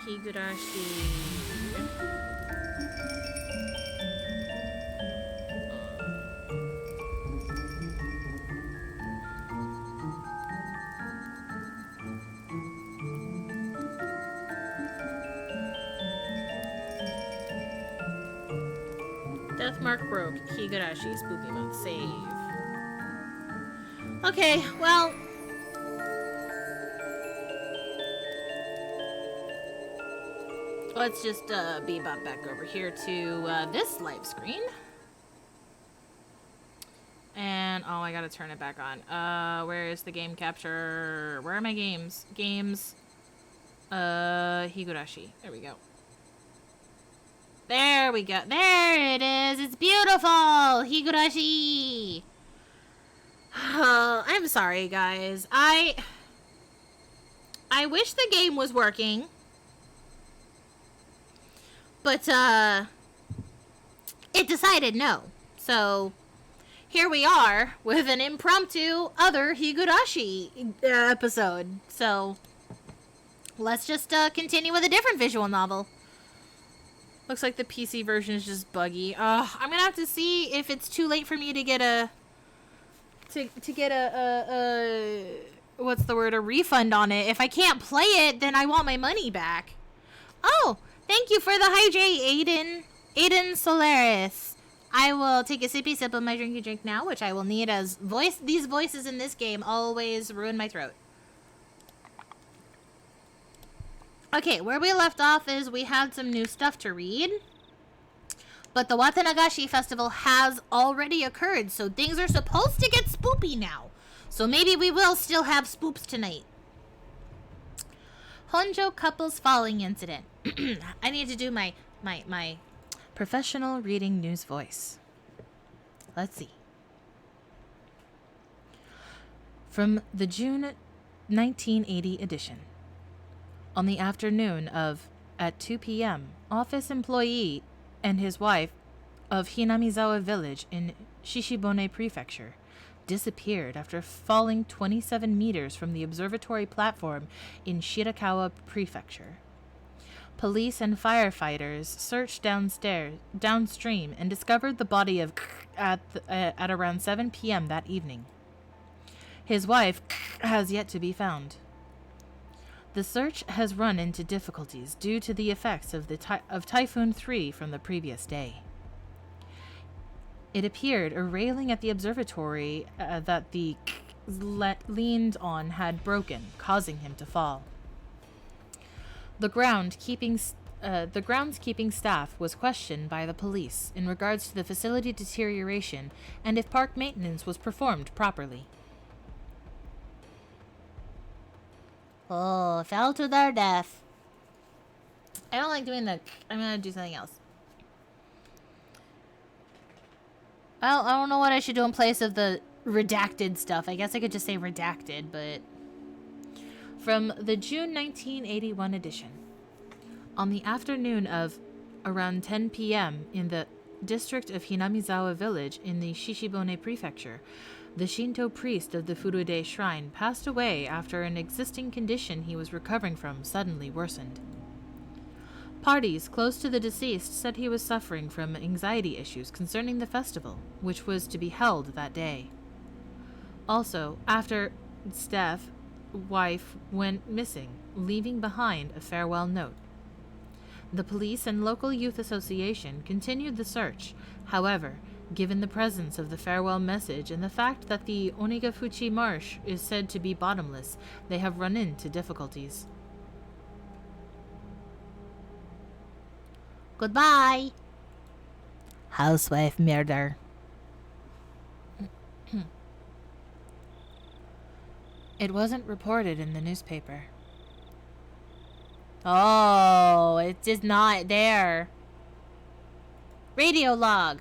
Higurashi. Death mark broke. Higurashi. Spooky month. Save. Okay, well. Let's just bebop back over here to this live screen. And, oh, I gotta turn it back on. Where is the game capture? Where are my games? Games. Higurashi. There we go. There we go. There it is. It's beautiful. Higurashi. I'm sorry, guys. I wish the game was working. But, it decided no. So, here we are with an impromptu other Higurashi episode. So, let's just continue with a different visual novel. Looks like the PC version is just buggy. I'm gonna have to see if it's too late for me to get a what's the word? A refund on it. If I can't play it, then I want my money back. Oh, thank you for the hydrate, Aiden Solaris. I will take a sippy sip of my drinky drink now, which I will need as these voices in this game always ruin my throat. Okay, where we left off is we had some new stuff to read. But the Watanagashi festival has already occurred, so things are supposed to get spoopy now. So maybe we will still have spoops tonight. Honjo couple's falling incident. I need to do my professional reading news voice. Let's see. From the June 1980 edition. On the afternoon of, at 2 p.m., office employee and his wife of Hinamizawa village in Shishibone Prefecture disappeared after falling 27 meters from the observatory platform in Shirakawa Prefecture. Police and firefighters searched downstream and discovered the body of at around 7 p.m. that evening. His wife has yet to be found. The search has run into difficulties due to the effects of Typhoon 3 from the previous day. It appeared a railing at the observatory that the leaned on had broken, causing him to fall. The groundskeeping staff was questioned by the police in regards to the facility deterioration and if park maintenance was performed properly. Oh, fell to their death. I don't like doing the... I'm gonna do something else. Well, I don't know what I should do in place of the redacted stuff. I guess I could just say redacted, but... From the June 1981 edition. On the afternoon of around 10 p.m. in the district of Hinamizawa village in the Shishibone Prefecture, the Shinto priest of the Furude shrine passed away after an existing condition he was recovering from suddenly worsened. Parties close to the deceased said he was suffering from anxiety issues concerning the festival, which was to be held that day. Also, after Steph, wife, went missing, leaving behind a farewell note. The police and local youth association continued the search. However, given the presence of the farewell message and the fact that the Onigafuchi marsh is said to be bottomless, they have run into difficulties. Goodbye! Housewife murder. It wasn't reported in the newspaper. Oh, it's just not there. Radio log.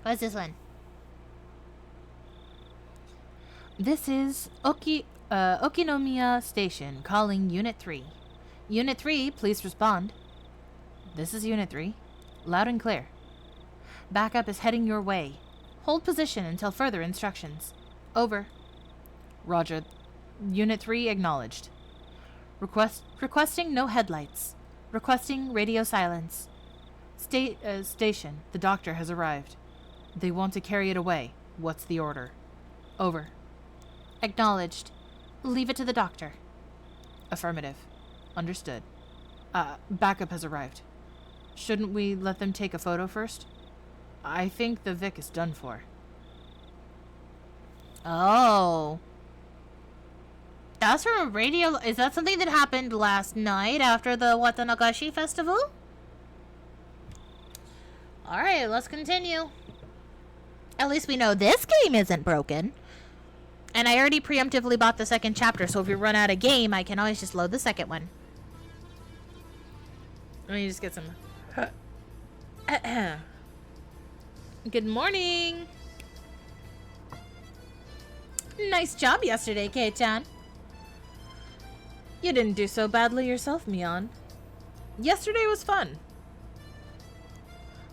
What's this one? This is Okinomiya Station calling Unit 3. Unit 3, please respond. This is Unit 3. Loud and clear. Backup is heading your way. Hold position until further instructions. Over. Roger. Unit 3 acknowledged. Requesting no headlights. Requesting radio silence. Station. The doctor has arrived. They want to carry it away. What's the order? Over. Acknowledged. Leave it to the doctor. Affirmative. Understood. Backup has arrived. Shouldn't we let them take a photo first? I think the Vic is done for. Oh. That's from a radio... Is that something that happened last night after the Watanagashi festival? Alright, let's continue. At least we know this game isn't broken. And I already preemptively bought the second chapter, so if we run out of game, I can always just load the second one. Let me just get some... Good morning! Nice job yesterday, Kei-chan. You didn't do so badly yourself, Mion. Yesterday was fun.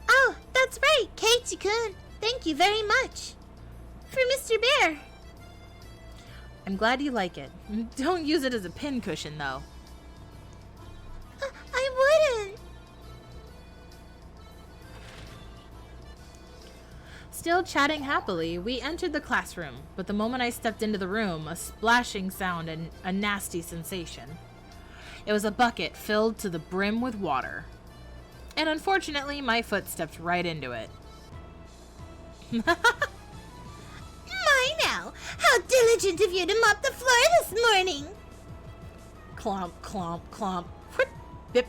Oh, that's right, Keiichi-kun. Thank you very much. For Mr. Bear. I'm glad you like it. Don't use it as a pincushion, though. I wouldn't. Still chatting happily, we entered the classroom, but the moment I stepped into the room, a splashing sound and a nasty sensation. It was a bucket filled to the brim with water. And unfortunately, my foot stepped right into it. My now! How diligent of you to mop the floor this morning! Clomp, clomp, clomp. Whip, bip.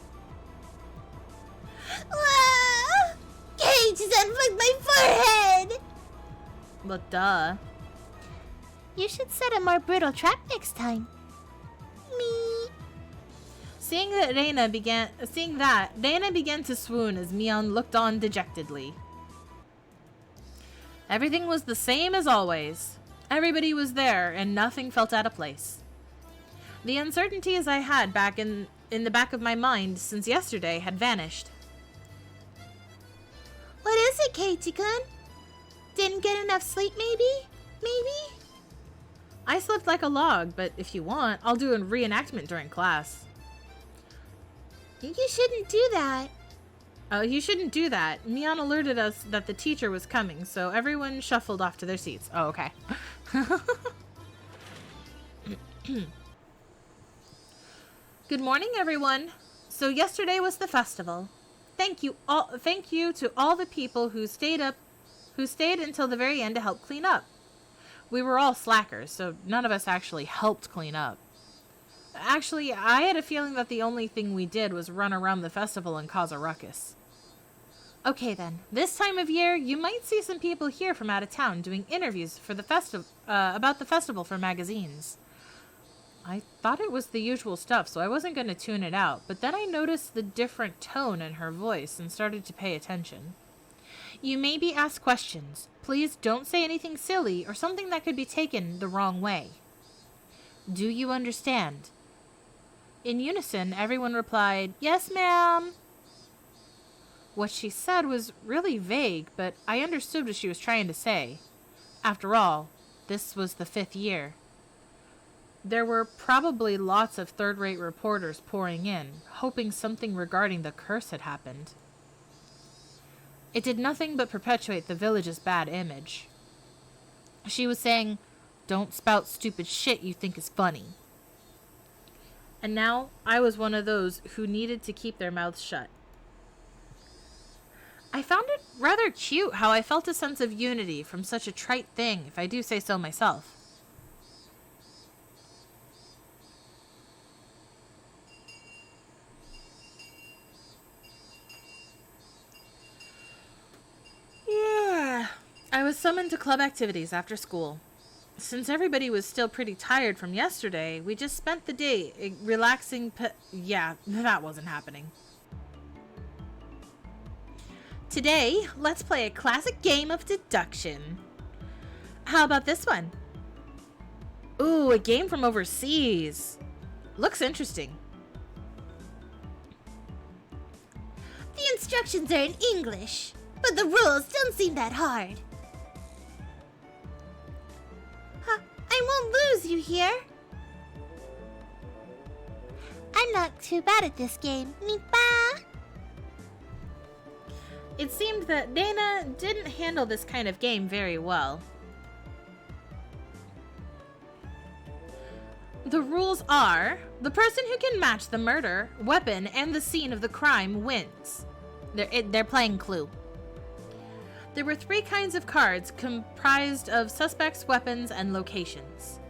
Ah! Cage just unplugged my forehead! But duh. You should set a more brutal trap next time. Me. Seeing that, Reina began to swoon as Mion looked on dejectedly. Everything was the same as always. Everybody was there, and nothing felt out of place. The uncertainties I had back in the back of my mind since yesterday had vanished. What is it, Keiichi-kun? Didn't get enough sleep, maybe? Maybe? I slept like a log, but if you want, I'll do a reenactment during class. You shouldn't do that. You shouldn't do that. Mion alerted us that the teacher was coming, so everyone shuffled off to their seats. Oh, okay. Good morning, everyone. So yesterday was the festival. Thank you to all the people who stayed until the very end to help clean up. We were all slackers, so none of us actually helped clean up. Actually, I had a feeling that the only thing we did was run around the festival and cause a ruckus. Okay then, this time of year, you might see some people here from out of town doing interviews for the about the festival for magazines. I thought it was the usual stuff, so I wasn't going to tune it out, but then I noticed the different tone in her voice and started to pay attention. You may be asked questions. Please don't say anything silly or something that could be taken the wrong way. Do you understand? In unison, everyone replied, "Yes, ma'am." What she said was really vague, but I understood what she was trying to say. After all, this was the 5th year. There were probably lots of third-rate reporters pouring in, hoping something regarding the curse had happened. It did nothing but perpetuate the village's bad image. She was saying, "Don't spout stupid shit you think is funny." And now I was one of those who needed to keep their mouths shut. I found it rather cute how I felt a sense of unity from such a trite thing, if I do say so myself. Yeah. I was summoned to club activities after school. Since everybody was still pretty tired from yesterday, we just spent the day relaxing. Yeah, that wasn't happening. Today, let's play a classic game of deduction. How about this one? Ooh, a game from overseas. Looks interesting. The instructions are in English, but the rules don't seem that hard. I won't lose, you hear? I'm not too bad at this game. Nipa! It seemed that Dana didn't handle this kind of game very well. The rules are, the person who can match the murder, weapon, and the scene of the crime wins. They're playing Clue. There were 3 kinds of cards comprised of suspects, weapons, and locations.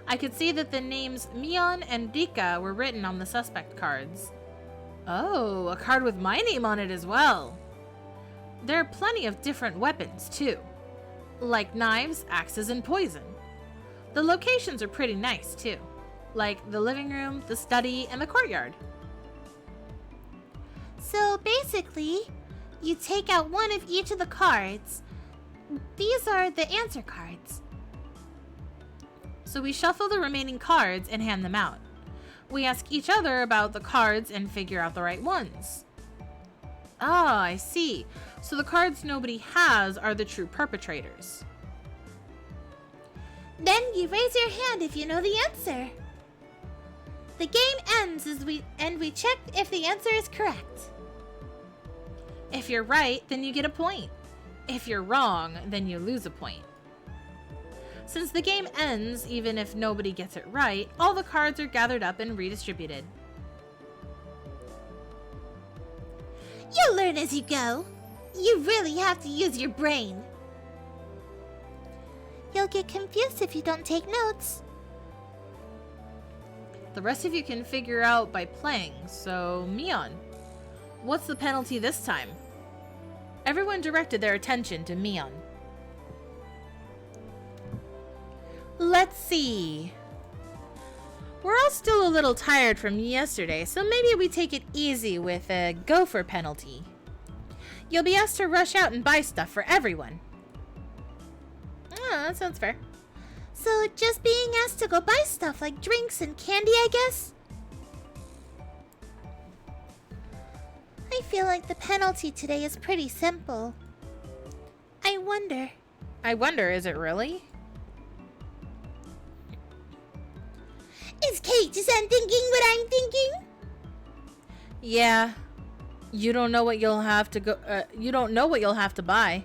I could see that the names Mion and Rika were written on the suspect cards. Oh, a card with my name on it as well. There are plenty of different weapons, too, like knives, axes, and poison. The locations are pretty nice, too, like the living room, the study, and the courtyard. So basically, you take out one of each of the cards. These are the answer cards. So we shuffle the remaining cards and hand them out. We ask each other about the cards and figure out the right ones. Ah, I see. So the cards nobody has are the true perpetrators. Then you raise your hand if you know the answer. The game ends as we check if the answer is correct. If you're right, then you get a point. If you're wrong, then you lose a point. Since the game ends, even if nobody gets it right, all the cards are gathered up and redistributed. You'll learn as you go. You really have to use your brain. You'll get confused if you don't take notes. The rest of you can figure out by playing, so Mion, what's the penalty this time? Everyone directed their attention to Mion. Let's see. We're all still a little tired from yesterday, so maybe we take it easy with a gopher penalty. You'll be asked to rush out and buy stuff for everyone. Oh, that sounds fair. So just being asked to go buy stuff like drinks and candy, I guess? I feel like the penalty today is pretty simple. I wonder, is it really? is Kate-san thinking what I'm thinking? Yeah. You don't know what you'll have to buy.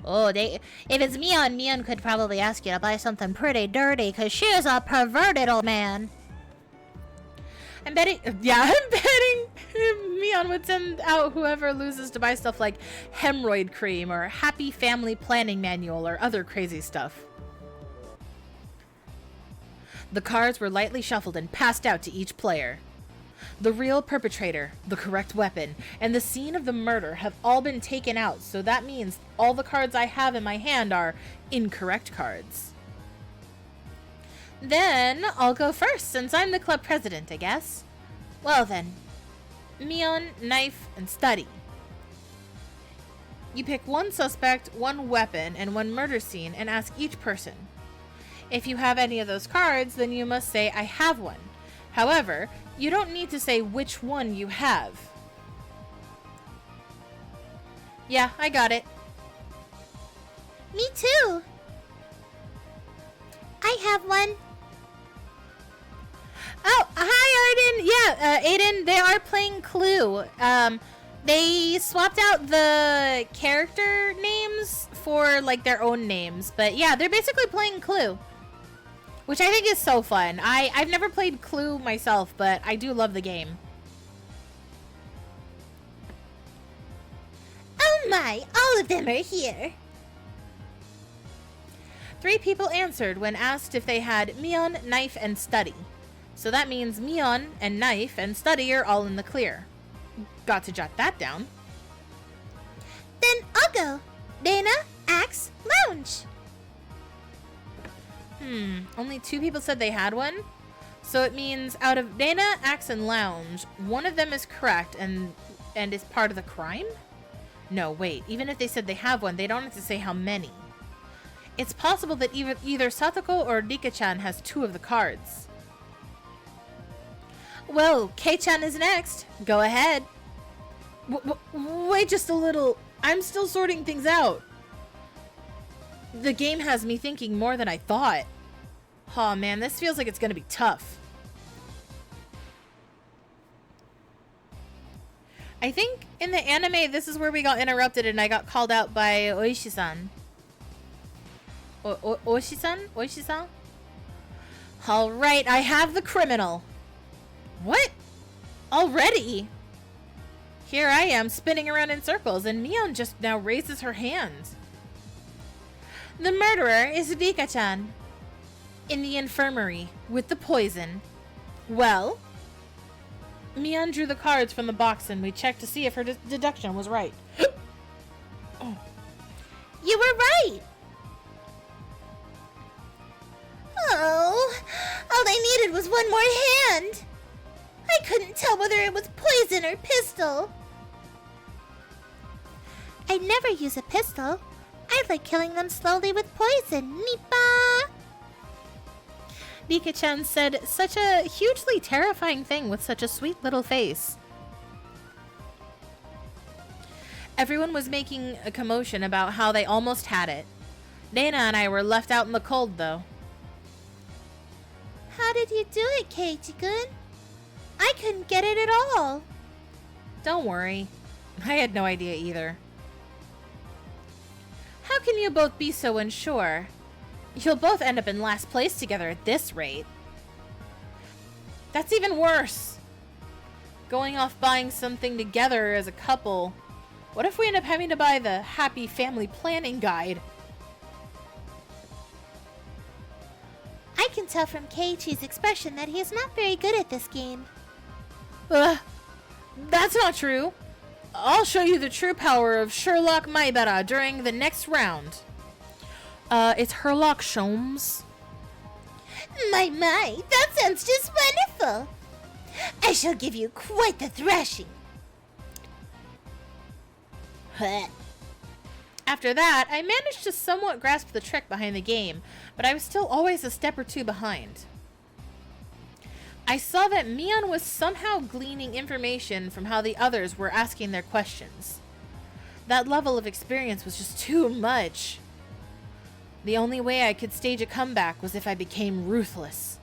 Oh, if it's Mion could probably ask you to buy something pretty dirty, cause she's a perverted old man. I'm betting Mion would send out whoever loses to buy stuff like hemorrhoid cream or happy family planning manual or other crazy stuff. The cards were lightly shuffled and passed out to each player. The real perpetrator, the correct weapon, and the scene of the murder have all been taken out, so that means all the cards I have in my hand are incorrect cards. Then I'll go first, since I'm the club president, I guess. Well then, Mion, knife, and study. You pick one suspect, one weapon, and one murder scene and ask each person. If you have any of those cards, then you must say, I have one. However, you don't need to say which one you have. Yeah, I got it. Me too. I have one. Oh, hi, Arden. Yeah, Aiden, they are playing Clue. They swapped out the character names for, like, their own names. But, yeah, they're basically playing Clue. Which I think is so fun. I've never played Clue myself, but I do love the game. Oh my, all of them are here. 3 people answered when asked if they had Mion, knife, and study. So that means Mion and knife and study are all in the clear. Got to jot that down. Then I'll go. Dana, axe, lounge. Only 2 people said they had one. So it means out of Dana, axe, and lounge, one of them is correct and is part of the crime? No, wait. Even if they said they have one, they don't have to say how many. It's possible that either Satoko or Rika-chan has 2 of the cards. Well, Kei-chan is next. Go ahead. Wait just a little. I'm still sorting things out. The game has me thinking more than I thought. Oh man, this feels like it's gonna be tough. I think in the anime, this is where we got interrupted and I got called out by Oishi-san. Oishi-san? Oishi-san? Alright, I have the criminal. What? Already? Here I am spinning around in circles and Mion just now raises her hand. The murderer is Rika-chan. In the infirmary with the poison. Well? Mion drew the cards from the box and we checked to see if her deduction was right. Oh. You were right! Oh, all I needed was one more hand. I couldn't tell whether it was poison or pistol. I'd never use a pistol. I like killing them slowly with poison. Nipa! Rika-chan said such a hugely terrifying thing with such a sweet little face. Everyone was making a commotion about how they almost had it. Dana and I were left out in the cold, though. How did you do it, Keiichi-kun? I couldn't get it at all. Don't worry. I had no idea either. How can you both be so unsure? You'll both end up in last place together at this rate. That's even worse. Going off buying something together as a couple. What if we end up having to buy the Happy Family Planning Guide? I can tell from Keiichi's expression that he is not very good at this game. That's not true. I'll show you the true power of Sherlock Maibara during the next round. It's Herlock Sholmes. My, that sounds just wonderful. I shall give you quite the thrashing. After that, I managed to somewhat grasp the trick behind the game, but I was still always a step or two behind. I saw that Mion was somehow gleaning information from how the others were asking their questions. That level of experience was just too much. The only way I could stage a comeback was if I became ruthless.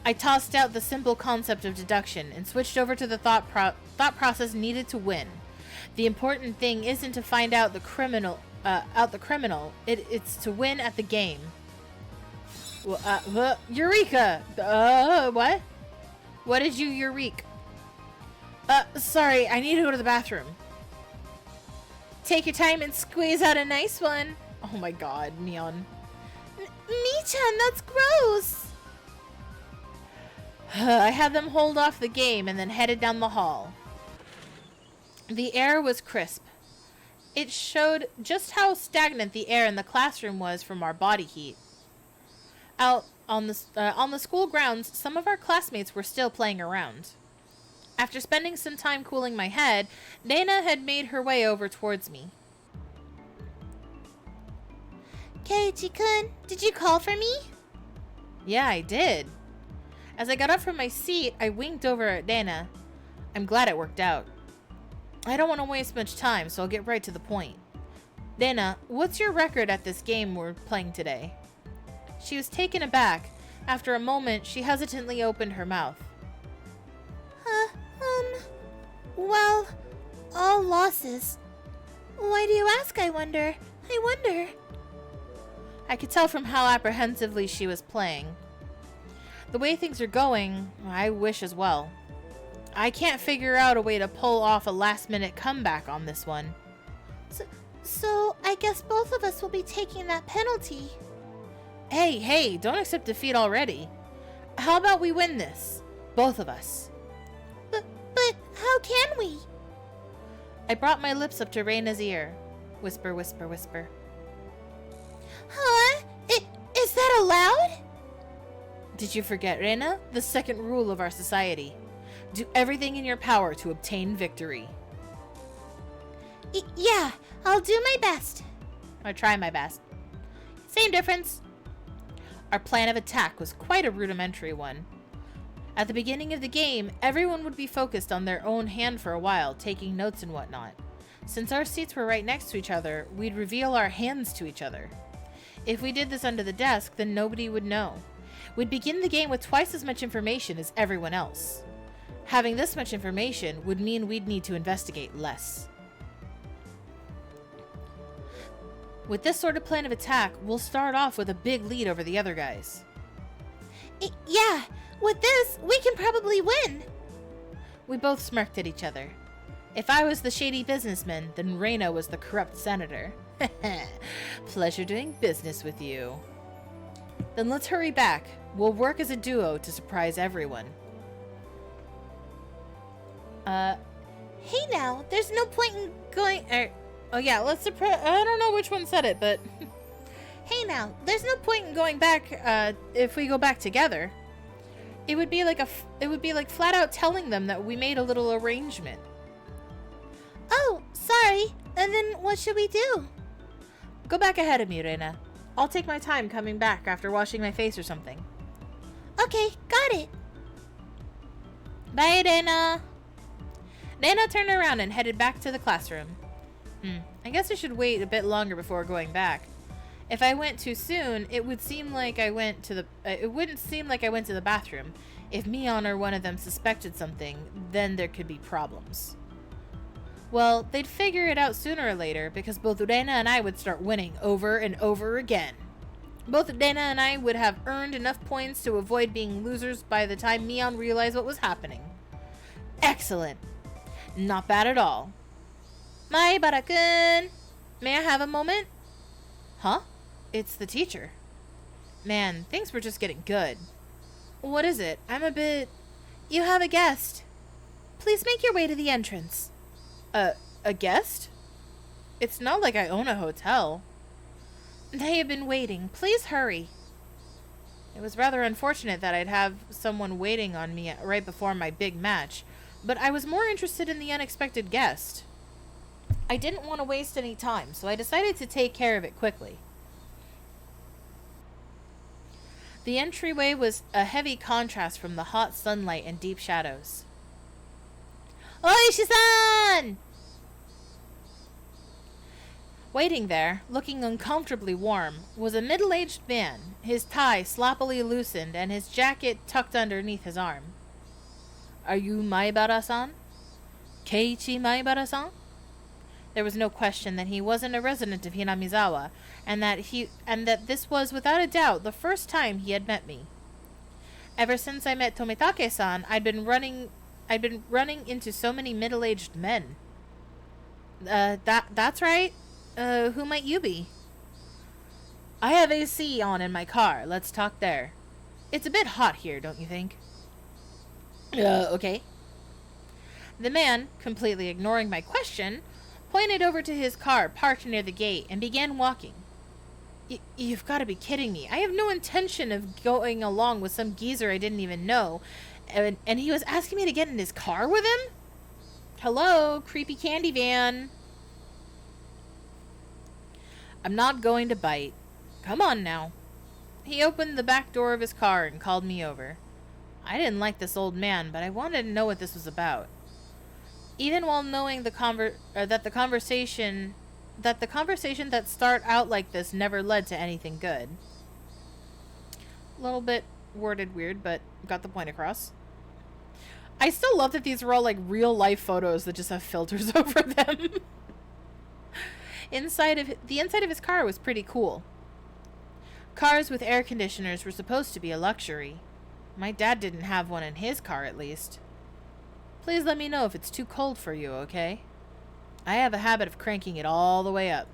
I tossed out the simple concept of deduction and switched over to the thought process needed to win. The important thing isn't to find out the criminal. It's to win at the game. Eureka! What? What did you eureka? Sorry, I need to go to the bathroom. Take your time and squeeze out a nice one. Oh my god, Mion. Mi-chan, that's gross! I had them hold off the game and then headed down the hall. The air was crisp. It showed just how stagnant the air in the classroom was from our body heat. Out on the school grounds, some of our classmates were still playing around. After spending some time cooling my head, Dana had made her way over towards me. Keiichi-kun, did you call for me? Yeah, I did. As I got up from my seat, I winked over at Dana. I'm glad it worked out. I don't want to waste much time, so I'll get right to the point. Dana, what's your record at this game we're playing today? She was taken aback. After a moment, she hesitantly opened her mouth. Well, all losses. Why do you ask, I wonder? I could tell from how apprehensively she was playing. The way things are going, I wish as well. I can't figure out a way to pull off a last-minute comeback on this one. So I guess both of us will be taking that penalty. Hey, don't accept defeat already. How about we win this? Both of us. But how can we? I brought my lips up to Reina's ear. Whisper, whisper, whisper. Huh? Is that allowed? Did you forget, Reina? The second rule of our society. Do everything in your power to obtain victory. Yeah, I'll do my best. I try my best. Same difference. Our plan of attack was quite a rudimentary one. At the beginning of the game, everyone would be focused on their own hand for a while, taking notes and whatnot. Since our seats were right next to each other, we'd reveal our hands to each other. If we did this under the desk, then nobody would know. We'd begin the game with twice as much information as everyone else. Having this much information would mean we'd need to investigate less. With this sort of plan of attack, we'll start off with a big lead over the other guys. Yeah, with this, we can probably win. We both smirked at each other. If I was the shady businessman, then Reina was the corrupt senator. Pleasure doing business with you. Then let's hurry back. We'll work as a duo to surprise everyone. Hey now, there's no point in going... Oh yeah, let's surprise... I don't know which one said it, but... Hey now, There's no point in going back, if we go back together. It would be like flat out telling them that we made a little arrangement. Oh, sorry. And then what should we do? Go back ahead of me, Reina. I'll take my time coming back after washing my face or something. Okay, got it. Bye, Reina. Reina turned around and headed back to the classroom. I guess I should wait a bit longer before going back. If I went too soon, it would seem like I went to the. It wouldn't seem like I went to the bathroom. If Mion or one of them suspected something, then there could be problems. Well, they'd figure it out sooner or later because both Reina and I would start winning over and over again. Both Reina and I would have earned enough points to avoid being losers by the time Mion realized what was happening. Excellent. Not bad at all. Maibara-kun, may I have a moment? Huh? It's the teacher. Man, things were just getting good. What is it? I'm a bit... You have a guest. Please make your way to the entrance. A guest? It's not like I own a hotel. They have been waiting. Please hurry. It was rather unfortunate that I'd have someone waiting on me right before my big match, but I was more interested in the unexpected guest. I didn't want to waste any time, so I decided to take care of it quickly. The entryway was a heavy contrast from the hot sunlight and deep shadows. Oishi-san! Waiting there, looking uncomfortably warm, was a middle-aged man, his tie sloppily loosened and his jacket tucked underneath his arm. Are you Maibara-san? Keiichi Maibara-san? There was no question that he wasn't a resident of Hinamizawa, and that this was without a doubt the first time he had met me. Ever since I met Tomitake-san, I'd been running into so many middle-aged men. That's right. Who might you be? I have AC on in my car. Let's talk there. It's a bit hot here, don't you think? Okay. The man, completely ignoring my question, pointed over to his car parked near the gate and began walking. You've got to be kidding me. I have no intention of going along with some geezer I didn't even know. And he was asking me to get in his car with him? Hello, creepy candy van. I'm not going to bite. Come on now. He opened the back door of his car and called me over. I didn't like this old man, but I wanted to know what this was about. Even while knowing that the conversation that start out like this never led to anything good. A little bit worded weird, but got the point across. I still love that these are all like real life photos that just have filters over them. The inside of his car was pretty cool. Cars with air conditioners were supposed to be a luxury. My dad didn't have one in his car, at least. Please let me know if it's too cold for you, okay? I have a habit of cranking it all the way up.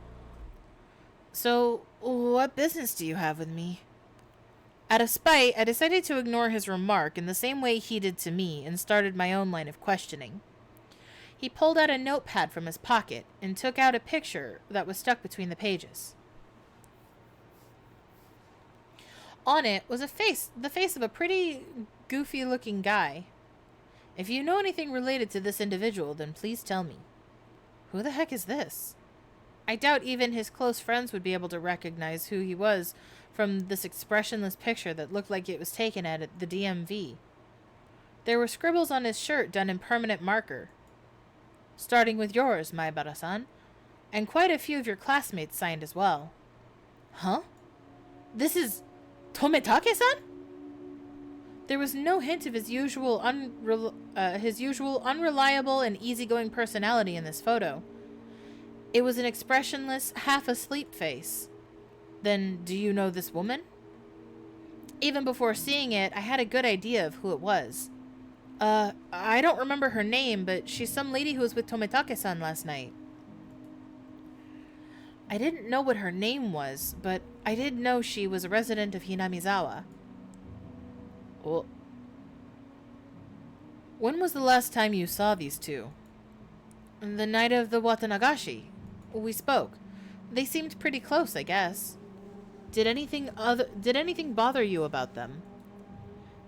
So, what business do you have with me? Out of spite, I decided to ignore his remark in the same way he did to me and started my own line of questioning. He pulled out a notepad from his pocket and took out a picture that was stuck between the pages. On it was the face of a pretty goofy-looking guy. If you know anything related to this individual, then please tell me. Who the heck is this? I doubt even his close friends would be able to recognize who he was from this expressionless picture that looked like it was taken at the DMV. There were scribbles on his shirt done in permanent marker. Starting with yours, Maibara-san, and quite a few of your classmates signed as well. Huh? This is Tomitake-san? There was no hint of his usual unreliable and easygoing personality in this photo. It was an expressionless, half-asleep face. Then, do you know this woman? Even before seeing it, I had a good idea of who it was. I don't remember her name, but she's some lady who was with Tomitake-san last night. I didn't know what her name was, but I did know she was a resident of Hinamizawa. Well, when was the last time you saw these two? The night of the Watanagashi. We spoke. They seemed pretty close, I guess. Did anything bother you about them?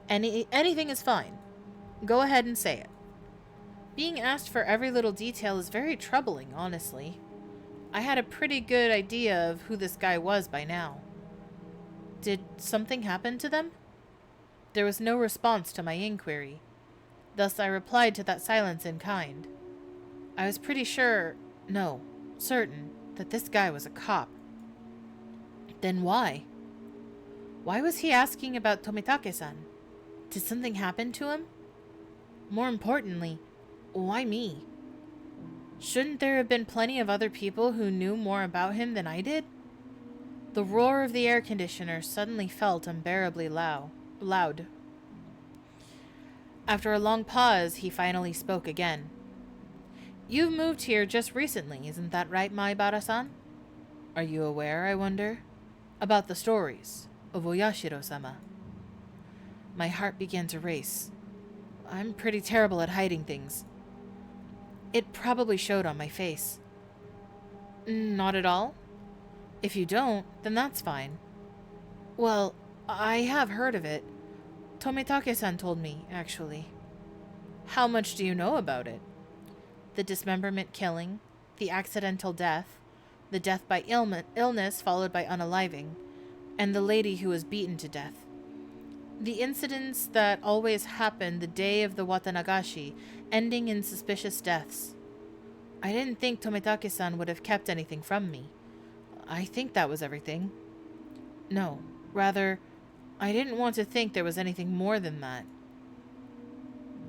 Anything is fine. Go ahead and say it. Being asked for every little detail is very troubling, honestly. I had a pretty good idea of who this guy was by now. Did something happen to them? There was no response to my inquiry. Thus I replied to that silence in kind. I was pretty sure, no, certain, that this guy was a cop. Then why? Why was he asking about Tomitake-san? Did something happen to him? More importantly, why me? Shouldn't there have been plenty of other people who knew more about him than I did? The roar of the air conditioner suddenly felt unbearably loud. After a long pause, he finally spoke again. You've moved here just recently, isn't that right, Maibara-san? Are you aware, I wonder, about the stories of Oyashiro-sama? My heart began to race. I'm pretty terrible at hiding things. It probably showed on my face. Not at all? If you don't, then that's fine. Well, I have heard of it. Tomitake-san told me, actually. How much do you know about it? The dismemberment killing, the accidental death, the death by illness followed by unaliving, and the lady who was beaten to death. The incidents that always happened the day of the Watanagashi, ending in suspicious deaths. I didn't think Tomitake-san would have kept anything from me. I think that was everything. No, rather, I didn't want to think there was anything more than that.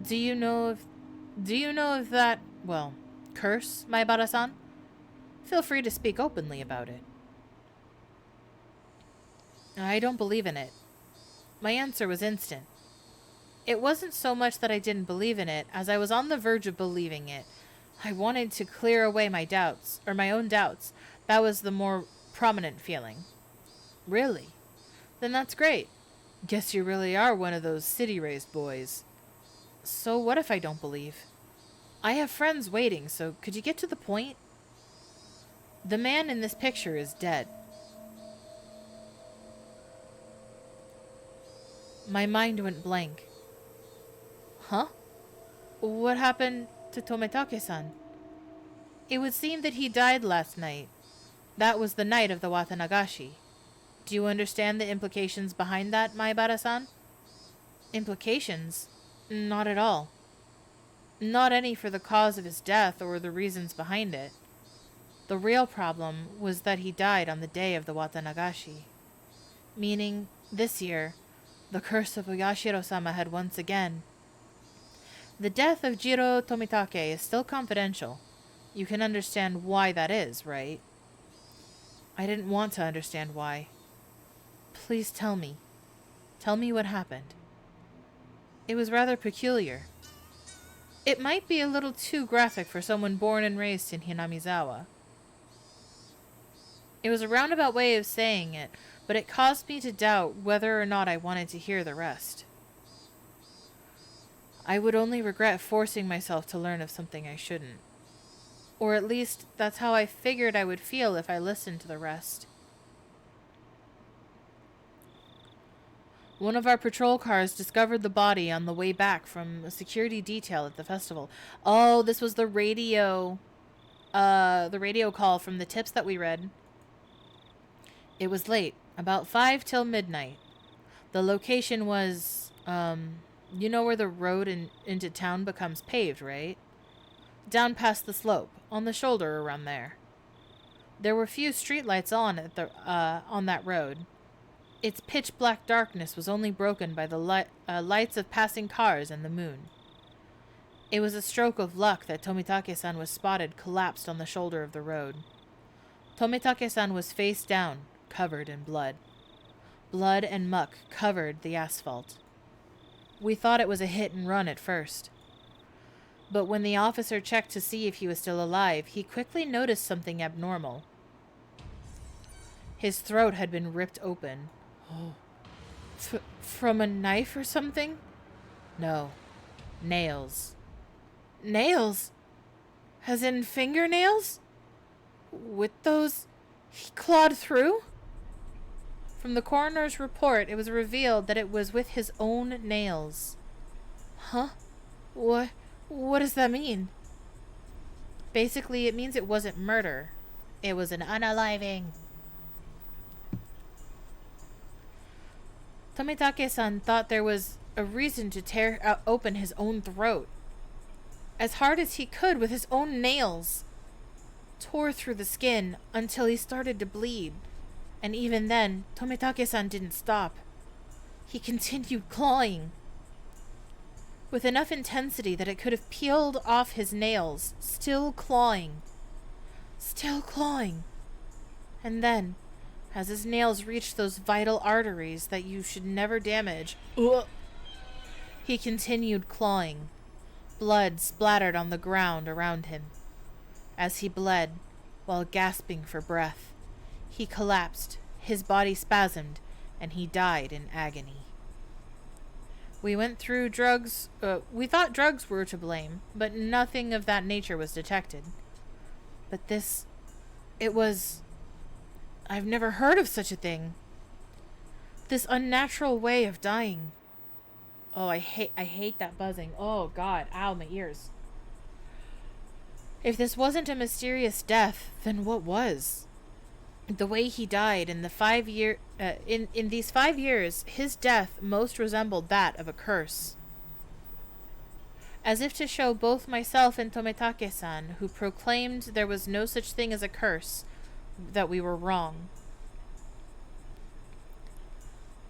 Do you know of that, well, curse, Maibara-san? Feel free to speak openly about it. I don't believe in it. My answer was instant. It wasn't so much that I didn't believe in it, as I was on the verge of believing it. I wanted to clear away my doubts, or my own doubts. That was the more prominent feeling. Really? Then that's great. Guess you really are one of those city-raised boys. So what if I don't believe? I have friends waiting, so could you get to the point? The man in this picture is dead. My mind went blank. Huh? What happened to Tomitake-san? It would seem that he died last night. That was the night of the Watanagashi. Do you understand the implications behind that, Maibara-san? Implications? Not at all. Not any for the cause of his death or the reasons behind it. The real problem was that he died on the day of the Watanagashi. Meaning, this year, the curse of Oyashiro-sama had once again. The death of Jiro Tomitake is still confidential. You can understand why that is, right? I didn't want to understand why. Please tell me. Tell me what happened. It was rather peculiar. It might be a little too graphic for someone born and raised in Hinamizawa. It was a roundabout way of saying it, but it caused me to doubt whether or not I wanted to hear the rest. I would only regret forcing myself to learn of something I shouldn't. Or at least, that's how I figured I would feel if I listened to the rest. One of our patrol cars discovered the body on the way back from a security detail at the festival. Oh, this was the radio call from the tips that we read. It was late, about 5 till midnight. The location was, you know where the road into town becomes paved, right? Down past the slope, on the shoulder around there. There were few streetlights on that road. Its pitch-black darkness was only broken by the lights of passing cars and the moon. It was a stroke of luck that Tomitake-san was spotted collapsed on the shoulder of the road. Tomitake-san was face down, covered in blood. Blood and muck covered the asphalt. We thought it was a hit and run at first. But when the officer checked to see if he was still alive, he quickly noticed something abnormal. His throat had been ripped open. From a knife or something? No. Nails. Nails? As in fingernails? With those he clawed through? From the coroner's report, it was revealed that it was with his own nails. Huh? What does that mean? Basically, it means it wasn't murder. It was an unaliving. Tomitake-san thought there was a reason to tear open his own throat. As hard as he could with his own nails. Tore through the skin until he started to bleed. And even then, Tomitake-san didn't stop. He continued clawing. With enough intensity that it could have peeled off his nails, still clawing. Still clawing. And then, as his nails reached those vital arteries that you should never damage, he continued clawing. Blood splattered on the ground around him. As he bled, while gasping for breath, he collapsed, his body spasmed, and he died in agony. We went through drugs. We thought drugs were to blame, but nothing of that nature was detected. But this, it was... I've never heard of such a thing. This unnatural way of dying. Oh, I hate that buzzing. Oh, God. Ow, my ears. If this wasn't a mysterious death, then what was? The way he died in these 5 years, his death most resembled that of a curse. As if to show both myself and Tomitake-san, who proclaimed there was no such thing as a curse, that we were wrong.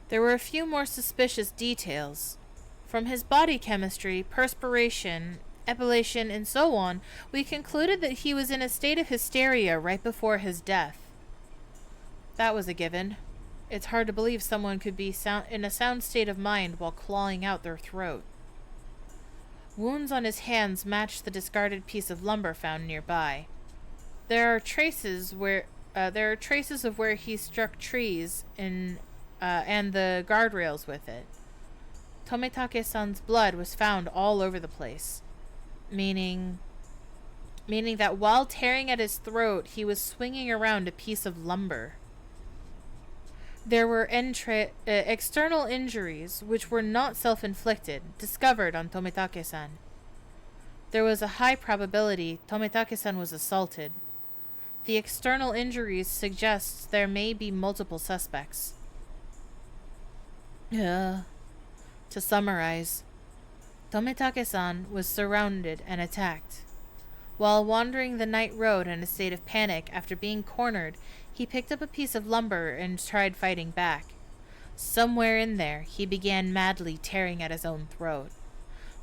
There were a few more suspicious details. From his body chemistry, perspiration, epilation, and so on, we concluded that he was in a state of hysteria right before his death. That was a given. It's hard to believe someone could be in a sound state of mind while clawing out their throat. Wounds on his hands matched the discarded piece of lumber found nearby. There are traces of where he struck trees and the guardrails with it. Tomitake-san's blood was found all over the place, meaning that while tearing at his throat, he was swinging around a piece of lumber. There were external injuries, which were not self-inflicted, discovered on Tomitake-san. There was a high probability Tomitake-san was assaulted. The external injuries suggest there may be multiple suspects. To summarize, Tomitake-san was surrounded and attacked. While wandering the night road in a state of panic after being cornered, he picked up a piece of lumber and tried fighting back. Somewhere in there, he began madly tearing at his own throat,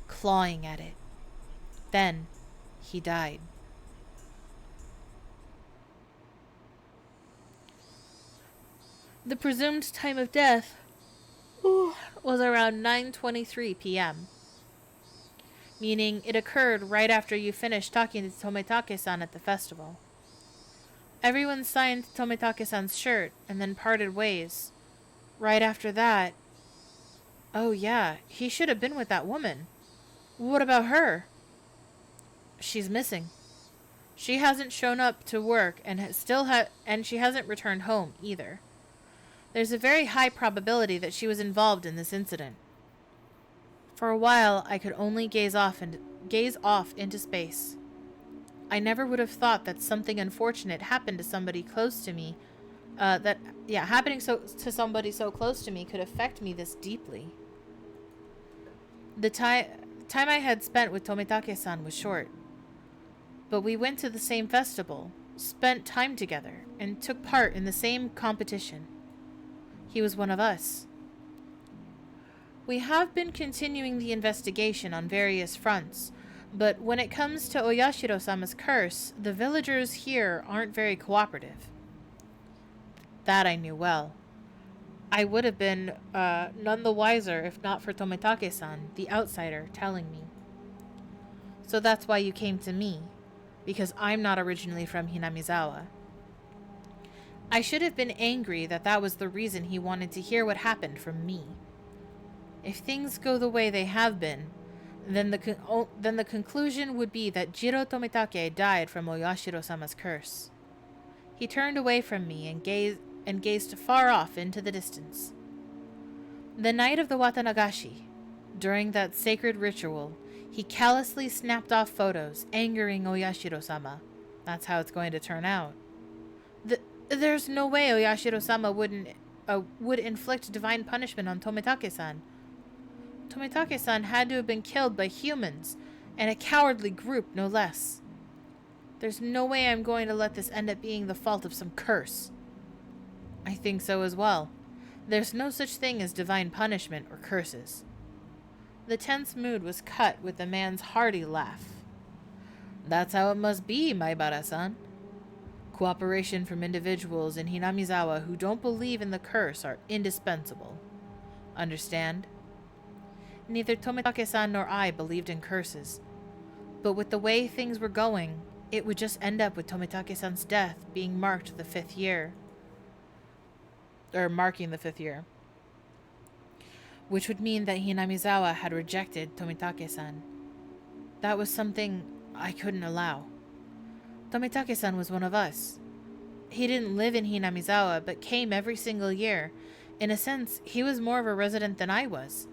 clawing at it. Then, he died. The presumed time of death was around 9:23 p.m., meaning it occurred right after you finished talking to Tomitake-san at the festival. Everyone signed Tomitake-san's shirt and then parted ways. Right after that... Oh yeah, he should have been with that woman. What about her? She's missing. She hasn't shown up to work and she hasn't returned home either. There's a very high probability that she was involved in this incident. For a while, I could only gaze off into space. I never would have thought that something unfortunate happened to somebody close to me. Happening to somebody so close to me could affect me this deeply. The time I had spent with Tomitake-san was short. But we went to the same festival, spent time together, and took part in the same competition. He was one of us. We have been continuing the investigation on various fronts, but when it comes to Oyashiro-sama's curse, the villagers here aren't very cooperative. That I knew well. I would have been none the wiser if not for Tomitake-san, the outsider, telling me. So that's why you came to me, because I'm not originally from Hinamizawa. I should have been angry that was the reason he wanted to hear what happened from me. If things go the way they have been, then the conclusion would be that Jiro Tomitake died from Oyashiro-sama's curse. He turned away from me and gazed far off into the distance. The night of the Watanagashi, during that sacred ritual, he callously snapped off photos, angering Oyashiro-sama. That's how it's going to turn out. There's no way Oyashiro-sama would inflict divine punishment on Tomitake-san. Tomitake-san had to have been killed by humans, and a cowardly group, no less. There's no way I'm going to let this end up being the fault of some curse. I think so as well. There's no such thing as divine punishment or curses. The tense mood was cut with the man's hearty laugh. That's how it must be, Maibara-san. Cooperation from individuals in Hinamizawa who don't believe in the curse are indispensable. Understand? Neither Tomitake-san nor I believed in curses. But with the way things were going, it would just end up with Tomitake-san's death being marking the 5th year. Which would mean that Hinamizawa had rejected Tomitake-san. That was something I couldn't allow. Tomitake-san was one of us. He didn't live in Hinamizawa, but came every single year. In a sense, he was more of a resident than I was.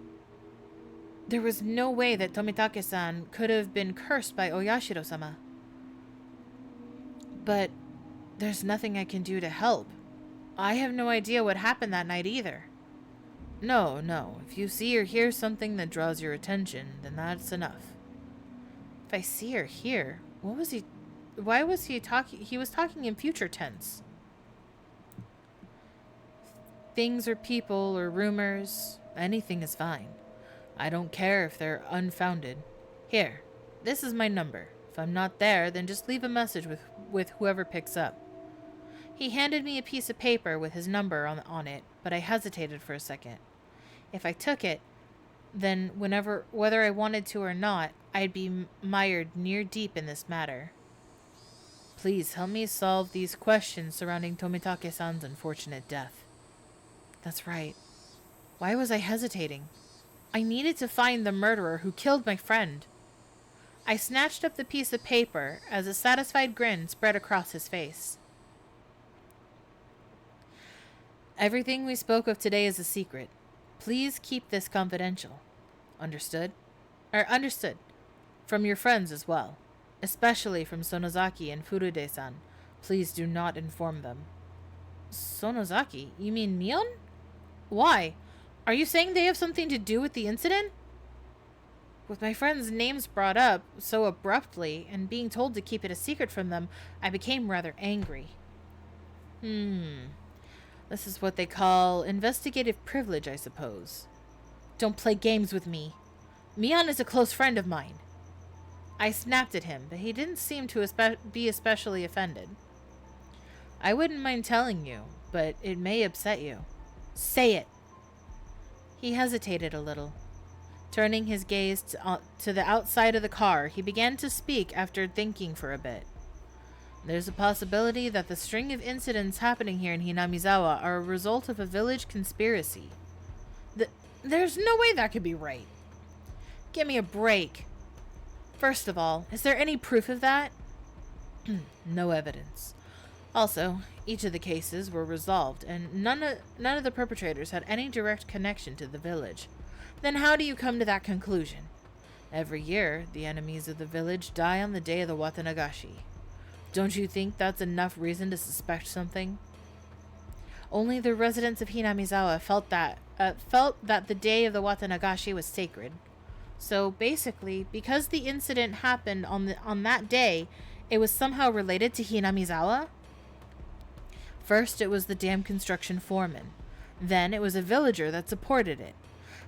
There was no way that Tomitake-san could have been cursed by Oyashiro-sama. But there's nothing I can do to help. I have no idea what happened that night either. No. If you see or hear something that draws your attention, then that's enough. If I see or hear, why was he talking? He was talking in future tense. Things or people or rumors, anything is fine. I don't care if they're unfounded. Here, this is my number. If I'm not there, then just leave a message with whoever picks up. He handed me a piece of paper with his number on it, but I hesitated for a second. If I took it, then whether I wanted to or not, I'd be mired near-deep in this matter. Please help me solve these questions surrounding Tomitake-san's unfortunate death. That's right. Why was I hesitating? I needed to find the murderer who killed my friend. I snatched up the piece of paper as a satisfied grin spread across his face. Everything we spoke of today is a secret. Please keep this confidential. Understood? Understood. From your friends as well. Especially from Sonozaki and Furude-san. Please do not inform them. Sonozaki? You mean Mion? Why? Are you saying they have something to do with the incident? With my friends' names brought up so abruptly and being told to keep it a secret from them, I became rather angry. This is what they call investigative privilege, I suppose. Don't play games with me. Mion is a close friend of mine. I snapped at him, but he didn't seem to be especially offended. I wouldn't mind telling you, but it may upset you. Say it. He hesitated a little. Turning his gaze to the outside of the car, he began to speak after thinking for a bit. There's a possibility that the string of incidents happening here in Hinamizawa are a result of a village conspiracy. There's no way that could be right. Give me a break. First of all, is there any proof of that? No evidence. Also, each of the cases were resolved, and none of the perpetrators had any direct connection to the village. Then how do you come to that conclusion? Every year, the enemies of the village die on the day of the Watanagashi. Don't you think that's enough reason to suspect something? Only the residents of Hinamizawa felt that the day of the Watanagashi was sacred. So basically, because the incident happened on that day, it was somehow related to Hinamizawa? First, it was the dam construction foreman. Then it was a villager that supported it.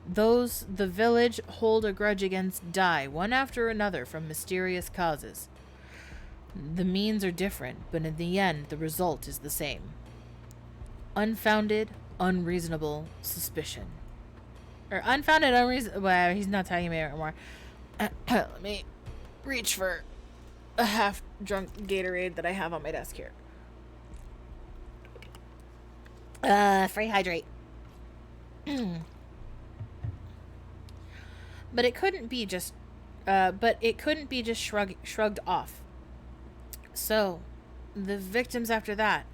Those the village hold a grudge against die, one after another, from mysterious causes. The means are different, but in the end, the result is the same. Unfounded, unreasonable suspicion. Or unfounded, unreasonable... Well, he's not talking about it anymore. Let me reach for a half-drunk Gatorade that I have on my desk here. Free hydrate. But it couldn't be just shrugged off. So, the victims after that.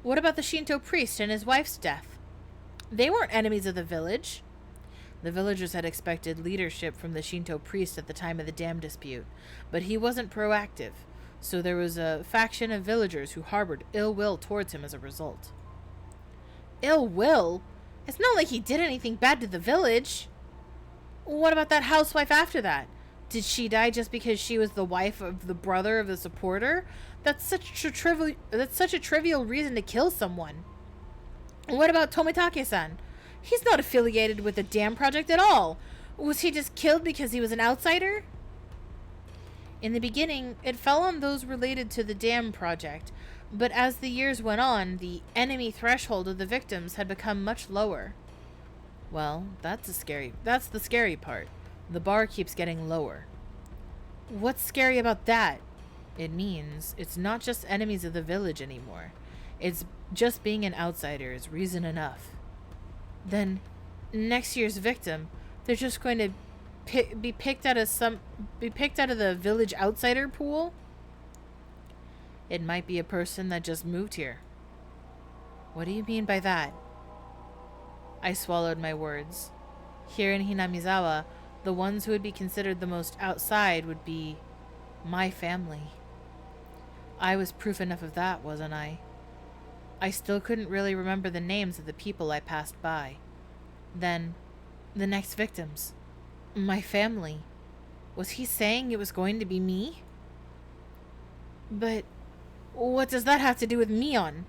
What about the Shinto priest and his wife's death? They weren't enemies of the village. The villagers had expected leadership from the Shinto priest at the time of the dam dispute, but he wasn't proactive, so there was a faction of villagers who harbored ill will towards him as a result. Ill will? It's not like he did anything bad to the village. What about that housewife after that? Did she die just because she was the wife of the brother of the supporter? That's such a trivial reason to kill someone. What about Tomitake-san? He's not affiliated with the dam project at all. Was he just killed because he was an outsider? In the beginning, it fell on those related to the dam project, but as the years went on, the enemy threshold of the victims had become much lower. Well, that's the scary part. The bar keeps getting lower. What's scary about that? It means it's not just enemies of the village anymore. It's just being an outsider is reason enough. Then, next year's victim, they're just going to be picked out of the village outsider pool? It might be a person that just moved here. What do you mean by that? I swallowed my words. Here in Hinamizawa, the ones who would be considered the most outside would be my family. I was proof enough of that, wasn't I? I still couldn't really remember the names of the people I passed by. Then, the next victims. My family. Was he saying it was going to be me? But what does that have to do with Mion?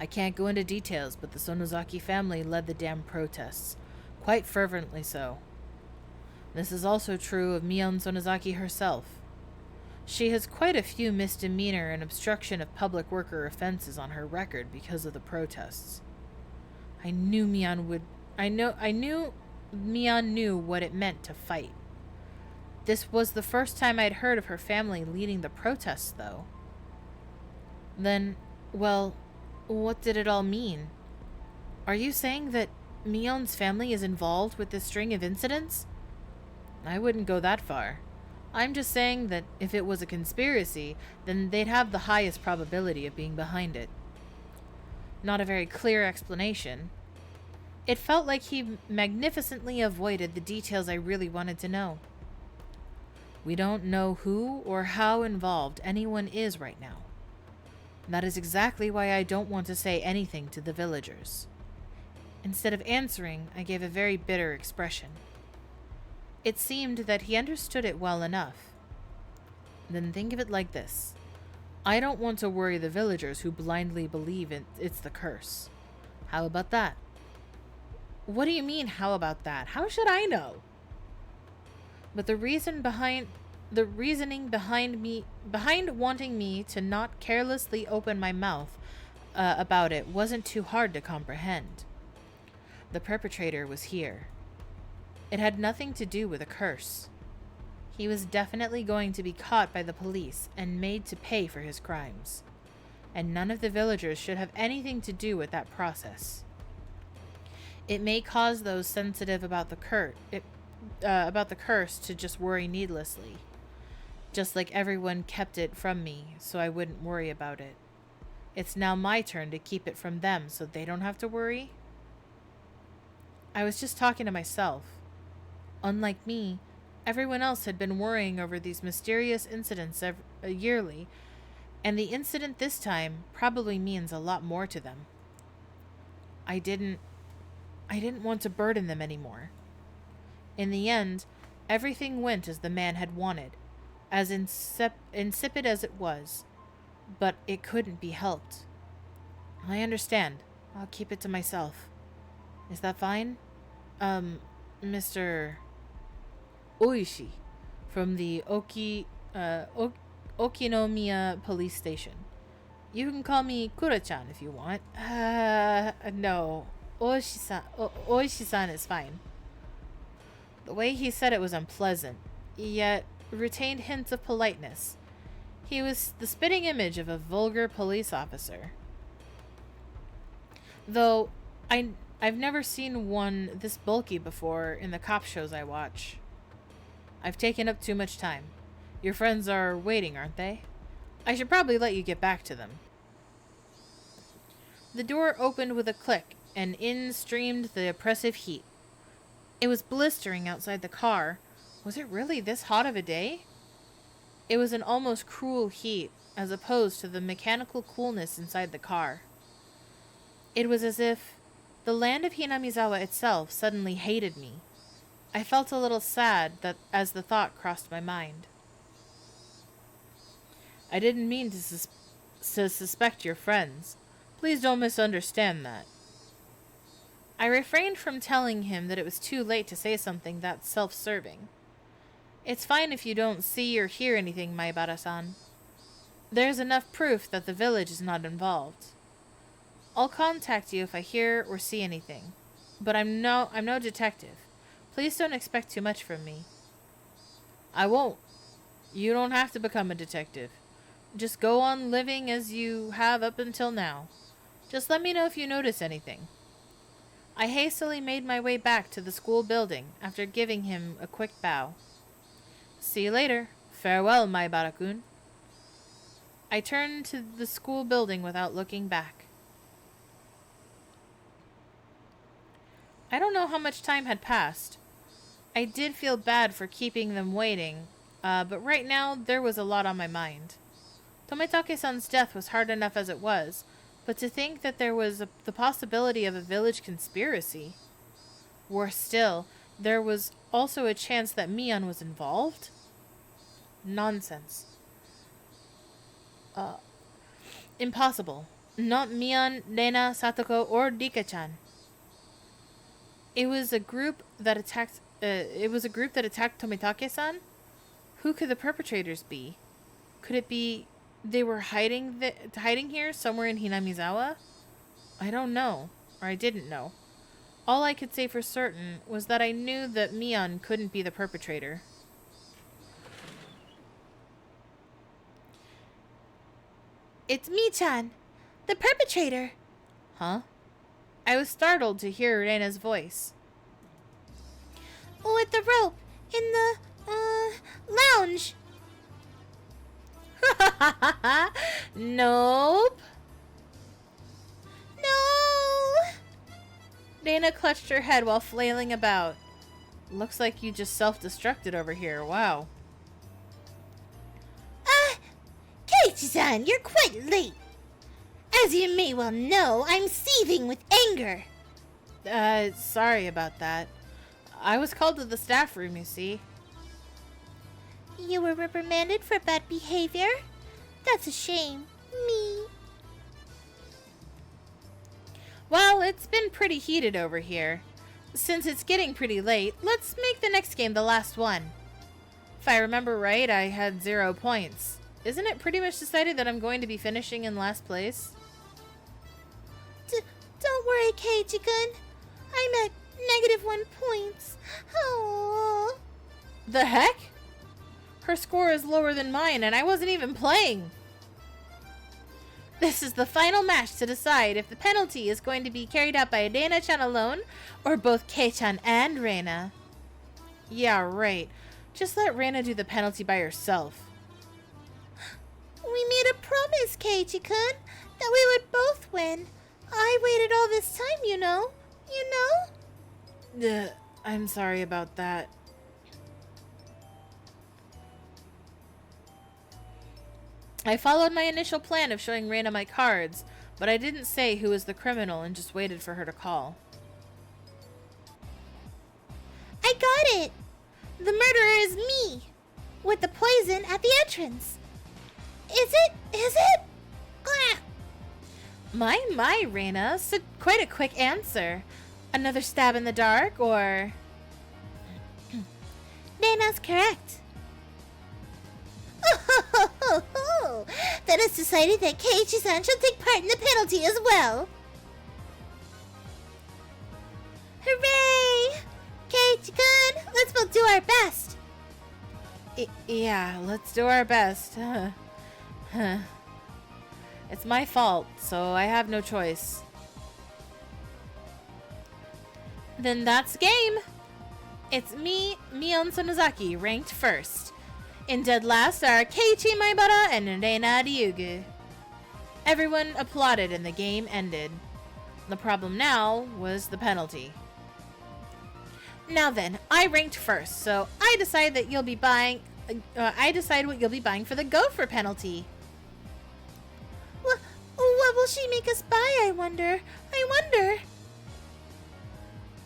I can't go into details, but the Sonozaki family led the dam protests, quite fervently so. This is also true of Mion Sonozaki herself. She has quite a few misdemeanor and obstruction of public worker offenses on her record because of the protests. I knew Mion knew what it meant to fight. This was the first time I'd heard of her family leading the protests, though. Then, well, what did it all mean? Are you saying that Mion's family is involved with this string of incidents? I wouldn't go that far. I'm just saying that if it was a conspiracy, then they'd have the highest probability of being behind it. Not a very clear explanation. It felt like he magnificently avoided the details I really wanted to know. We don't know who or how involved anyone is right now. That is exactly why I don't want to say anything to the villagers. Instead of answering, I gave a very bitter expression. It seemed that he understood it well enough. Then think of it like this. I don't want to worry the villagers who blindly believe it's the curse. How about that? What do you mean, how about that? How should I know? But the reasoning behind wanting me to not carelessly open my mouth about it wasn't too hard to comprehend. The perpetrator was here. It had nothing to do with a curse. He was definitely going to be caught by the police and made to pay for his crimes. And none of the villagers should have anything to do with that process. It may cause those sensitive about the curse to just worry needlessly. Just like everyone kept it from me, so I wouldn't worry about it. It's now my turn to keep it from them so they don't have to worry. I was just talking to myself. Unlike me, everyone else had been worrying over these mysterious incidents yearly, and the incident this time probably means a lot more to them. I didn't want to burden them anymore. In the end, everything went as the man had wanted, as insipid as it was, but it couldn't be helped. I understand. I'll keep it to myself. Is that fine? Mr. Oishi from the Okinomiya police station. You can call me Kura-chan if you want. No. Oishi-san is fine. The way he said it was unpleasant, yet retained hints of politeness. He was the spitting image of a vulgar police officer. Though, I've never seen one this bulky before in the cop shows I watch. I've taken up too much time. Your friends are waiting, aren't they? I should probably let you get back to them. The door opened with a click, and in streamed the oppressive heat. It was blistering outside the car. Was it really this hot of a day? It was an almost cruel heat, as opposed to the mechanical coolness inside the car. It was as if the land of Hinamizawa itself suddenly hated me. I felt a little sad as the thought crossed my mind. I didn't mean to suspect your friends. Please don't misunderstand that. I refrained from telling him that it was too late to say something that self-serving. It's fine if you don't see or hear anything, Maibara-san. There's enough proof that the village is not involved. I'll contact you if I hear or see anything. But I'm no detective. Please don't expect too much from me. I won't. You don't have to become a detective. Just go on living as you have up until now. Just let me know if you notice anything. I hastily made my way back to the school building after giving him a quick bow. See you later. Farewell, Maibara-kun. I turned to the school building without looking back. I don't know how much time had passed. I did feel bad for keeping them waiting, but right now there was a lot on my mind. Tometake-san's death was hard enough as it was, but to think that there was the possibility of a village conspiracy. Worse still, there was also a chance that Mion was involved? Nonsense. Impossible. Not Mion, Rena, Satoko, or Rika-chan. It was a group that attacked Tomitake-san? Who could the perpetrators be? Could it be they were hiding here somewhere in Hinamizawa? I don't know, or I didn't know. All I could say for certain was that I knew that Mion couldn't be the perpetrator. It's Mi-chan, the perpetrator. Huh? I was startled to hear Reina's voice. With the rope in the lounge. Nope. No. Reina clutched her head while flailing about. Looks like you just self-destructed over here. Wow. Keiichi-san, you're quite late. As you may well know, I'm seething with anger. Sorry about that. I was called to the staff room, you see. You were reprimanded for bad behavior? That's a shame. Me. Well, it's been pretty heated over here. Since it's getting pretty late, let's make the next game the last one. If I remember right, I had 0 points. Isn't it pretty much decided that I'm going to be finishing in last place? Don't worry, Keiichi-kun. I'm at -1 points. Oh. The heck? Her score is lower than mine, and I wasn't even playing. This is the final match to decide if the penalty is going to be carried out by Reina-chan alone, or both Kei-chan and Reina. Yeah, right. Just let Reina do the penalty by herself. We made a promise, Keiichi-kun, that we would both win. I waited all this time, you know. I'm sorry about that. I followed my initial plan of showing Reina my cards, but I didn't say who was the criminal and just waited for her to call. I got it! The murderer is me, with the poison at the entrance. Is it? Ah. My, Reina. So quite a quick answer. Another stab in the dark, or... Reina's correct. Then it's decided that Keiichi-san shall take part in the penalty as well. Hooray! Keiichi-kun, let's both do our best. Yeah, let's do our best. It's my fault, so I have no choice. Then that's game. It's me, Mion Sonozaki, ranked first. In dead last are Keiichi Maibara and Reina Ryugu. Everyone applauded and the game ended. The problem now was the penalty. Now then, I ranked first, so I decide that you'll be buying. I decide what you'll be buying for the gopher penalty. What will she make us buy? I wonder.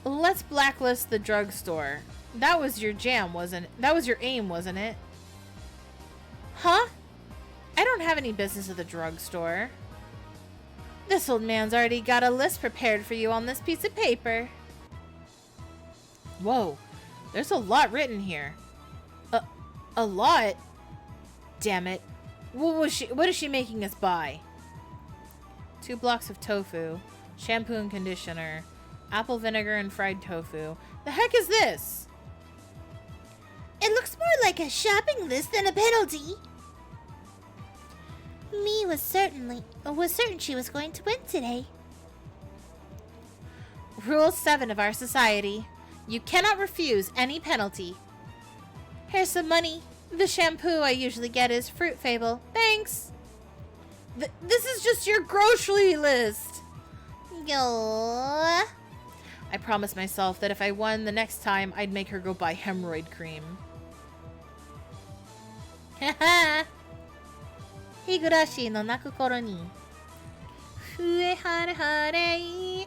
Let's blacklist the drugstore. That was your jam, wasn't it? That was your aim, wasn't it? Huh? I don't have any business at the drugstore. This old man's already got a list prepared for you on this piece of paper. Whoa, there's a lot written here. A lot? Damn it. What is she making us buy? 2 blocks of tofu, shampoo and conditioner, apple vinegar and fried tofu. The heck is this? It looks more like a shopping list than a penalty. Me was certain she was going to win today. Rule 7 of our society. You cannot refuse any penalty. Here's some money. The shampoo I usually get is Fruit Fable. Thanks. This is just your grocery list. Yo. I promised myself that if I won the next time, I'd make her go buy hemorrhoid cream. Haha. Higurashi no naku koro ni. Fue hare hare.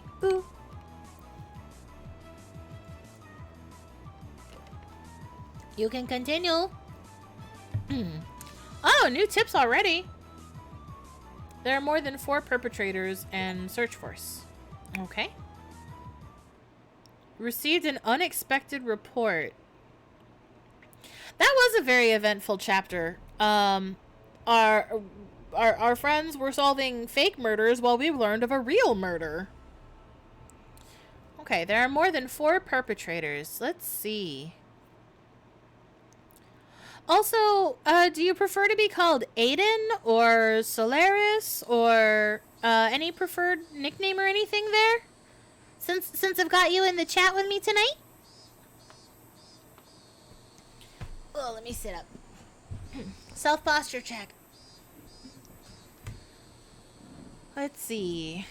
You can continue. Oh, new tips already. There are more than 4 perpetrators and search force. Okay. Received an unexpected report. That was a very eventful chapter. Our friends were solving fake murders while we learned of a real murder. Okay, there are more than 4 perpetrators. Let's see. Also, do you prefer to be called Aiden or Solaris or any preferred nickname or anything there? Since I've got you in the chat with me tonight? Oh, let me sit up. Self-posture check. Let's see.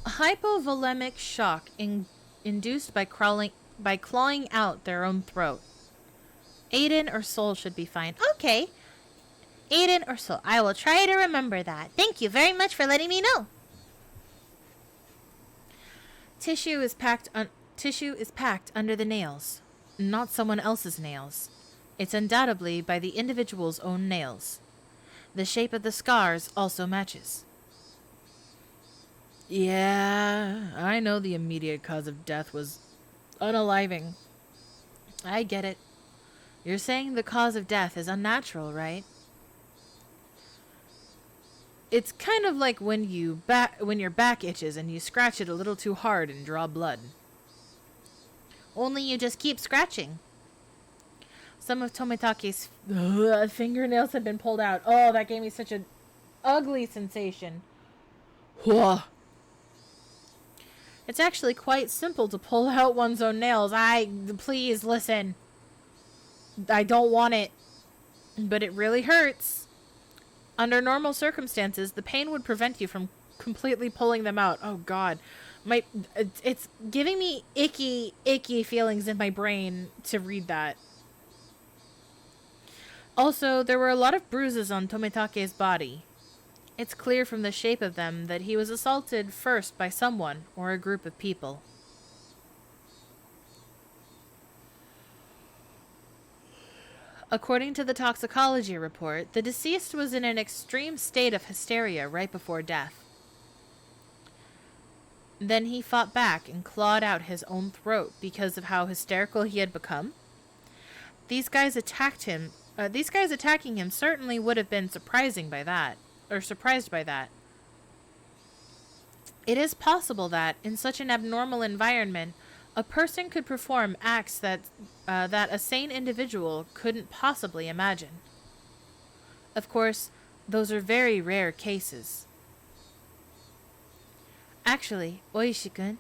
Hypovolemic shock induced by clawing out their own throat. Aiden or Soul should be fine. Okay. Aiden or Soul. I will try to remember that. Thank you very much for letting me know. Tissue is packed under the nails, not someone else's nails. It's undoubtedly by the individual's own nails. The shape of the scars also matches. Yeah, I know the immediate cause of death was unaliving. I get it. You're saying the cause of death is unnatural, right? It's kind of like when your back itches and you scratch it a little too hard and draw blood. Only you just keep scratching. Some of Tomitake's fingernails had been pulled out. Oh, that gave me such an ugly sensation. It's actually quite simple to pull out one's own nails. Please listen. I don't want it, but it really hurts. Under normal circumstances, the pain would prevent you from completely pulling them out. Oh God, it's giving me icky feelings in my brain to read that. Also, there were a lot of bruises on Tomitake's body. It's clear from the shape of them that he was assaulted first by someone or a group of people. According to the toxicology report, the deceased was in an extreme state of hysteria right before death. Then he fought back and clawed out his own throat because of how hysterical he had become. These guys attacking him certainly would have been surprised by that. It is possible that, in such an abnormal environment, a person could perform acts that a sane individual couldn't possibly imagine. Of course, those are very rare cases. Actually, Oishi-kun,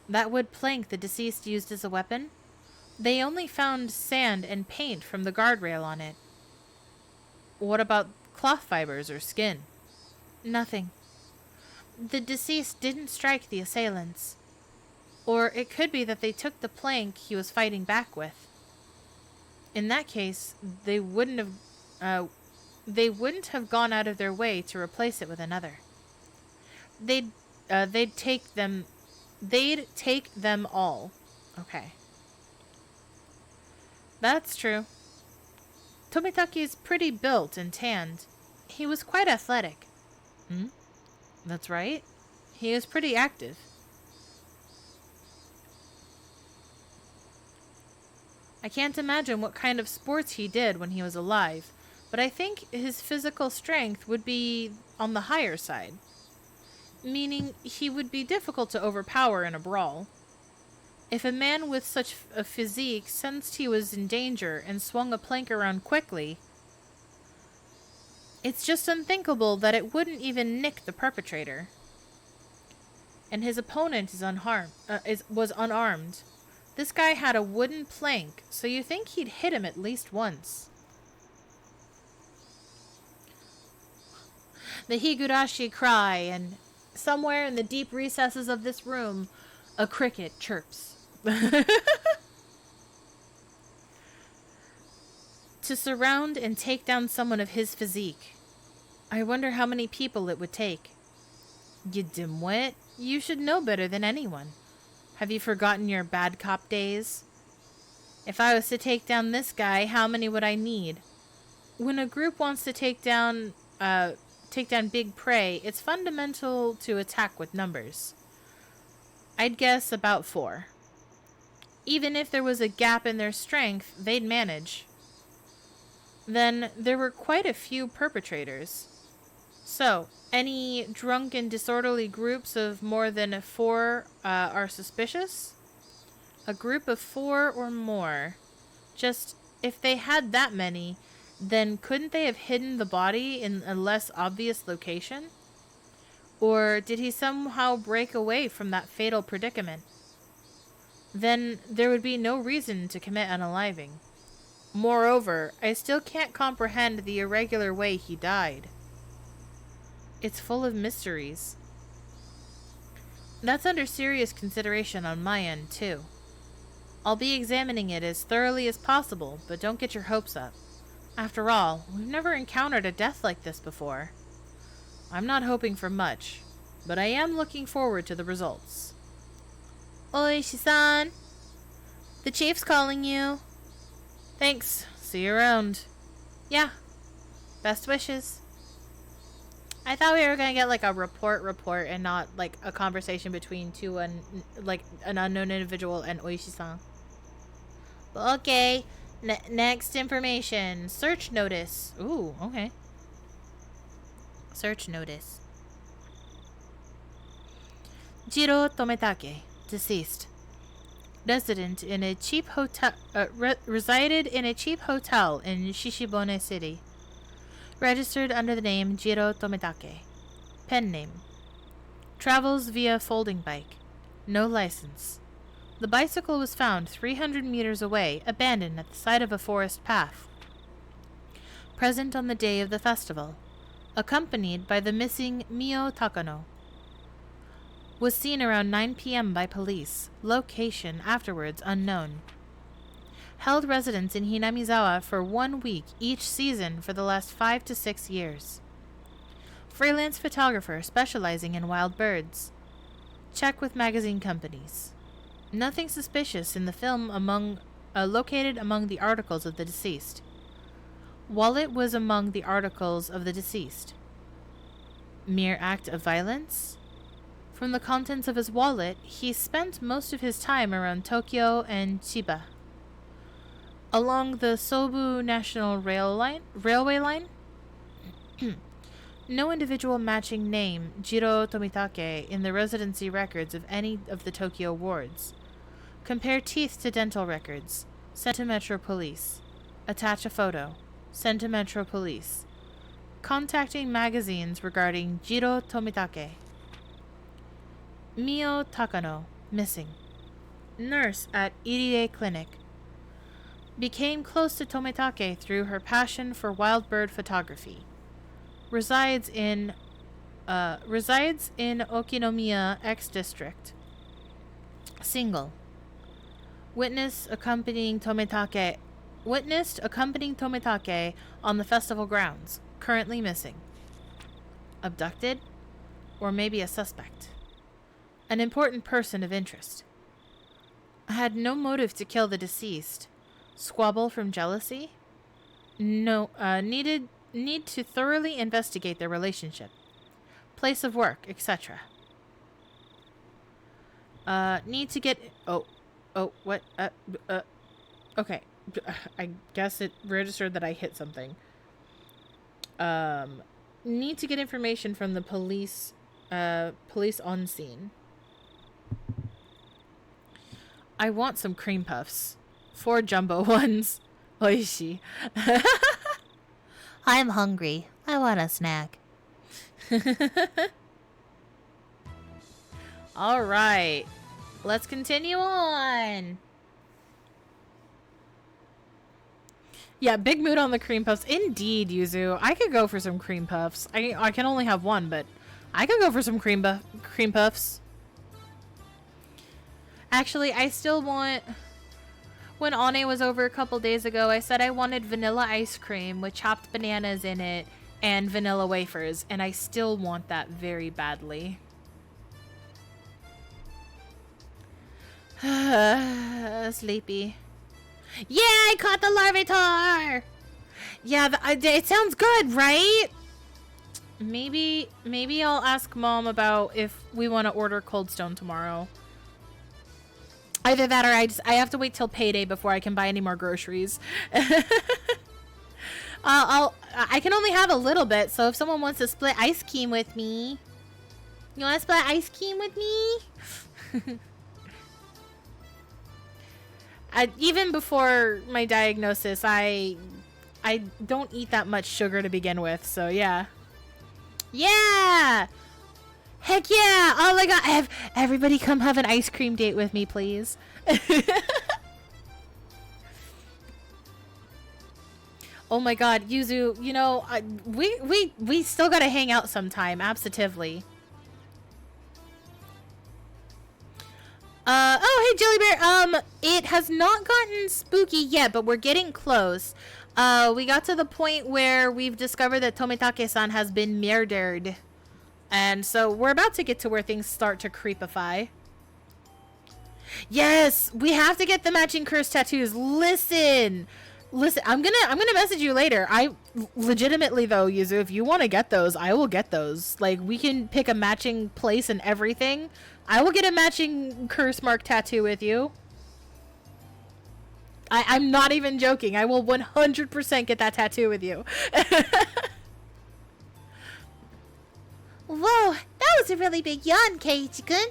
that wood plank the deceased used as a weapon, they only found sand and paint from the guardrail on it. What about cloth fibers or skin? Nothing. The deceased didn't strike the assailants. Or it could be that they took the plank he was fighting back with. In that case, they wouldn't have gone out of their way to replace it with another. They'd take them all. Okay. That's true. Tomitake's pretty built and tanned. He was quite athletic. That's right. He is pretty active. I can't imagine what kind of sports he did when he was alive, but I think his physical strength would be on the higher side. Meaning he would be difficult to overpower in a brawl. If a man with such a physique sensed he was in danger and swung a plank around quickly, it's just unthinkable that it wouldn't even nick the perpetrator. And his opponent was unarmed. This guy had a wooden plank, so you think he'd hit him at least once. The Higurashi cry, and somewhere in the deep recesses of this room, a cricket chirps. To surround and take down someone of his physique. I wonder how many people it would take. You dimwit, you should know better than anyone. Have you forgotten your bad cop days? If I was to take down this guy, how many would I need? When a group wants to take down big prey, it's fundamental to attack with numbers. I'd guess about 4. Even if there was a gap in their strength, they'd manage. Then there were quite a few perpetrators. So, any drunk and disorderly groups of more than 4 are suspicious? A group of 4 or more. Just, if they had that many, then couldn't they have hidden the body in a less obvious location? Or did he somehow break away from that fatal predicament? Then there would be no reason to commit unaliving. Moreover, I still can't comprehend the irregular way he died. It's full of mysteries. That's under serious consideration on my end, too. I'll be examining it as thoroughly as possible, but don't get your hopes up. After all, we've never encountered a death like this before. I'm not hoping for much, but I am looking forward to the results. Oishi-san, the chief's calling you. Thanks. See you around. Yeah. Best wishes. I thought we were going to get like a report and not like a conversation between an unknown individual and Oishi-san. But okay. Next information. Search notice. Ooh, okay. Search notice. Jiro Tometake, deceased. Resided in a cheap hotel in Shishibone City. Registered under the name Jiro Tometake. Pen name. Travels via folding bike. No license. The bicycle was found 300 meters away, abandoned at the side of a forest path. Present on the day of the festival. Accompanied by the missing Mio Takano. Was seen around 9 p.m. by police. Location afterwards unknown. Held residence in Hinamizawa for 1 week each season for the last 5 to 6 years. Freelance photographer specializing in wild birds. Check with magazine companies. Nothing suspicious in the film located among the articles of the deceased. Wallet was among the articles of the deceased. Mere act of violence? From the contents of his wallet, he spent most of his time around Tokyo and Chiba. Along the Sobu National Railway line? No individual matching name Jiro Tomitake in the residency records of any of the Tokyo wards. Compare teeth to dental records. Send to Metro Police. Attach a photo. Send to Metro Police. Contacting magazines regarding Jiro Tomitake. Mio Takano, missing. Nurse at Irie Clinic. Became close to Tomitake through her passion for wild bird photography. Resides in Okinomiya X District. Single. Witnessed accompanying Tomitake on the festival grounds. Currently missing. Abducted? Or maybe a suspect. An important person of interest. Had no motive to kill the deceased. Squabble from jealousy? No, need to thoroughly investigate their relationship. Place of work, etc. Need to get... what? Okay. I guess it registered that I hit something. Need to get information from the police on scene. I want some cream puffs. 4 jumbo ones. Oishi. I'm hungry. I want a snack. All right. Let's continue on. Yeah, big mood on the cream puffs. Indeed, Yuzu. I could go for some cream puffs. I can only have one, but I could go for some cream puffs. Actually, I still want... When Ane was over a couple days ago, I said I wanted vanilla ice cream with chopped bananas in it and vanilla wafers, and I still want that very badly. Sleepy. Yeah, I caught the Larvitar! Yeah, it sounds good, right? Maybe I'll ask Mom about if we want to order Cold Stone tomorrow. Either that or I have to wait till payday before I can buy any more groceries. I can only have a little bit, so if someone wants to split ice cream with me. You want to split ice cream with me? Even before my diagnosis, I don't eat that much sugar to begin with, so yeah. Yeah! Heck yeah! Oh my god, everybody come have an ice cream date with me, please. Oh my god, Yuzu, you know, we still gotta hang out sometime, absolutely. Oh, hey, Jelly Bear. It has not gotten spooky yet, but we're getting close. We got to the point where we've discovered that Tomitake-san has been murdered. And so we're about to get to where things start to creepify. Yes, we have to get the matching curse tattoos. Listen, I'm gonna message you later. I legitimately though, Yuzu, if you want to get those, I will get those. Like, we can pick a matching place and everything. I will get a matching curse mark tattoo with you. I'm not even joking. I will 100% get that tattoo with you. Whoa, that was a really big yawn, Keiichi-kun.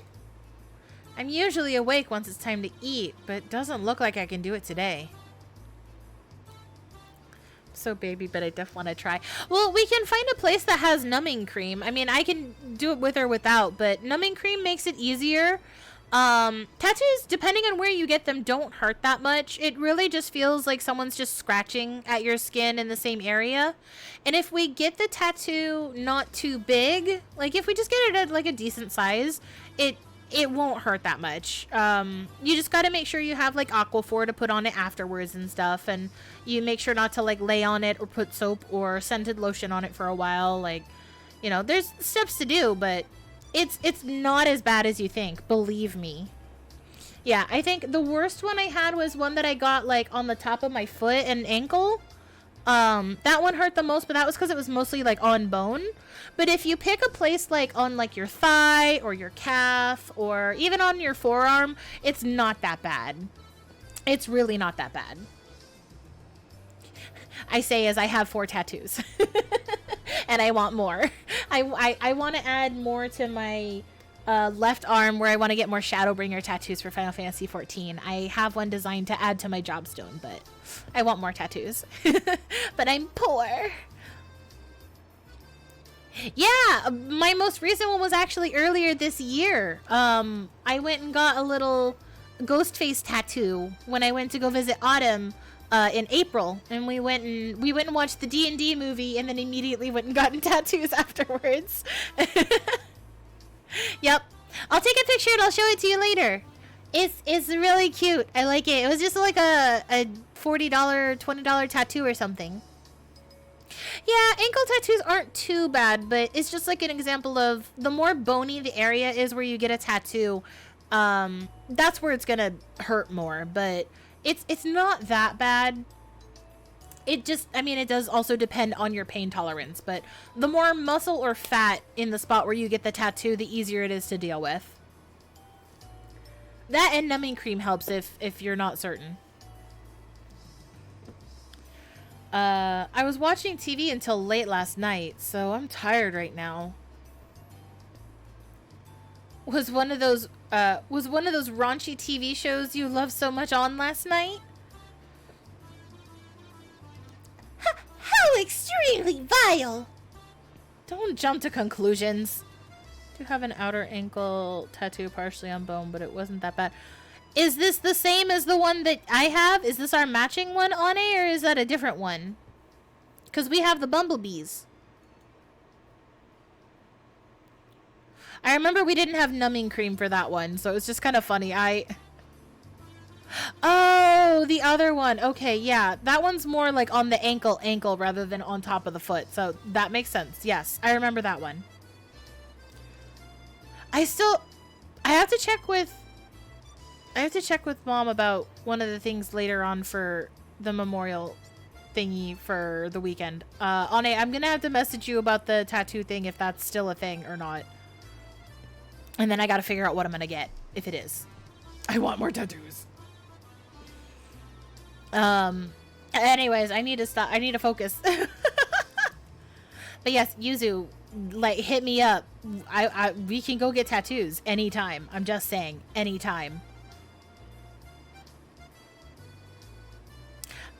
I'm usually awake once it's time to eat, but it doesn't look like I can do it today. So baby, but I definitely want to try. Well, we can find a place that has numbing cream. I mean, I can do it with or without, but numbing cream makes it easier. Tattoos, depending on where you get them, don't hurt that much. It really just feels like someone's just scratching at your skin in the same area. And if we get the tattoo not too big, like if we just get it at like a decent size, it won't hurt that much. You just got to make sure you have like Aquaphor to put on it afterwards and stuff, and you make sure not to like lay on it or put soap or scented lotion on it for a while. Like, you know, there's steps to do, but it's not as bad as you think, believe me. Yeah, I think the worst one I had was one that I got like on the top of my foot and ankle. That one hurt the most, but that was because it was mostly like on bone. But if you pick a place like on like your thigh or your calf or even on your forearm, it's not that bad. It's really not that bad. I say as I have 4 tattoos. And I want more. I want to add more to my left arm where I want to get more Shadowbringer tattoos for Final Fantasy XIV. I have one designed to add to my jobstone, but I want more tattoos. But I'm poor. Yeah, my most recent one was actually earlier this year. I went and got a little ghost face tattoo when I went to go visit Autumn in April, and we went and watched the D&D movie, and then immediately went and gotten tattoos afterwards. Yep, I'll take a picture and I'll show it to you later. It's really cute. I like it. It was just like a $40, $20 tattoo or something. Yeah, ankle tattoos aren't too bad, but it's just like an example of the more bony the area is where you get a tattoo, that's where it's gonna hurt more, but it's not that bad. It just, I mean, it does also depend on your pain tolerance, but the more muscle or fat in the spot where you get the tattoo, the easier it is to deal with. That and numbing cream helps if you're not certain. I was watching TV until late last night, so I'm tired right now. Was one of those raunchy TV shows you love so much on last night? How extremely vile! Don't jump to conclusions. I do have an outer ankle tattoo partially on bone, but it wasn't that bad. Is this the same as the one that I have? Is this our matching one, Ane, or is that a different one? Because we have the bumblebees. I remember we didn't have numbing cream for that one, so it was just kind of funny. Oh, the other one. Okay, yeah. That one's more like on the ankle rather than on top of the foot. So that makes sense. Yes, I remember that one. I have to check with Mom about one of the things later on for the memorial thingy for the weekend. Ane, I'm gonna have to message you about the tattoo thing if that's still a thing or not. And then I gotta figure out what I'm gonna get, if it is. I want more tattoos. Anyways, I need to stop. I need to focus. But yes, Yuzu, like, hit me up. We can go get tattoos anytime. I'm just saying, anytime.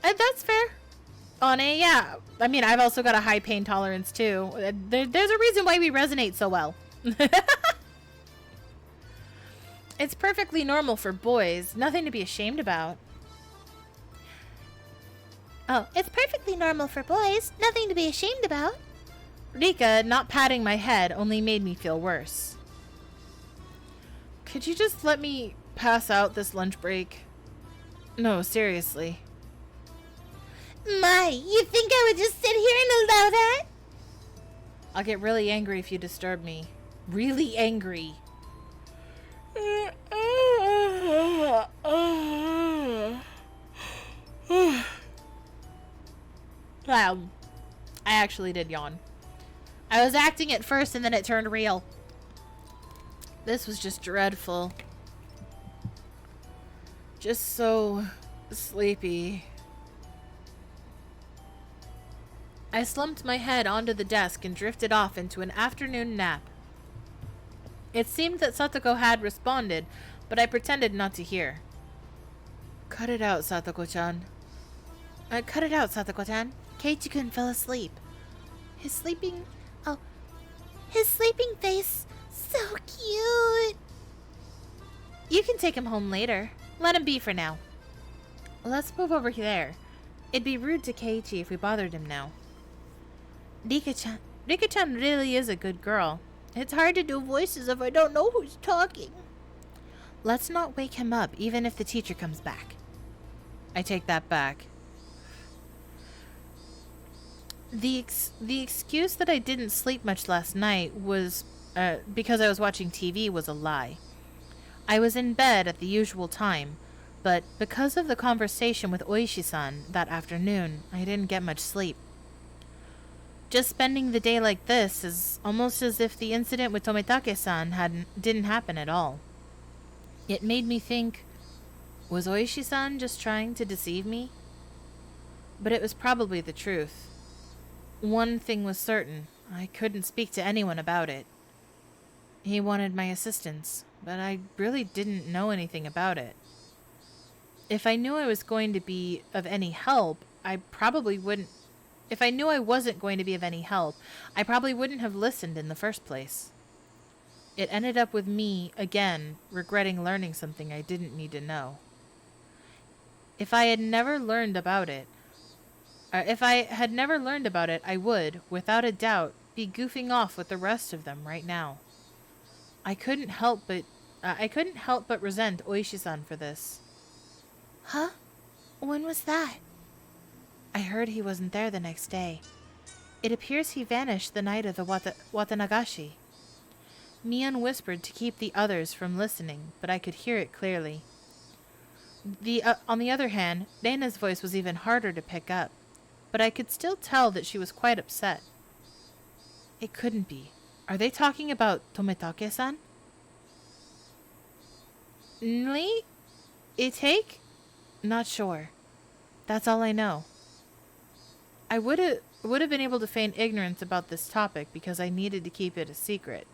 That's fair. Ane, yeah. I mean, I've also got a high pain tolerance too. There's a reason why we resonate so well. It's perfectly normal for boys. Nothing to be ashamed about. Oh, it's perfectly normal for boys. Nothing to be ashamed about. Rika, not patting my head only made me feel worse. Could you just let me pass out this lunch break? No, seriously. My, you think I would just sit here and allow that? I'll get really angry if you disturb me. Really angry. I actually did yawn. I was acting at first and then it turned real. This was just dreadful. Just so sleepy. I slumped my head onto the desk and drifted off into an afternoon nap. It seemed that Satoko had responded, but I pretended not to hear. Cut it out, Satoko-chan. Cut it out, Satoko-chan. Keiichi-kun fell asleep. His sleeping face, so cute. You can take him home later. Let him be for now. Let's move over there. It'd be rude to Keiichi if we bothered him now. Rika-chan really is a good girl. It's hard to do voices if I don't know who's talking. Let's not wake him up, even if the teacher comes back. I take that back. The excuse that I didn't sleep much last night was because I was watching TV was a lie. I was in bed at the usual time, But because of the conversation with Oishi-san that afternoon, I didn't get much sleep. Just spending the day like this is almost as if the incident with Tomitake-san didn't happen at all. It made me think, was Oishi-san just trying to deceive me? But it was probably the truth. One thing was certain, I couldn't speak to anyone about it. He wanted my assistance, but I really didn't know anything about it. If I knew I was going to be of any help, I probably wouldn't. If I knew I wasn't going to be of any help, I probably wouldn't have listened in the first place. It ended up with me, again, regretting learning something I didn't need to know. If I had never learned about it, I would, without a doubt, be goofing off with the rest of them right now. I couldn't help but resent Oishi-san for this. Huh? When was that? I heard he wasn't there the next day. It appears he vanished the night of the Watanagashi. Mion whispered to keep the others from listening, but I could hear it clearly. On the other hand, Reina's voice was even harder to pick up, but I could still tell that she was quite upset. It couldn't be. Are they talking about Tomitake-san? Nli? Itake? Not sure. That's all I know. I would have been able to feign ignorance about this topic because I needed to keep it a secret.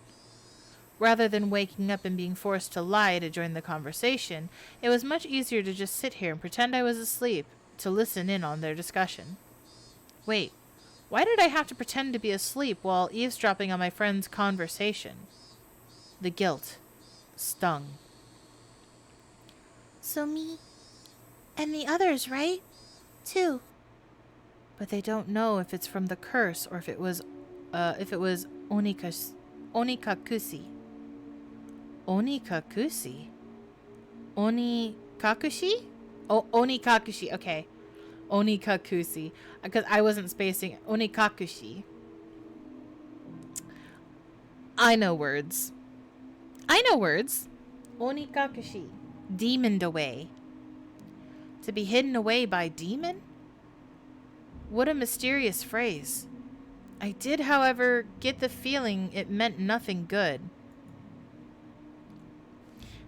Rather than waking up and being forced to lie to join the conversation, it was much easier to just sit here and pretend I was asleep to listen in on their discussion. Wait, why did I have to pretend to be asleep while eavesdropping on my friend's conversation? The guilt stung. So me and the others, right? Too. But they don't know if it's from the curse or if it was onikakushi. Onikakushi? Onikakushi? Oh, onikakushi. Okay. Onikakushi. Because I wasn't spacing. Onikakushi. I know words. Onikakushi. Demoned away. To be hidden away by demon? What a mysterious phrase. I did, however, get the feeling it meant nothing good.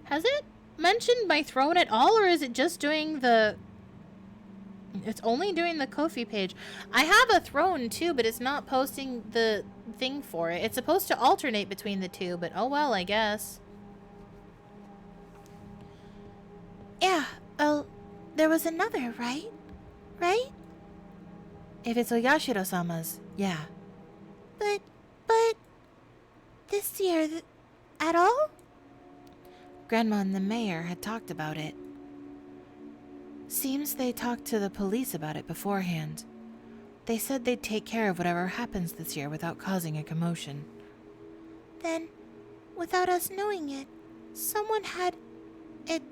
Has it mentioned my throne at all, or is it just doing the... It's only doing the Ko-fi page. I have a throne, too, but it's not posting the thing for it. It's supposed to alternate between the two, but oh well, I guess. Yeah, there was another, right? Right? If it's Oyashiro-sama's, yeah. But, this year, at all? Grandma and the mayor had talked about it. Seems they talked to the police about it beforehand. They said they'd take care of whatever happens this year without causing a commotion. Then, without us knowing it, someone had it...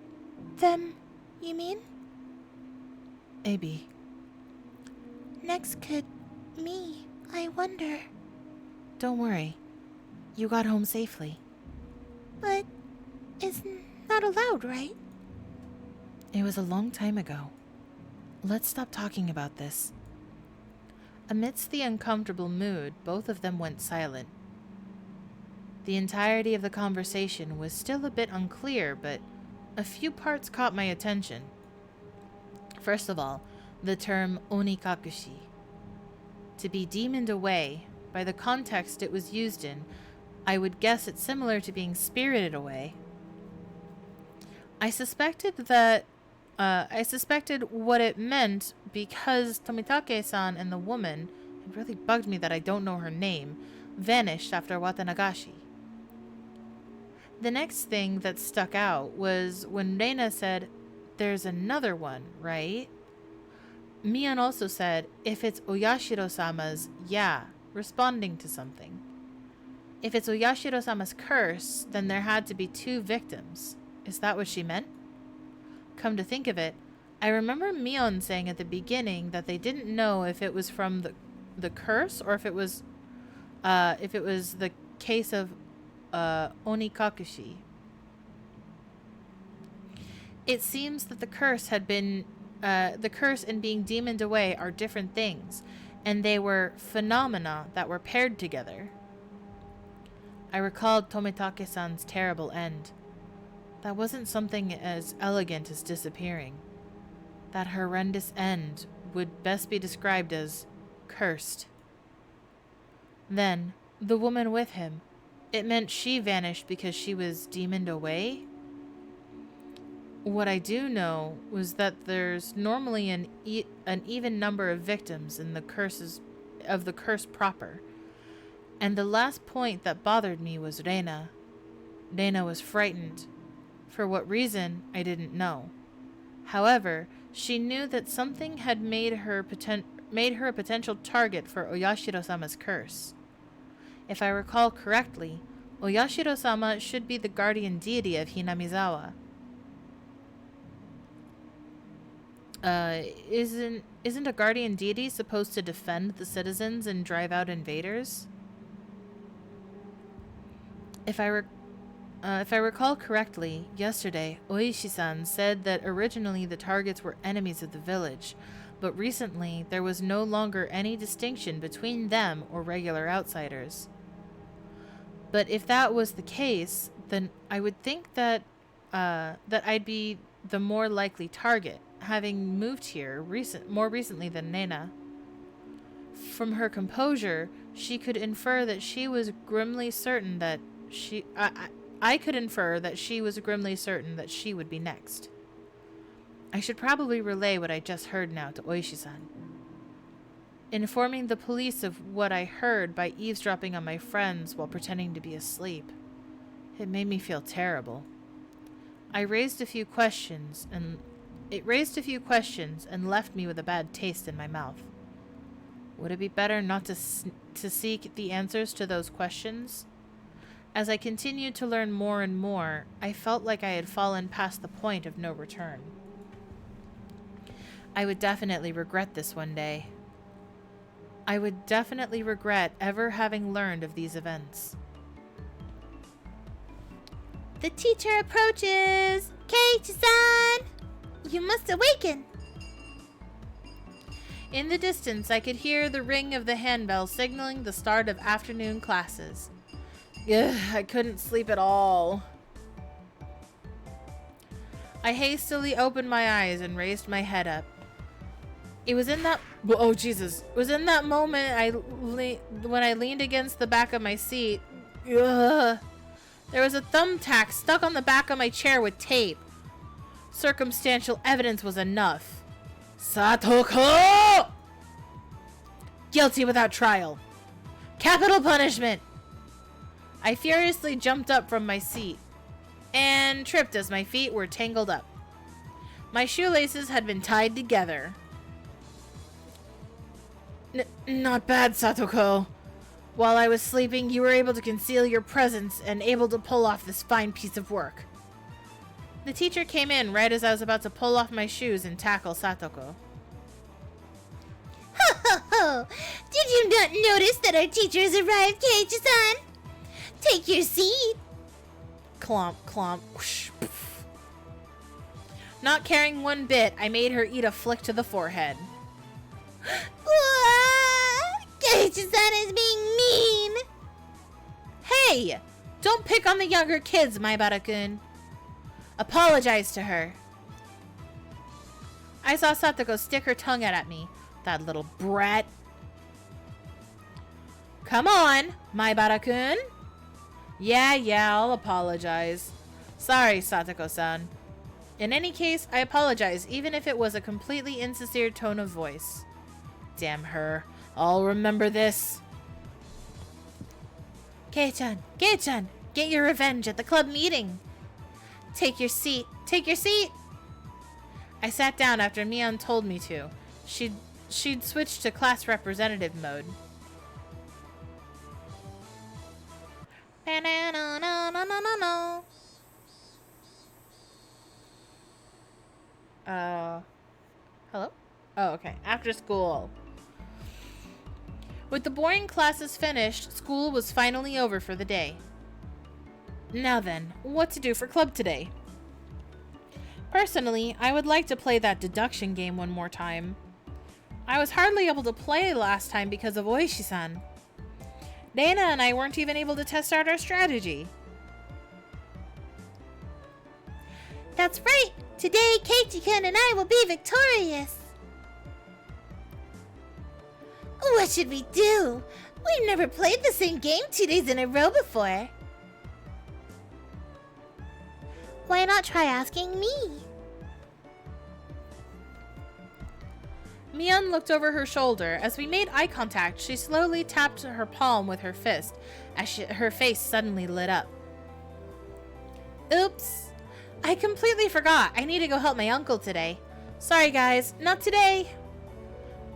them, you mean? Maybe. Next could... me, I wonder. Don't worry. You got home safely. But... it's not allowed, right? It was a long time ago. Let's stop talking about this. Amidst the uncomfortable mood, both of them went silent. The entirety of the conversation was still a bit unclear, but a few parts caught my attention. First of all, the term onikakushi. To be demoned away, by the context it was used in, I would guess it's similar to being spirited away. I suspected what it meant because Tomitake-san and the woman, it really bugged me that I don't know her name, vanished after Watanagashi. The next thing that stuck out was when Reina said, "There's another one, right?" Mion also said, "If it's Oyashiro-sama's, yeah," responding to something. If it's Oyashiro-sama's curse, then there had to be two victims. Is that what she meant? Come to think of it, I remember Mion saying at the beginning that they didn't know if it was from the curse or if it was the case of onikakushi. It seems that the curse and being demoned away are different things, and they were phenomena that were paired together. I recalled Tomitake-san's terrible end. That wasn't something as elegant as disappearing. That horrendous end would best be described as cursed. Then, the woman with him, it meant she vanished because she was demoned away? What I do know was that there's normally an even number of victims in the curse proper. And the last point that bothered me was Reina. Reina was frightened. For what reason, I didn't know. However, she knew that something had made her a potential target for Oyashiro-sama's curse. If I recall correctly, Oyashiro-sama should be the guardian deity of Hinamizawa. Isn't a guardian deity supposed to defend the citizens and drive out invaders? If I recall correctly, yesterday, Oishi-san said that originally the targets were enemies of the village, but recently there was no longer any distinction between them or regular outsiders. But if that was the case, then I would think that I'd be the more likely target, having moved here more recently than Nena. From her composure, she could infer that she was grimly certain that I could infer that she was grimly certain that she would be next. I should probably relay what I just heard now to Oishi-san. Informing the police of what I heard by eavesdropping on my friends while pretending to be asleep. It made me feel terrible. It raised a few questions and left me with a bad taste in my mouth. Would it be better not to seek the answers to those questions? As I continued to learn more and more, I felt like I had fallen past the point of no return. I would definitely regret this one day. I would definitely regret ever having learned of these events. The teacher approaches! Keiichi-san! You must awaken! In the distance, I could hear the ring of the handbell signaling the start of afternoon classes. Ugh, I couldn't sleep at all. I hastily opened my eyes and raised my head up. It was in that... Oh, Jesus. It was in that moment when I leaned against the back of my seat. Ugh. There was a thumbtack stuck on the back of my chair with tape. Circumstantial evidence was enough. Satoko! Guilty without trial. Capital punishment! I furiously jumped up from my seat and tripped as my feet were tangled up. My shoelaces had been tied together. Not bad, Satoko. While I was sleeping, you were able to conceal your presence and able to pull off this fine piece of work. The teacher came in right as I was about to pull off my shoes and tackle Satoko. Ho ho ho! Did you not notice that our teacher has arrived, Keiichi-san? Take your seat! Clomp, clomp, whoosh, poof. Not caring one bit, I made her eat a flick to the forehead. Keiichi-san is being mean! Hey! Don't pick on the younger kids, Maibara-kun. Apologize to her. I saw Satoko stick her tongue out at me. That little brat. Come on, Maibara-kun. Yeah, I'll apologize. Sorry, Satoko-san. In any case, I apologize, even if it was a completely insincere tone of voice. Damn her. I'll remember this. Kei-chan, get your revenge at the club meeting. Take your seat. I sat down after Mion told me to. She'd switched to class representative mode. Hello? Oh, okay. After school. With the boring classes finished, school was finally over for the day. Now then, what to do for club today? Personally, I would like to play that deduction game one more time. I was hardly able to play last time because of Oishi-san. Dana and I weren't even able to test out our strategy. That's right! Today, Keiichi-kun and I will be victorious! What should we do? We've never played the same game 2 days in a row before. Why not try asking me? Mion looked over her shoulder. As we made eye contact, she slowly tapped her palm with her fist as her face suddenly lit up. Oops. I completely forgot. I need to go help my uncle today. Sorry, guys. Not today.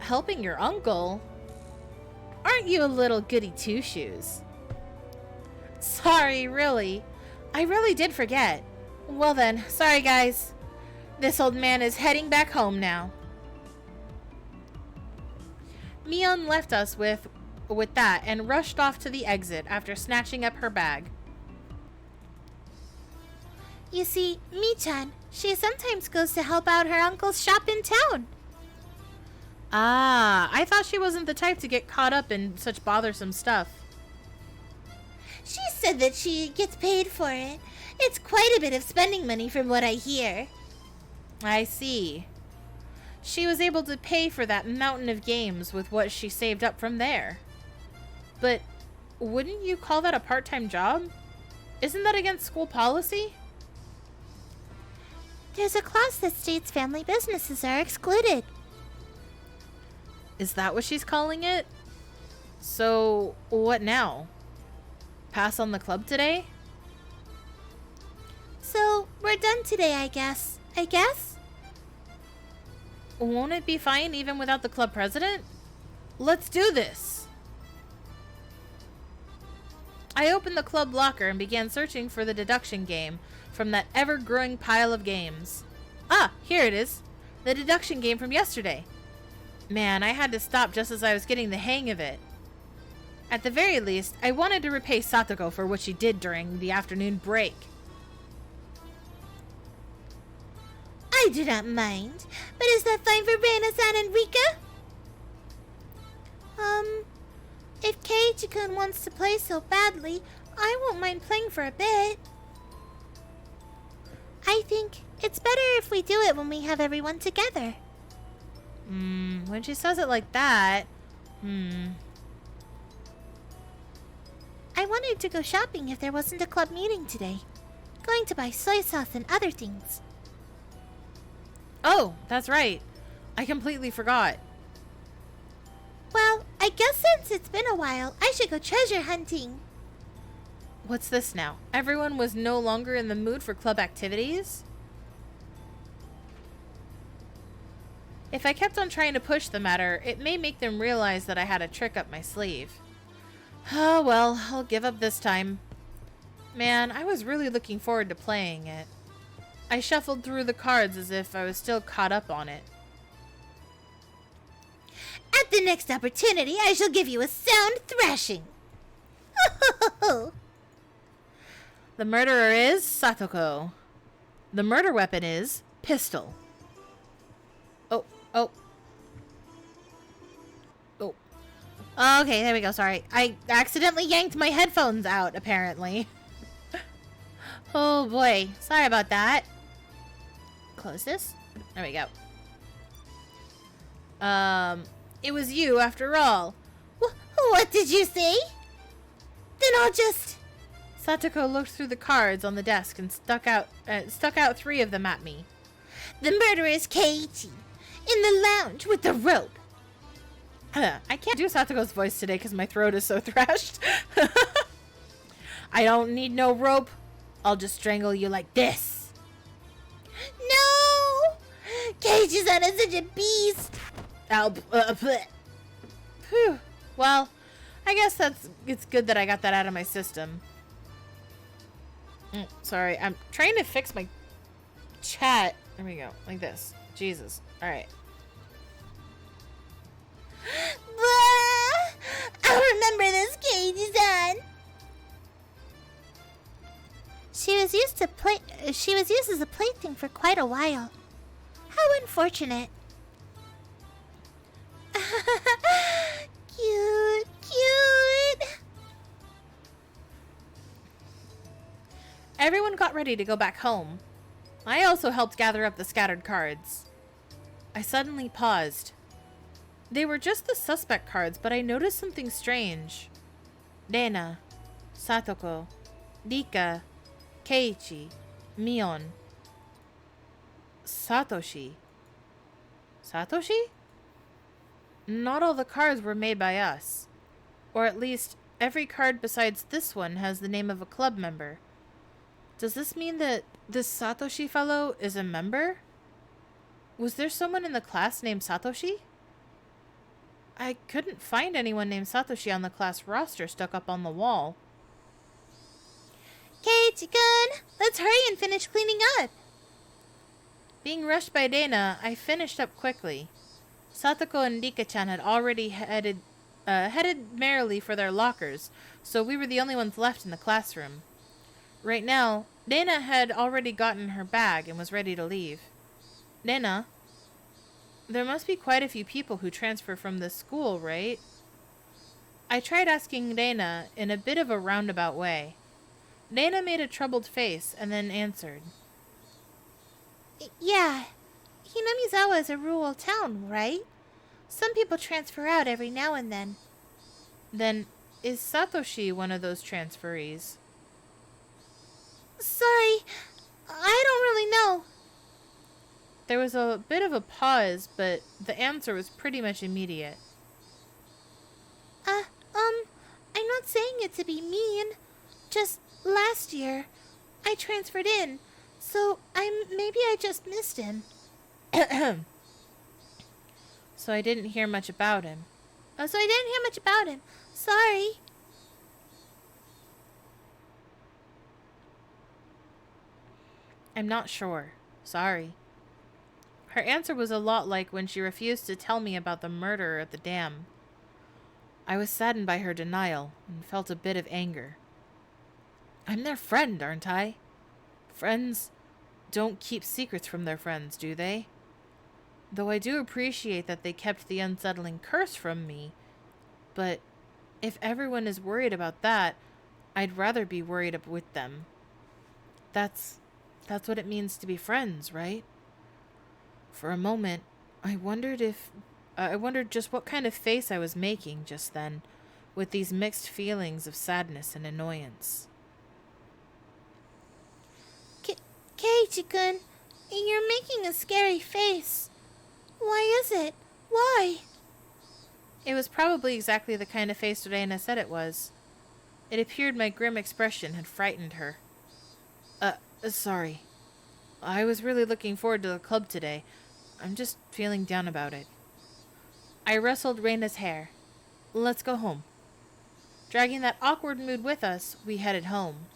Helping your uncle? Aren't you a little goody two-shoes? Sorry, really. I really did forget. Well then, sorry guys. This old man is heading back home now. Mion left us with that and rushed off to the exit after snatching up her bag. You see, Mi-chan, she sometimes goes to help out her uncle's shop in town. Ah, I thought she wasn't the type to get caught up in such bothersome stuff. She said that she gets paid for it. It's quite a bit of spending money from what I hear. I see. She was able to pay for that mountain of games with what she saved up from there. But wouldn't you call that a part-time job? Isn't that against school policy? There's a clause that states family businesses are excluded. Is that what she's calling it? So, what now? Pass on the club today? So, we're done today, I guess. Won't it be fine even without the club president? Let's do this! I opened the club locker and began searching for the deduction game from that ever-growing pile of games. Ah, here it is. The deduction game from yesterday. Man, I had to stop just as I was getting the hang of it. At the very least, I wanted to repay Satoko for what she did during the afternoon break. I do not mind, but is that fine for Reina-san and Rika? If Keiichi-kun wants to play so badly, I won't mind playing for a bit. I think it's better if we do it when we have everyone together. When she says it like that, I wanted to go shopping if there wasn't a club meeting today. Going to buy soy sauce and other things. Oh, that's right. I completely forgot. Well, I guess since it's been a while, I should go treasure hunting. What's this now? Everyone was no longer in the mood for club activities? If I kept on trying to push the matter, it may make them realize that I had a trick up my sleeve. Oh well, I'll give up this time. Man, I was really looking forward to playing it. I shuffled through the cards as if I was still caught up on it. At the next opportunity, I shall give you a sound thrashing. The murderer is Satoko. The murder weapon is pistol. Oh. Okay, there we go. Sorry. I accidentally yanked my headphones out, apparently. Oh boy. Sorry about that. Close this. There we go. It was you after all. What did you say? Then I'll just... Satoko looked through the cards on the desk and stuck out 3 of them at me. The murderer is Keiichi. In the lounge with the rope. I can't do Satoko's voice today because my throat is so thrashed. I don't need no rope. I'll just strangle you like this. No! Keiichi-san is such a beast. Phew. Well, I guess it's good that I got that out of my system. Sorry, I'm trying to fix my chat. There we go, like this. Jesus. All right. I'll remember this, Keiichi-san. She was used as a plaything for quite a while. How unfortunate. Cute, cute. Everyone got ready to go back home. I also helped gather up the scattered cards. I suddenly paused. They were just the suspect cards, but I noticed something strange. Rena, Satoko, Rika, Keiichi, Mion, Satoshi. Satoshi? Not all the cards were made by us. Or at least, every card besides this one has the name of a club member. Does this mean that this Satoshi fellow is a member? Was there someone in the class named Satoshi? I couldn't find anyone named Satoshi on the class roster stuck up on the wall. Keiichi-kun, let's hurry and finish cleaning up. Being rushed by Dana, I finished up quickly. Satoko and Rika-chan had already headed merrily for their lockers, so we were the only ones left in the classroom. Right now, Dana had already gotten her bag and was ready to leave. Dana, there must be quite a few people who transfer from this school, right? I tried asking Dana in a bit of a roundabout way. Dana made a troubled face and then answered. Yeah, Hinamizawa is a rural town, right? Some people transfer out every now and then. Then, is Satoshi one of those transferees? Sorry, I don't really know. There was a bit of a pause, but the answer was pretty much immediate. I'm not saying it to be mean. Just last year, I transferred in, so maybe I just missed him. So I didn't hear much about him. Sorry. I'm not sure. Sorry. Her answer was a lot like when she refused to tell me about the murder at the dam. I was saddened by her denial and felt a bit of anger. I'm their friend, aren't I? Friends don't keep secrets from their friends, do they? Though I do appreciate that they kept the unsettling curse from me, but if everyone is worried about that, I'd rather be worried with them. That's what it means to be friends, right? For a moment, I wondered just what kind of face I was making just then, with these mixed feelings of sadness and annoyance. Keiichi-kun, you're making a scary face. Why is it? Why? It was probably exactly the kind of face Reina said it was. It appeared my grim expression had frightened her. Sorry. I was really looking forward to the club today. I'm just feeling down about it. I rustled Reina's hair. Let's go home. Dragging that awkward mood with us, we headed home.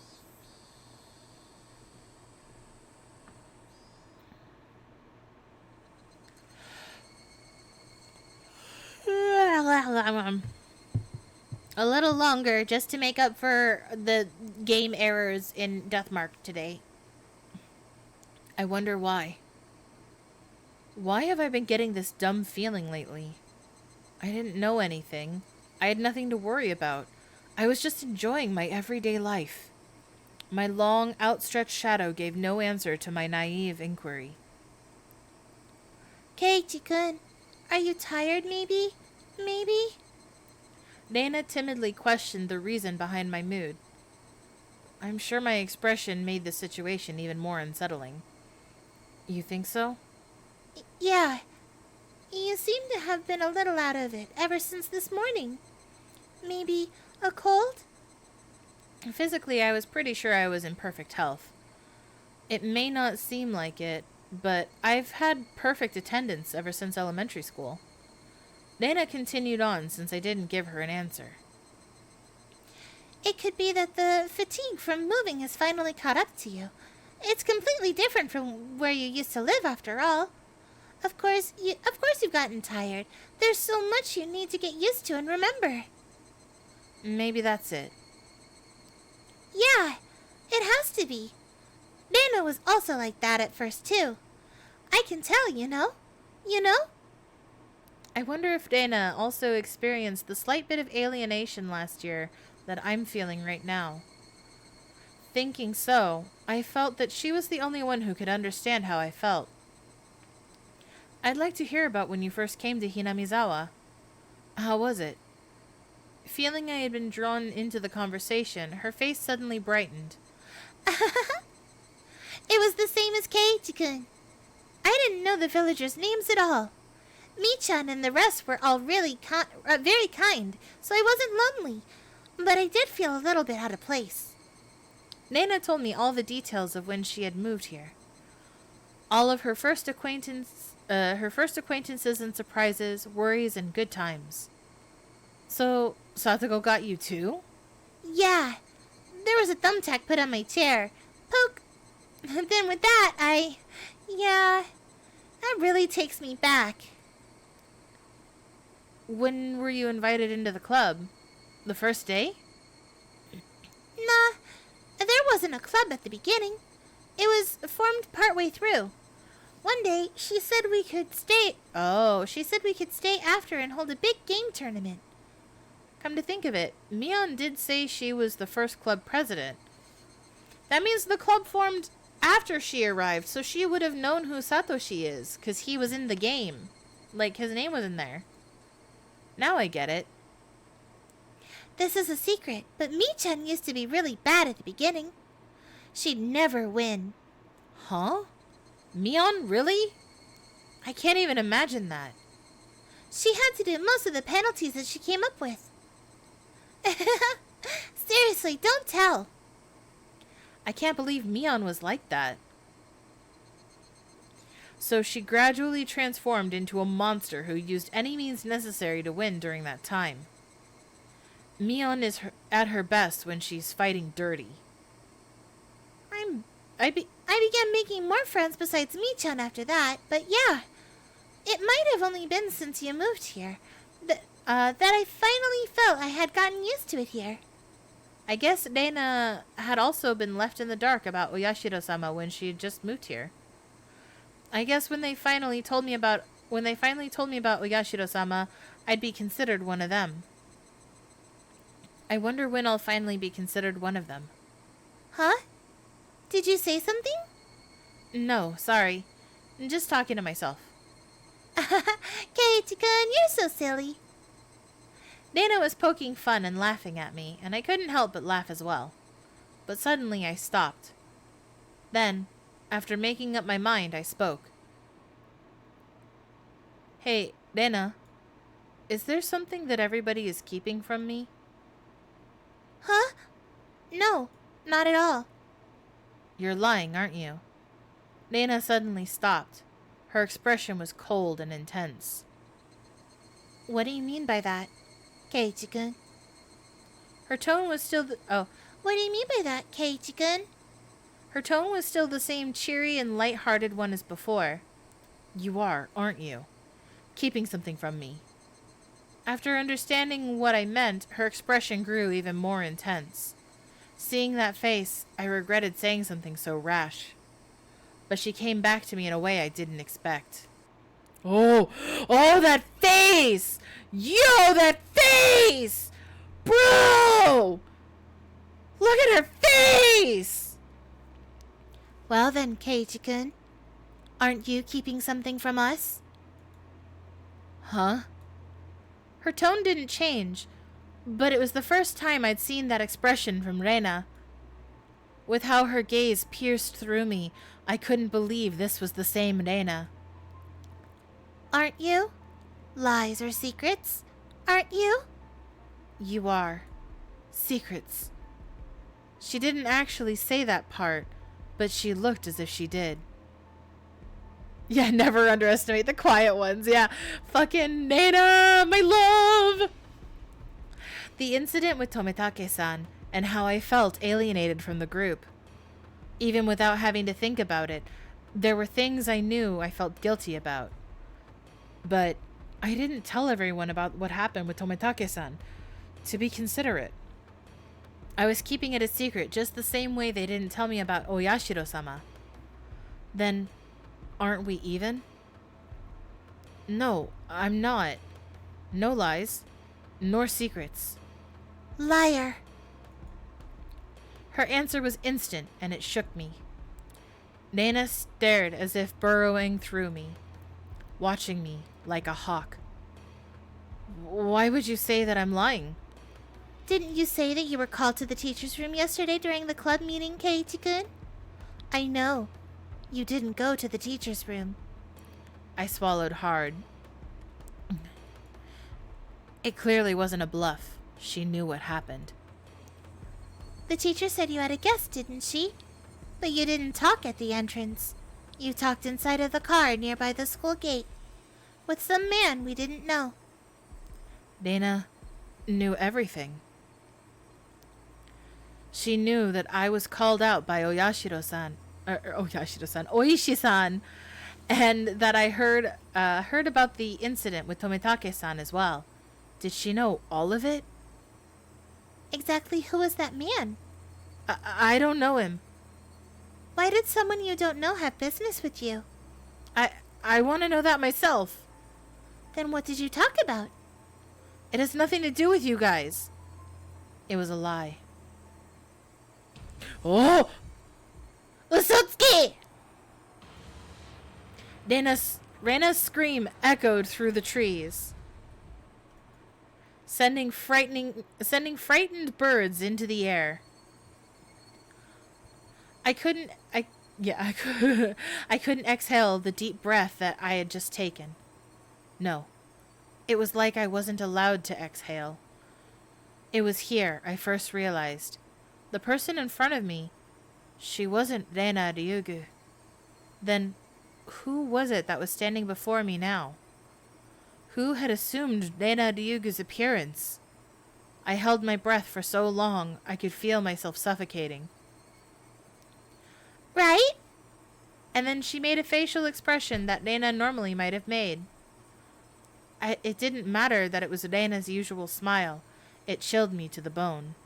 A little longer just to make up for the game errors in Deathmark today. I wonder why. Why have I been getting this dumb feeling lately? I didn't know anything. I had nothing to worry about. I was just enjoying my everyday life. My long, outstretched shadow gave no answer to my naive inquiry. Keiichi-kun, are you tired maybe? Maybe? Dana timidly questioned the reason behind my mood. I'm sure my expression made the situation even more unsettling. You think so? Yeah. You seem to have been a little out of it ever since this morning. Maybe a cold? Physically, I was pretty sure I was in perfect health. It may not seem like it, but I've had perfect attendance ever since elementary school. Dana continued on since I didn't give her an answer. It could be that the fatigue from moving has finally caught up to you. It's completely different from where you used to live, after all. Of course you've gotten tired. There's so much you need to get used to and remember. Maybe that's it. Yeah, it has to be. Nana was also like that at first, too. I can tell, you know? You know? I wonder if Dana also experienced the slight bit of alienation last year that I'm feeling right now. Thinking so, I felt that she was the only one who could understand how I felt. I'd like to hear about when you first came to Hinamizawa. How was it? Feeling I had been drawn into the conversation, her face suddenly brightened. It was the same as Keiichi-kun. I didn't know the villagers' names at all. Michan and the rest were all really very kind, so I wasn't lonely. But I did feel a little bit out of place. Nana told me all the details of when she had moved here. All of her first acquaintances and surprises, worries, and good times. So, Satoko got you too? Yeah, there was a thumbtack put on my chair. Poke. Then with that, that really takes me back. When were you invited into the club? The first day? Nah, there wasn't a club at the beginning. It was formed partway through. One day, she said we could stay after and hold a big game tournament. Come to think of it, Mion did say she was the first club president. That means the club formed after she arrived, so she would have known who Satoshi is, because he was in the game. Like, his name was in there. Now I get it. This is a secret, but Michan used to be really bad at the beginning. She'd never win. Huh? Mion, really? I can't even imagine that. She had to do most of the penalties that she came up with. Seriously, don't tell. I can't believe Mion was like that. So she gradually transformed into a monster who used any means necessary to win during that time. Mion is at her best when she's fighting dirty. I began making more friends besides Michan after that, but yeah, it might have only been since you moved here that I finally felt I had gotten used to it here. I guess Dana had also been left in the dark about Oyashiro-sama when she had just moved here. I guess when they finally told me about Oyashiro-sama, I'd be considered one of them. I wonder when I'll finally be considered one of them. Huh? Did you say something? No, sorry. I'm just talking to myself. Keiichi-kun, you're so silly. Dana was poking fun and laughing at me, and I couldn't help but laugh as well. But suddenly I stopped. Then, after making up my mind, I spoke. Hey, Dana, is there something that everybody is keeping from me? Huh? No, not at all. You're lying, aren't you? Dana suddenly stopped. Her expression was cold and intense. What do you mean by that, Keiichi-kun? Her tone was still What do you mean by that, Keiichi-kun? Her tone was still the same cheery and light-hearted one as before. You are, aren't you? Keeping something from me. After understanding what I meant, her expression grew even more intense. Seeing that face, I regretted saying something so rash. But she came back to me in a way I didn't expect. Oh, that face! Yo, that face! Bro! Look at her face! Well then, Keiichi-kun, aren't you keeping something from us? Huh? Her tone didn't change, but it was the first time I'd seen that expression from Reina. With how her gaze pierced through me, I couldn't believe this was the same Reina. Aren't you? Lies or secrets? Aren't you? You are. Secrets. She didn't actually say that part, but she looked as if she did. Yeah, never underestimate the quiet ones. Yeah, fucking Nana, my love! The incident with Tometake-san and how I felt alienated from the group. Even without having to think about it, there were things I knew I felt guilty about. But I didn't tell everyone about what happened with Tometake-san, to be considerate. I was keeping it a secret just the same way they didn't tell me about Oyashiro-sama. Then, aren't we even? No, I'm not. No lies, nor secrets. Liar. Her answer was instant, and it shook me. Nana stared as if burrowing through me, watching me like a hawk. Why would you say that I'm lying? Didn't you say that you were called to the teacher's room yesterday during the club meeting, Keiichi-kun? I know. You didn't go to the teacher's room. I swallowed hard. It clearly wasn't a bluff. She knew what happened. The teacher said you had a guest, didn't she? But you didn't talk at the entrance. You talked inside of the car nearby the school gate. With some man we didn't know. Dana knew everything. She knew that I was called out by Oishi-san, and that I heard about the incident with Tomitake-san as well. Did she know all of it? Exactly who was that man? I don't know him. Why did someone you don't know have business with you? I want to know that myself. Then what did you talk about? It has nothing to do with you guys. It was a lie. Oh! Usotsuki! Reina's scream echoed through the trees, sending frightened birds into the air. I couldn't exhale the deep breath that I had just taken. No. It was like I wasn't allowed to exhale. It was here I first realized. The person in front of me, she wasn't Reina Ryugu. Then, who was it that was standing before me now? Who had assumed Reina Ryugu's appearance? I held my breath for so long I could feel myself suffocating. Right? And then she made a facial expression that Reina normally might have made. It didn't matter that it was Reina's usual smile. It chilled me to the bone.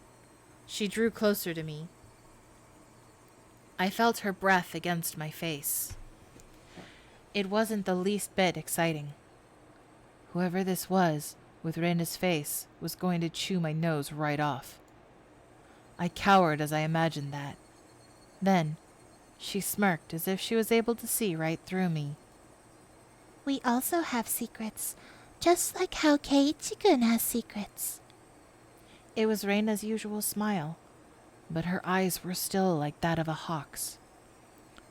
She drew closer to me. I felt her breath against my face. It wasn't the least bit exciting. Whoever this was, with Reina's face, was going to chew my nose right off. I cowered as I imagined that. Then, she smirked as if she was able to see right through me. We also have secrets, just like how Keiichi-kun has secrets. It was Reina's usual smile, but her eyes were still like that of a hawk's.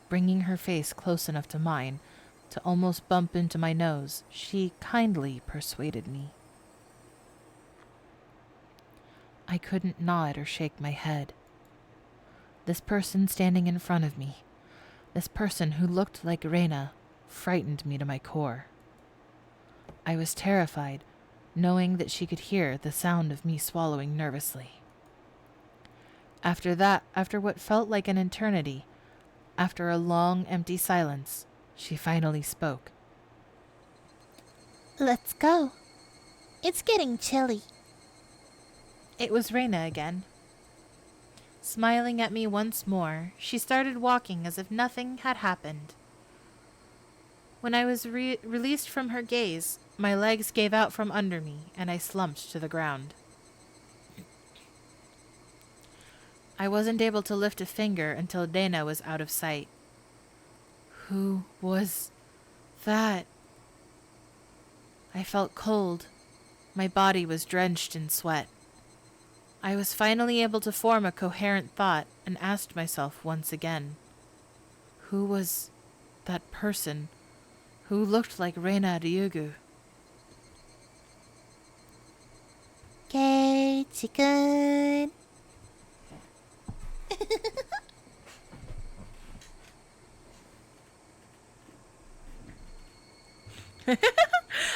Bringing her face close enough to mine to almost bump into my nose, she kindly persuaded me. I couldn't nod or shake my head. This person standing in front of me, this person who looked like Reina, frightened me to my core. I was terrified, knowing that she could hear the sound of me swallowing nervously. After what felt like an eternity, after a long, empty silence, she finally spoke. Let's go. It's getting chilly. It was Reina again. Smiling at me once more, she started walking as if nothing had happened. When I was released from her gaze, my legs gave out from under me, and I slumped to the ground. I wasn't able to lift a finger until Dana was out of sight. Who was that? I felt cold. My body was drenched in sweat. I was finally able to form a coherent thought and asked myself once again, who was that person who looked like Reina Ryugu? Keiichi-kun.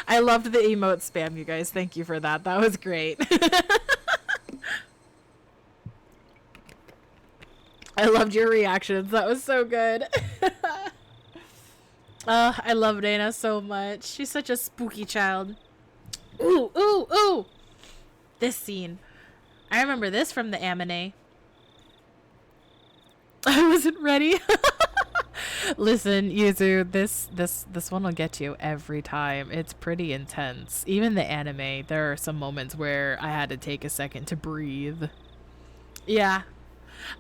I loved the emote spam, you guys. Thank you for that. That was great. I loved your reactions. That was so good. I love Dana so much. She's such a spooky child. Ooh, ooh, ooh. This scene. I remember this from the anime. I wasn't ready. Listen, Yuzu, this one will get you every time. It's pretty intense. Even the anime, there are some moments where I had to take a second to breathe. Yeah.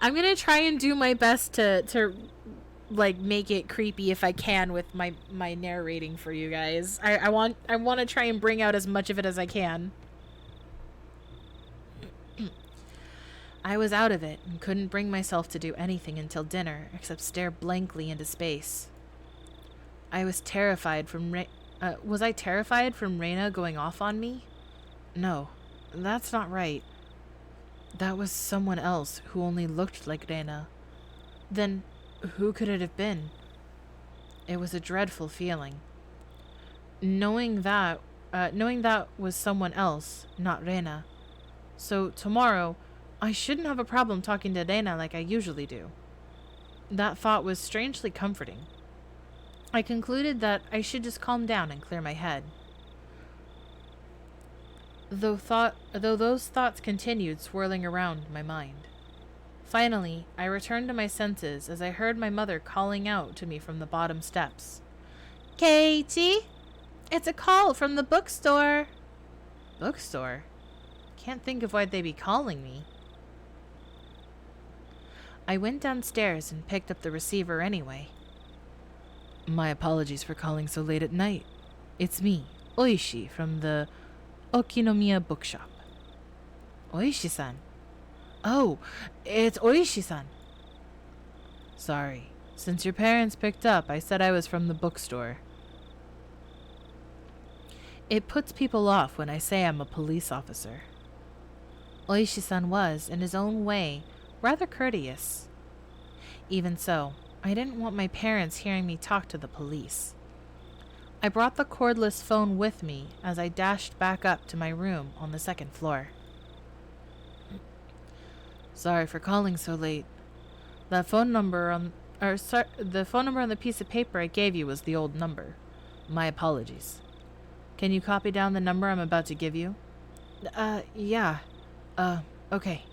I'm gonna try and do my best to like make it creepy if I can with my narrating for you guys. I want to try and bring out as much of it as I can. I was out of it and couldn't bring myself to do anything until dinner except stare blankly into space. I was terrified from was I terrified from Reina going off on me? No, that's not right. That was someone else who only looked like Reina. Then who could it have been? It was a dreadful feeling. Knowing that was someone else, not Reina. So tomorrow, I shouldn't have a problem talking to Reina like I usually do. That thought was strangely comforting. I concluded that I should just calm down and clear my head. Though those thoughts continued swirling around my mind. Finally, I returned to my senses as I heard my mother calling out to me from the bottom steps. Katie, it's a call from the bookstore. Bookstore? Can't think of why they'd be calling me. I went downstairs and picked up the receiver anyway. My apologies for calling so late at night. It's me, Oishi, from the Okinomiya bookshop. Oishi-san. Oh, it's Oishi-san. Sorry. Since your parents picked up, I said I was from the bookstore. It puts people off when I say I'm a police officer. Oishi-san was, in his own way, rather courteous. Even so, I didn't want my parents hearing me talk to the police. I brought the cordless phone with me as I dashed back up to my room on the second floor. Sorry for calling so late. The phone number on the piece of paper I gave you was the old number. My apologies. Can you copy down the number I'm about to give you? Yeah. Okay.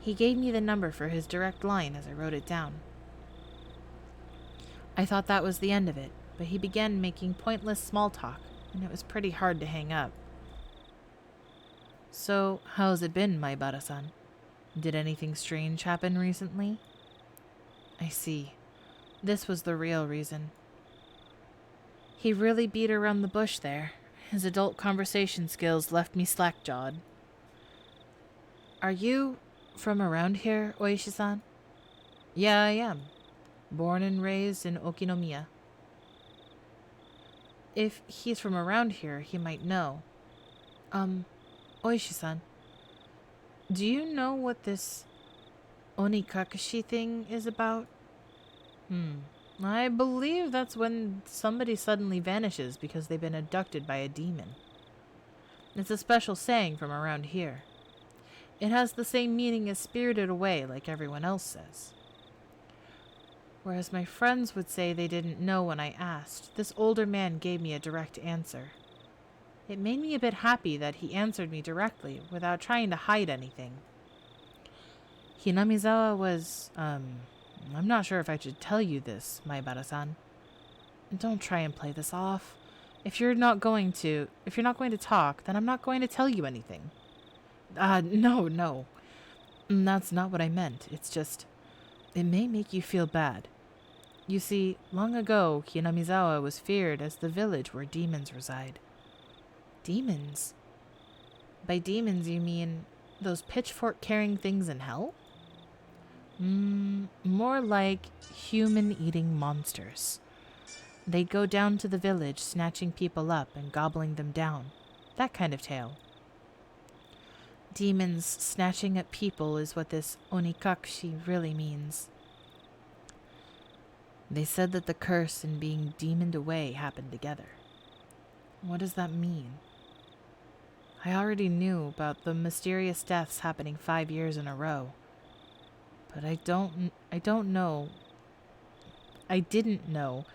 He gave me the number for his direct line as I wrote it down. I thought that was the end of it, but he began making pointless small talk, and it was pretty hard to hang up. So, how's it been, Maibara-san? Did anything strange happen recently? I see. This was the real reason. He really beat around the bush there. His adult conversation skills left me slack-jawed. Are you from around here, Oishi-san? Yeah, I am. Born and raised in Okinomiya. If he's from around here, he might know. Oishi-san, do you know what this Onikakashi thing is about? I believe that's when somebody suddenly vanishes because they've been abducted by a demon. It's a special saying from around here. It has the same meaning as spirited away, like everyone else says. Whereas my friends would say they didn't know when I asked, this older man gave me a direct answer. It made me a bit happy that he answered me directly without trying to hide anything. Hinamizawa was, I'm not sure if I should tell you this, Maibara-san. Don't try and play this off. If you're not going to talk, then I'm not going to tell you anything. No. That's not what I meant. It's just, it may make you feel bad. You see, long ago, Hinamizawa was feared as the village where demons reside. Demons? By demons, you mean those pitchfork-carrying things in hell? More like human-eating monsters. They'd go down to the village, snatching people up and gobbling them down. That kind of tale. Demons snatching at people is what this Onikakashi really means. They said that the curse and being demoned away happened together. What does that mean? I already knew about the mysterious deaths happening 5 years in a row. But I didn't know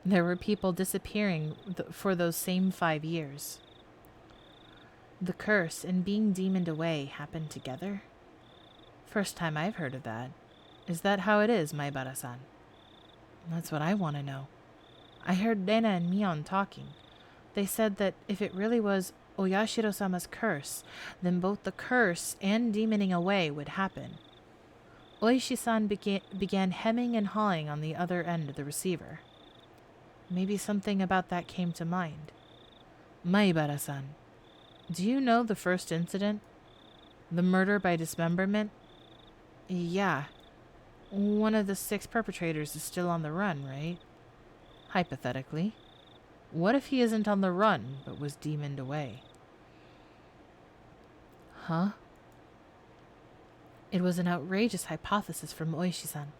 there were people disappearing for those same 5 years. The curse and being demoned away happened together? First time I've heard of that. Is that how it is, Maibara-san? That's what I want to know. I heard Rena and Mion talking. They said that if it really was Oyashiro-sama's curse, then both the curse and demoning away would happen. Oishi-san began hemming and hawing on the other end of the receiver. Maybe something about that came to mind. Maibara-san, do you know the first incident? The murder by dismemberment? Yeah. One of the 6 perpetrators is still on the run, right? Hypothetically. What if he isn't on the run, but was demoned away? Huh? It was an outrageous hypothesis from Oishi-san.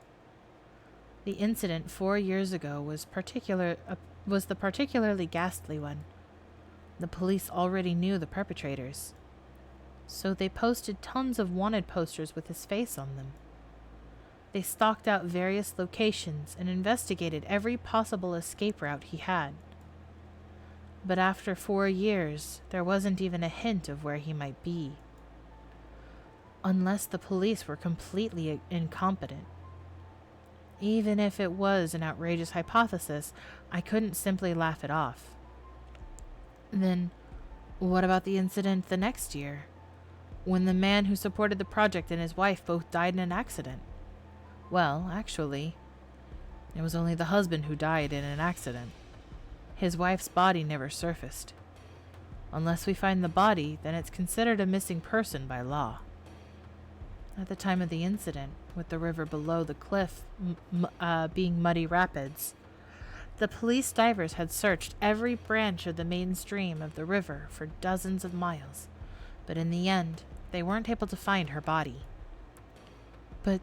The incident 4 years ago was the particularly ghastly one. The police already knew the perpetrators, so they posted tons of wanted posters with his face on them. They stalked out various locations and investigated every possible escape route he had. But after 4 years, there wasn't even a hint of where he might be. Unless the police were completely incompetent. Even if it was an outrageous hypothesis, I couldn't simply laugh it off. Then, what about the incident the next year, when the man who supported the project and his wife both died in an accident? Well, actually, it was only the husband who died in an accident. His wife's body never surfaced. Unless we find the body, then it's considered a missing person by law. At the time of the incident, with the river below the cliff being muddy rapids, the police divers had searched every branch of the main stream of the river for dozens of miles, but in the end, they weren't able to find her body. But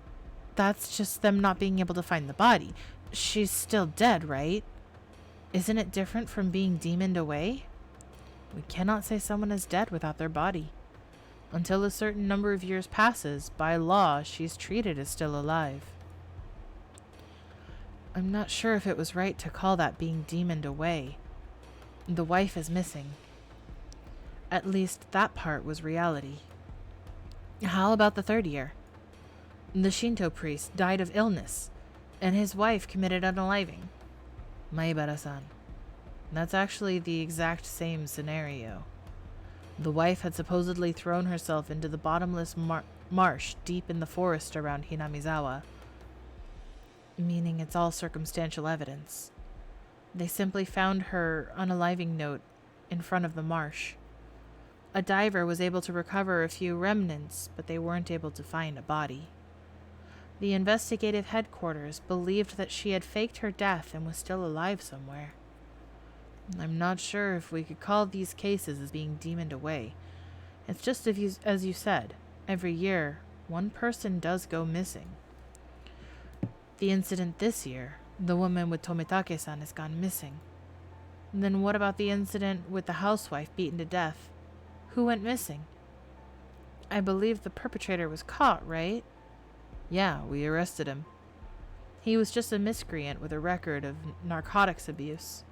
that's just them not being able to find the body. She's still dead, right? Isn't it different from being demoned away? We cannot say someone is dead without their body. Until a certain number of years passes, by law, she's treated as still alive. I'm not sure if it was right to call that being demoned away. The wife is missing. At least that part was reality. How about the 3rd year? The Shinto priest died of illness, and his wife committed unaliving. Maibara-san, that's actually the exact same scenario. The wife had supposedly thrown herself into the bottomless marsh deep in the forest around Hinamizawa, meaning it's all circumstantial evidence. They simply found her unaliving note in front of the marsh. A diver was able to recover a few remnants, but they weren't able to find a body. The investigative headquarters believed that she had faked her death and was still alive somewhere. I'm not sure if we could call these cases as being demoned away. It's just as you said, every year, one person does go missing. The incident this year, the woman with Tomitake-san has gone missing. And then what about the incident with the housewife beaten to death? Who went missing? I believe the perpetrator was caught, right? Yeah, we arrested him. He was just a miscreant with a record of narcotics abuse.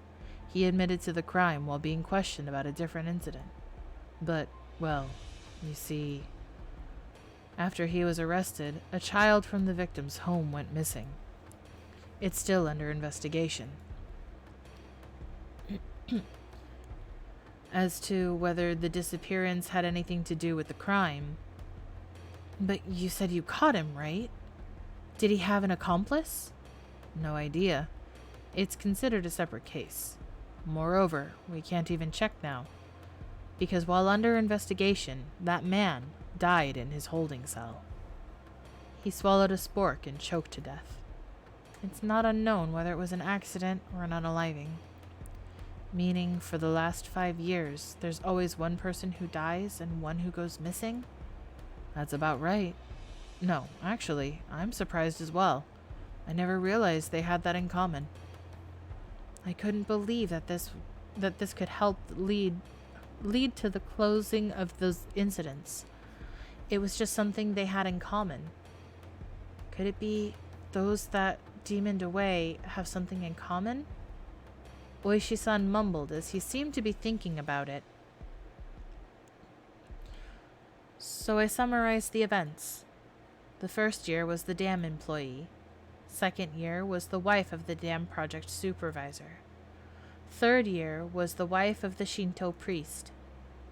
He admitted to the crime while being questioned about a different incident. But, well, you see, after he was arrested, a child from the victim's home went missing. It's still under investigation. As to whether the disappearance had anything to do with the crime. But you said you caught him, right? Did he have an accomplice? No idea. It's considered a separate case. Moreover, we can't even check now, because while under investigation, that man died in his holding cell. He swallowed a spork and choked to death. It's not unknown whether it was an accident or an unaliving. Meaning, for the last 5 years, there's always one person who dies and one who goes missing? That's about right. No, actually, I'm surprised as well. I never realized they had that in common. I couldn't believe that this could help lead to the closing of those incidents. It was just something they had in common. Could it be those that demoned away have something in common? Oishi-san mumbled as he seemed to be thinking about it. So I summarized the events. The first year was the dam employee. Second year was the wife of the dam project supervisor. Third year was the wife of the Shinto priest.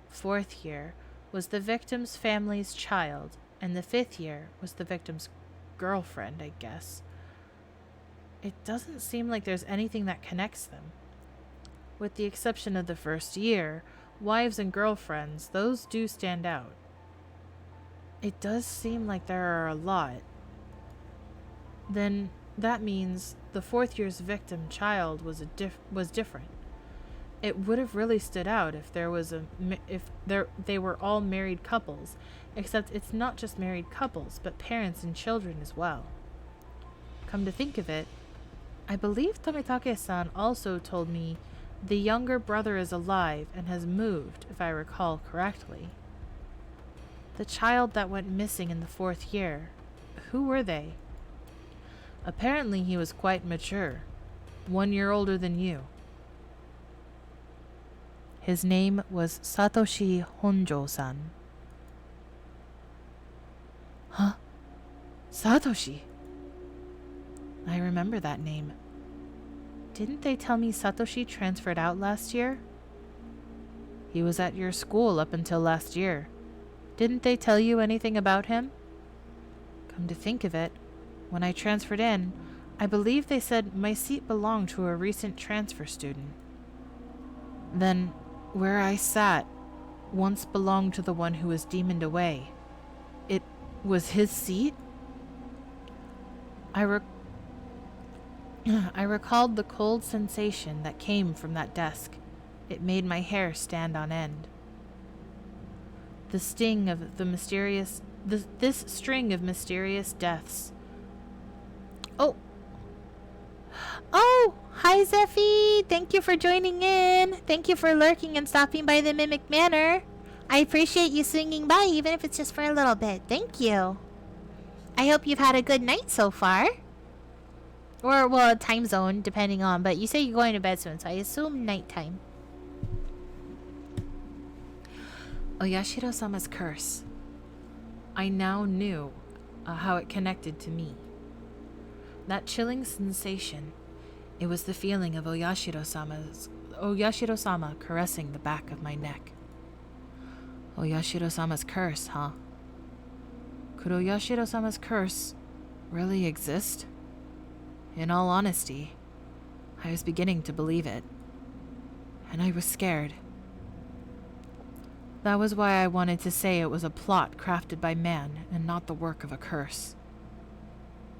Fourth year was the victim's family's child, and the fifth year was the victim's girlfriend, I guess. It doesn't seem like there's anything that connects them. With the exception of the first year, wives and girlfriends, those do stand out. It does seem like there are a lot. Then that means the fourth year's victim child was different. It would have really stood out if they were all married couples, except it's not just married couples, but parents and children as well. Come to think of it, I believe Tomitake-san also told me the younger brother is alive and has moved, if I recall correctly. The child that went missing in the fourth year, who were they? Apparently he was quite mature, 1 year older than you. His name was Satoshi Honjo-san. Huh? Satoshi? I remember that name. Didn't they tell me Satoshi transferred out last year? He was at your school up until last year. Didn't they tell you anything about him? Come to think of it, when I transferred in, I believe they said my seat belonged to a recent transfer student. Then, where I sat once belonged to the one who was demoned away. It was his seat? I recalled the cold sensation that came from that desk. It made my hair stand on end. The sting of the mysterious... this string of mysterious deaths. Oh, hi Zeffy! Thank you for joining in. Thank you for lurking and stopping by the Mimic Manor. I appreciate you swinging by, even if it's just for a little bit. Thank you. I hope you've had a good night so far. Or, well, a time zone, depending on. But you say you're going to bed soon, so I assume nighttime. Oyashiro-sama's curse. I now knew how it connected to me. That chilling sensation, it was the feeling of Oyashiro-sama caressing the back of my neck. Oyashiro-sama's curse, huh? Could Oyashiro-sama's curse really exist? In all honesty, I was beginning to believe it, and I was scared. That was why I wanted to say it was a plot crafted by man and not the work of a curse.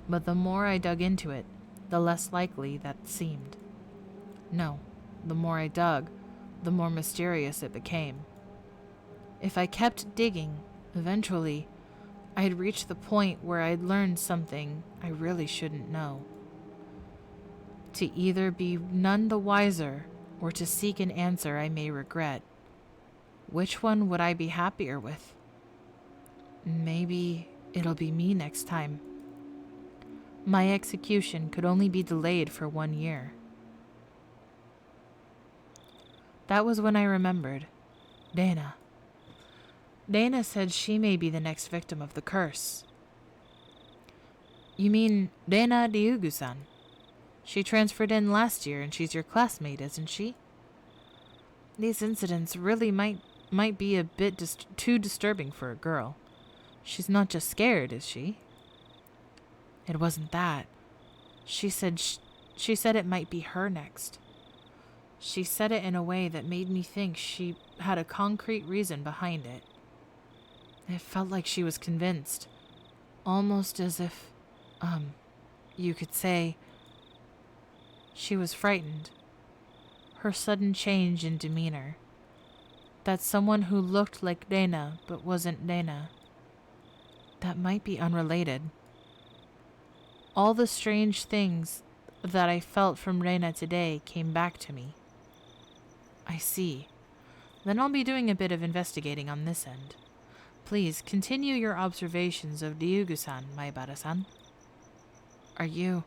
But the more I dug into it, the less likely that seemed. No, the more I dug, the more mysterious it became. If I kept digging, eventually, I'd reach the point where I'd learned something I really shouldn't know. To either be none the wiser or to seek an answer I may regret. Which one would I be happier with? Maybe it'll be me next time. My execution could only be delayed for 1 year. That was when I remembered. Dana. Dana said she may be the next victim of the curse. You mean Dana Ryugu-san? She transferred in last year and she's your classmate, isn't she? These incidents really might be a bit too disturbing for a girl. She's not just scared, is she? It wasn't that. She said it might be her next. She said it in a way that made me think she had a concrete reason behind it. It felt like she was convinced. Almost as if, you could say, she was frightened. Her sudden change in demeanor. That someone who looked like Dana but wasn't Dana. That might be unrelated. All the strange things that I felt from Reina today came back to me. I see. Then I'll be doing a bit of investigating on this end. Please continue your observations of Ryugu-san, Maibara-san. Are you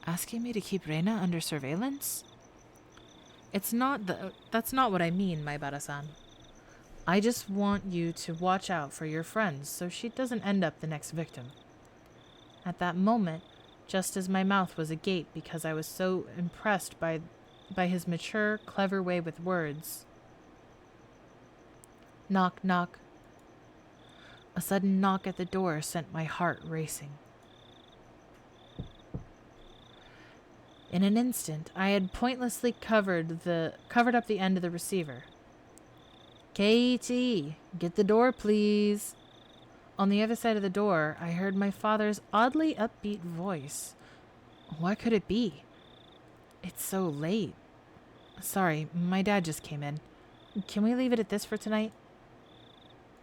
asking me to keep Reina under surveillance? That's not what I mean, Maibara-san. I just want you to watch out for your friends so she doesn't end up the next victim. At that moment, just as my mouth was agape because I was so impressed by his mature, clever way with words. Knock, knock. A sudden knock at the door sent my heart racing. In an instant, I had pointlessly covered up the end of the receiver. Katie, get the door, please. On the other side of the door, I heard my father's oddly upbeat voice. What could it be? It's so late. Sorry, my dad just came in. Can we leave it at this for tonight?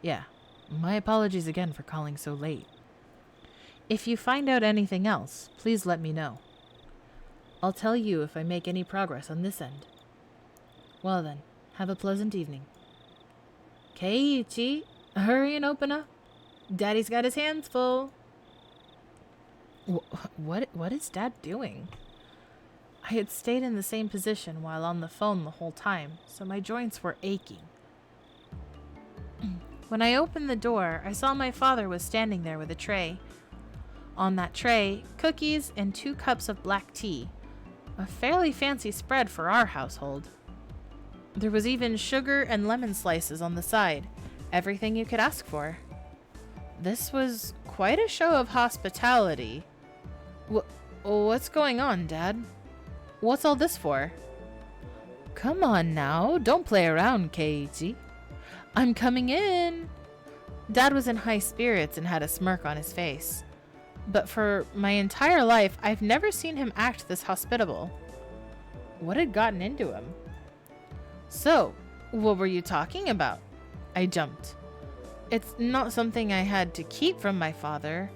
Yeah, my apologies again for calling so late. If you find out anything else, please let me know. I'll tell you if I make any progress on this end. Well then, have a pleasant evening. Keiichi, hurry and open up. Daddy's got his hands full. What is Dad doing? I had stayed in the same position while on the phone the whole time, so my joints were aching. When I opened the door, I saw my father was standing there with a tray. On that tray, cookies and 2 cups of black tea. A fairly fancy spread for our household. There was even sugar and lemon slices on the side. Everything you could ask for. This was quite a show of hospitality. What's going on, Dad? What's all this for? Come on now, don't play around, Keiichi. I'm coming in. Dad was in high spirits and had a smirk on his face. But for my entire life, I've never seen him act this hospitable. What had gotten into him? So, what were you talking about? I jumped. It's not something I had to keep from my father,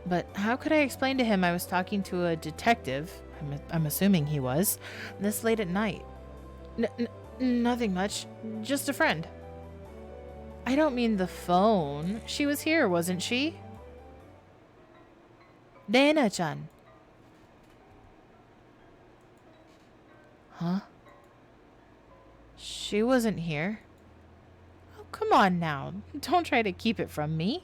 but how could I explain to him I was talking to a detective, I'm assuming he was, this late at night? Nothing much, just a friend. I don't mean the phone. She was here, wasn't she? Reina-chan. Huh? She wasn't here. Oh, come on now. Don't try to keep it from me.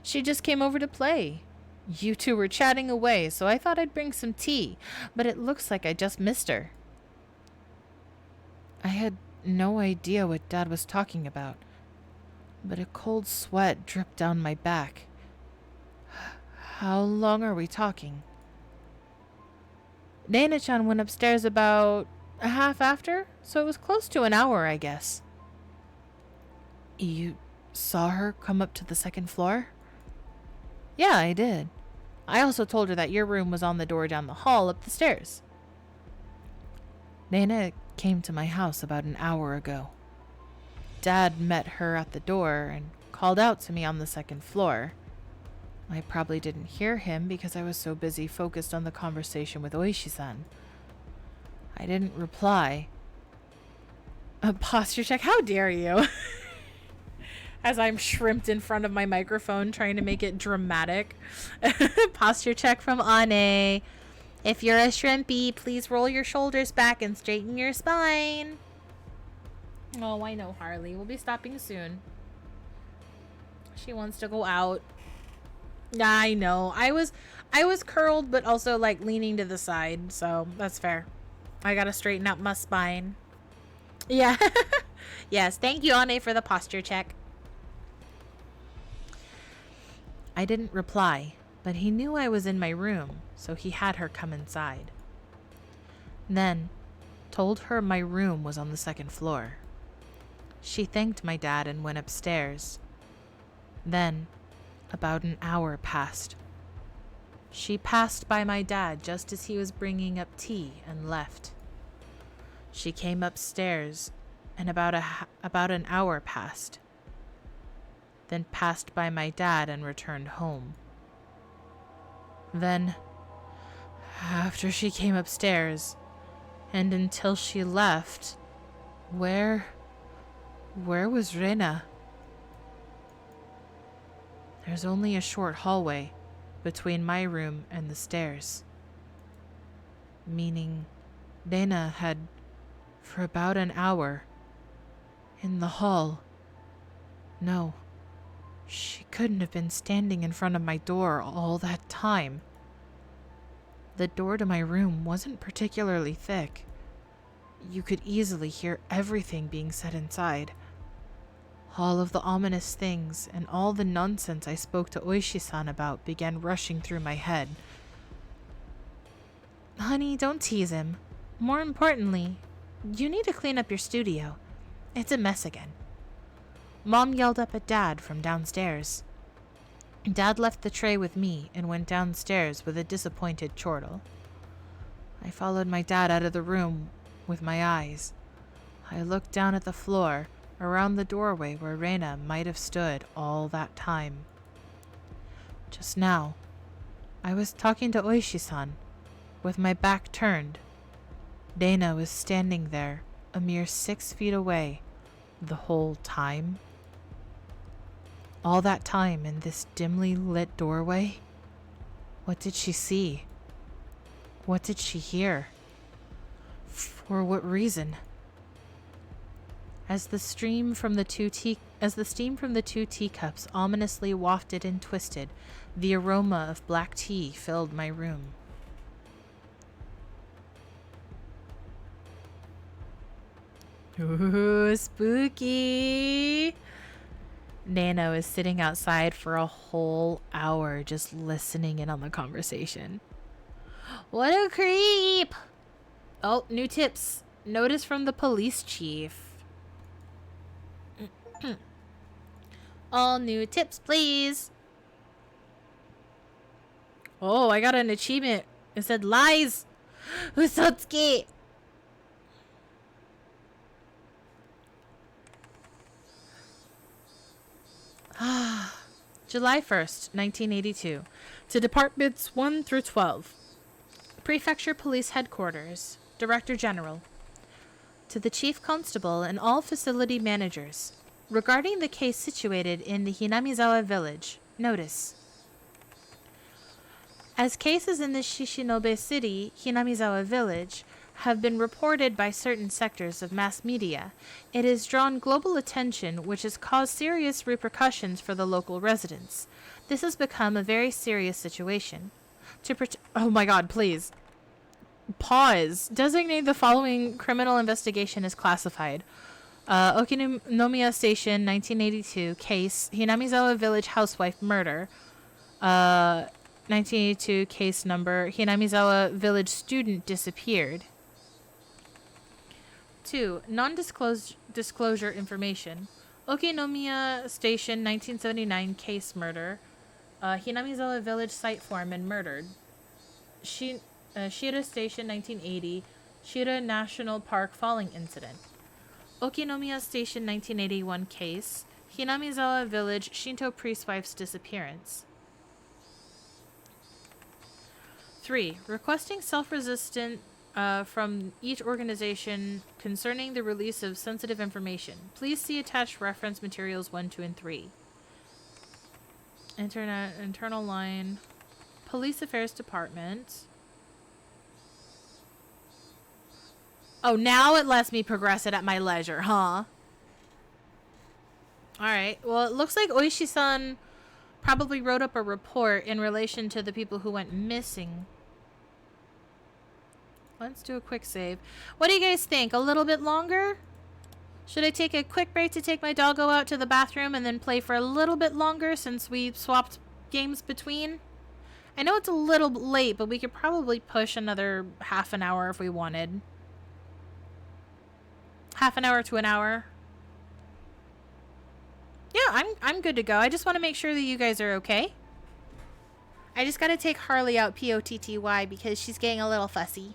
She just came over to play. You two were chatting away, so I thought I'd bring some tea, but it looks like I just missed her. I had no idea what Dad was talking about, but a cold sweat dripped down my back. How long are we talking? Reina-chan went upstairs about a half after, so it was close to an hour, I guess. You saw her come up to the second floor? Yeah, I did. I also told her that your room was on the door down the hall up the stairs. Reina came to my house about an hour ago. Dad met her at the door and called out to me on the second floor. I probably didn't hear him because I was so busy focused on the conversation with Oishi-san. I didn't reply. A posture check? How dare you? As I'm shrimped in front of my microphone trying to make it dramatic. Posture check from Ane. If you're a shrimpy, please roll your shoulders back and straighten your spine. Oh, I know, Harley. We'll be stopping soon. She wants to go out. I know. I was curled, but also like leaning to the side, so that's fair. I gotta straighten out my spine. Yeah. Yes, thank you, Ane, for the posture check. I didn't reply, but he knew I was in my room, so he had her come inside. Then, told her my room was on the second floor. She thanked my dad and went upstairs. Then, about an hour passed. She passed by my dad just as he was bringing up tea and left. She came upstairs, and about an hour passed. Then passed by my dad and returned home. Then, after she came upstairs, and until she left, where was Rena? There's only a short hallway between my room and the stairs. Meaning, Rena had, for about an hour, in the hall, No, she couldn't have been standing in front of my door all that time. The door to my room wasn't particularly thick. You could easily hear everything being said inside. All of the ominous things and all the nonsense I spoke to Oishi-san about began rushing through my head. Honey, don't tease him. More importantly, you need to clean up your studio. It's a mess again. Mom yelled up at Dad from downstairs. Dad left the tray with me and went downstairs with a disappointed chortle. I followed my dad out of the room with my eyes. I looked down at the floor, around the doorway where Reina might have stood all that time. Just now, I was talking to Oishi-san, with my back turned. Reina was standing there, a mere 6 feet away, the whole time. All that time in this dimly lit doorway? What did she see? What did she hear? For what reason? As the steam from the two teacups ominously wafted and twisted, the aroma of black tea filled my room. Ooh, spooky! Nana was sitting outside for a whole hour just listening in on the conversation. What a creep! Oh, new tips. Notice from the police chief. All new tips, please. Oh, I got an achievement. It said lies. Usotsuki. July 1st, 1982. To Departments 1 through 12. Prefecture Police Headquarters. Director General. To the Chief Constable and all facility managers. Regarding the case situated in the Hinamizawa village, notice. As cases in the Shishinobe City, Hinamizawa village, have been reported by certain sectors of mass media, it has drawn global attention which has caused serious repercussions for the local residents. This has become a very serious situation. Oh my god, please. Pause. Designate the following criminal investigation as classified. Okinomiya Station, 1982, case, Hinamizawa Village housewife murder. 1982, case number, Hinamizawa Village student disappeared. 2. Non-disclosure information. Okinomiya Station, 1979, case murder. Hinamizawa Village site foreman murdered. Shira Station, 1980, Shira National Park falling incident. Okinomiya Station 1981 case, Hinamizawa Village Shinto priest wife's disappearance. 3. Requesting self-resistant from each organization concerning the release of sensitive information. Please see attached reference materials 1, 2, and 3. Internal line. Police Affairs Department. Oh, now it lets me progress it at my leisure, huh? Alright, well, it looks like Oishi-san probably wrote up a report in relation to the people who went missing. Let's do a quick save. What do you guys think? A little bit longer? Should I take a quick break to take my doggo out to the bathroom and then play for a little bit longer since we swapped games between? I know it's a little late, but we could probably push another half an hour if we wanted. Half an hour to an hour. Yeah, I'm good to go. I just want to make sure that you guys are okay. I just got to take Harley out POTTY because she's getting a little fussy.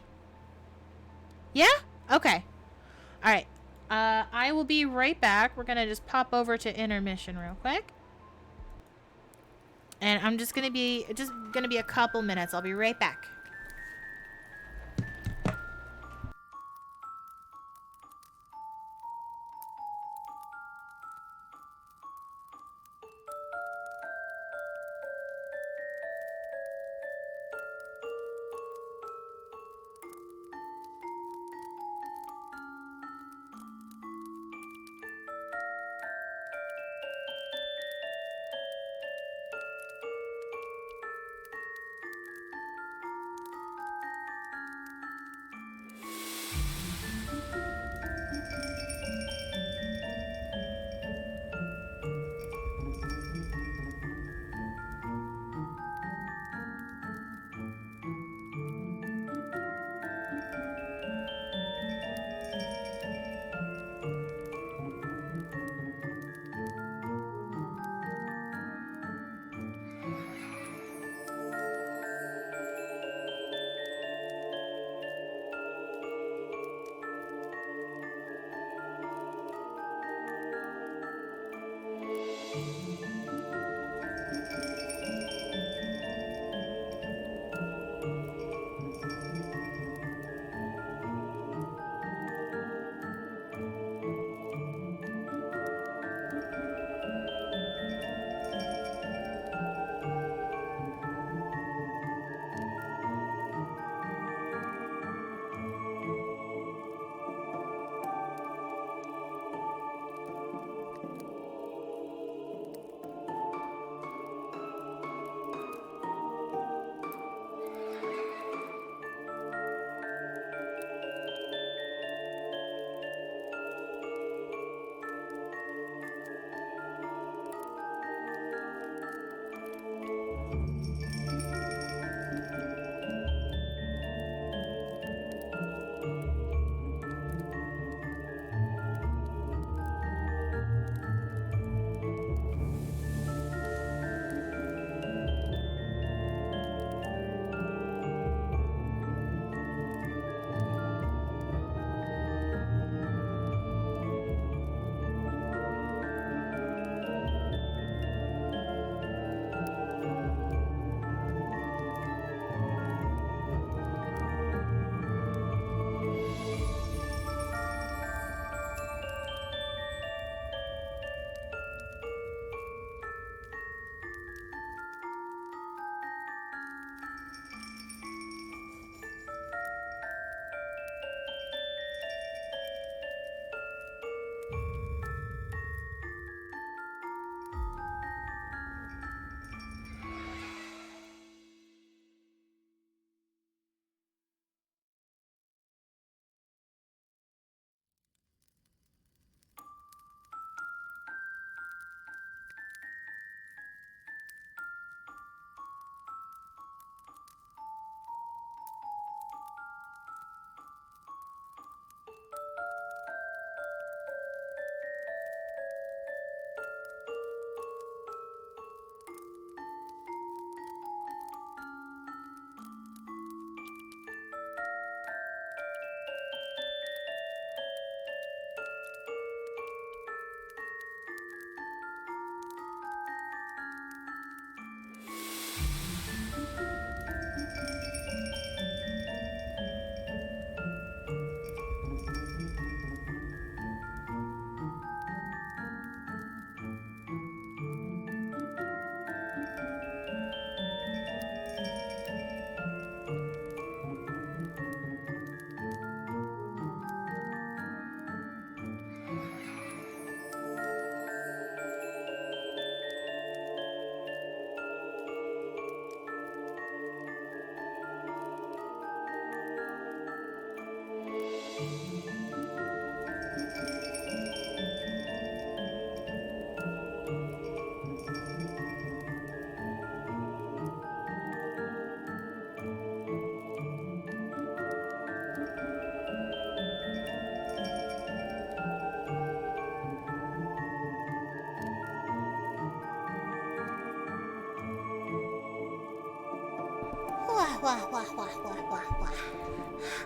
Yeah? Okay. All right. I will be right back. We're going to just pop over to intermission real quick. And I'm just going to be a couple minutes. I'll be right back.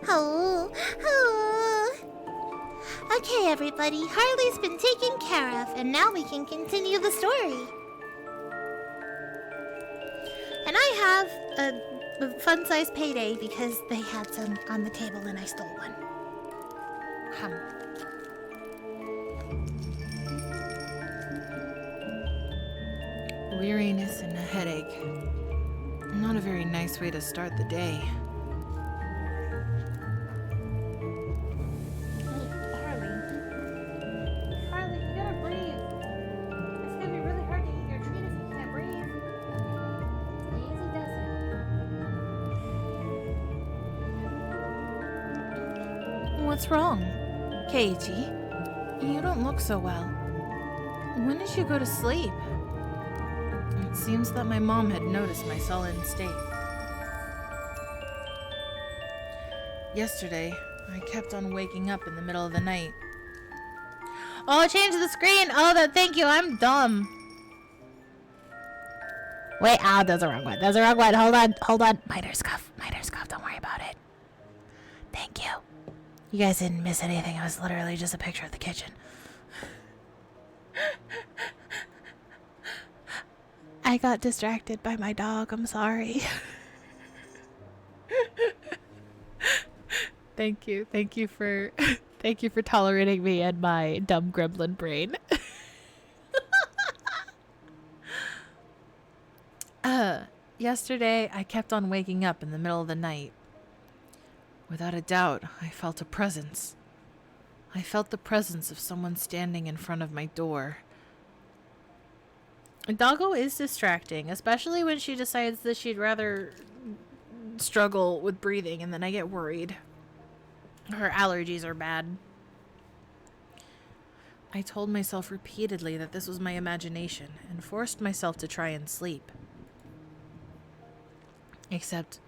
Oh, oh. Okay, everybody, Harley's been taken care of, and now we can continue the story. And I have a fun-sized payday because they had some on the table and I stole one. Weariness and a headache. Not a very nice way to start the day. Harley, you gotta breathe. It's gonna be really hard to eat your treat if you can't breathe. Easy does it. What's wrong? Keiichi, you don't look so well. When did you go to sleep? It seems that my mom had noticed my sullen state. Yesterday, I kept on waking up in the middle of the night. Oh, change the screen! Oh, thank you, I'm dumb. Wait, that's the wrong one. That's the wrong one. Hold on. Minor scuff, don't worry about it. Thank you. You guys didn't miss anything. It was literally just a picture of the kitchen. I got distracted by my dog. I'm sorry. Thank you for tolerating me and my dumb gremlin brain. Yesterday I kept on waking up in the middle of the night. Without a doubt, I felt a presence. I felt the presence of someone standing in front of my door. Doggo is distracting, especially when she decides that she'd rather struggle with breathing, and then I get worried. Her allergies are bad. I told myself repeatedly that this was my imagination and forced myself to try and sleep. Except,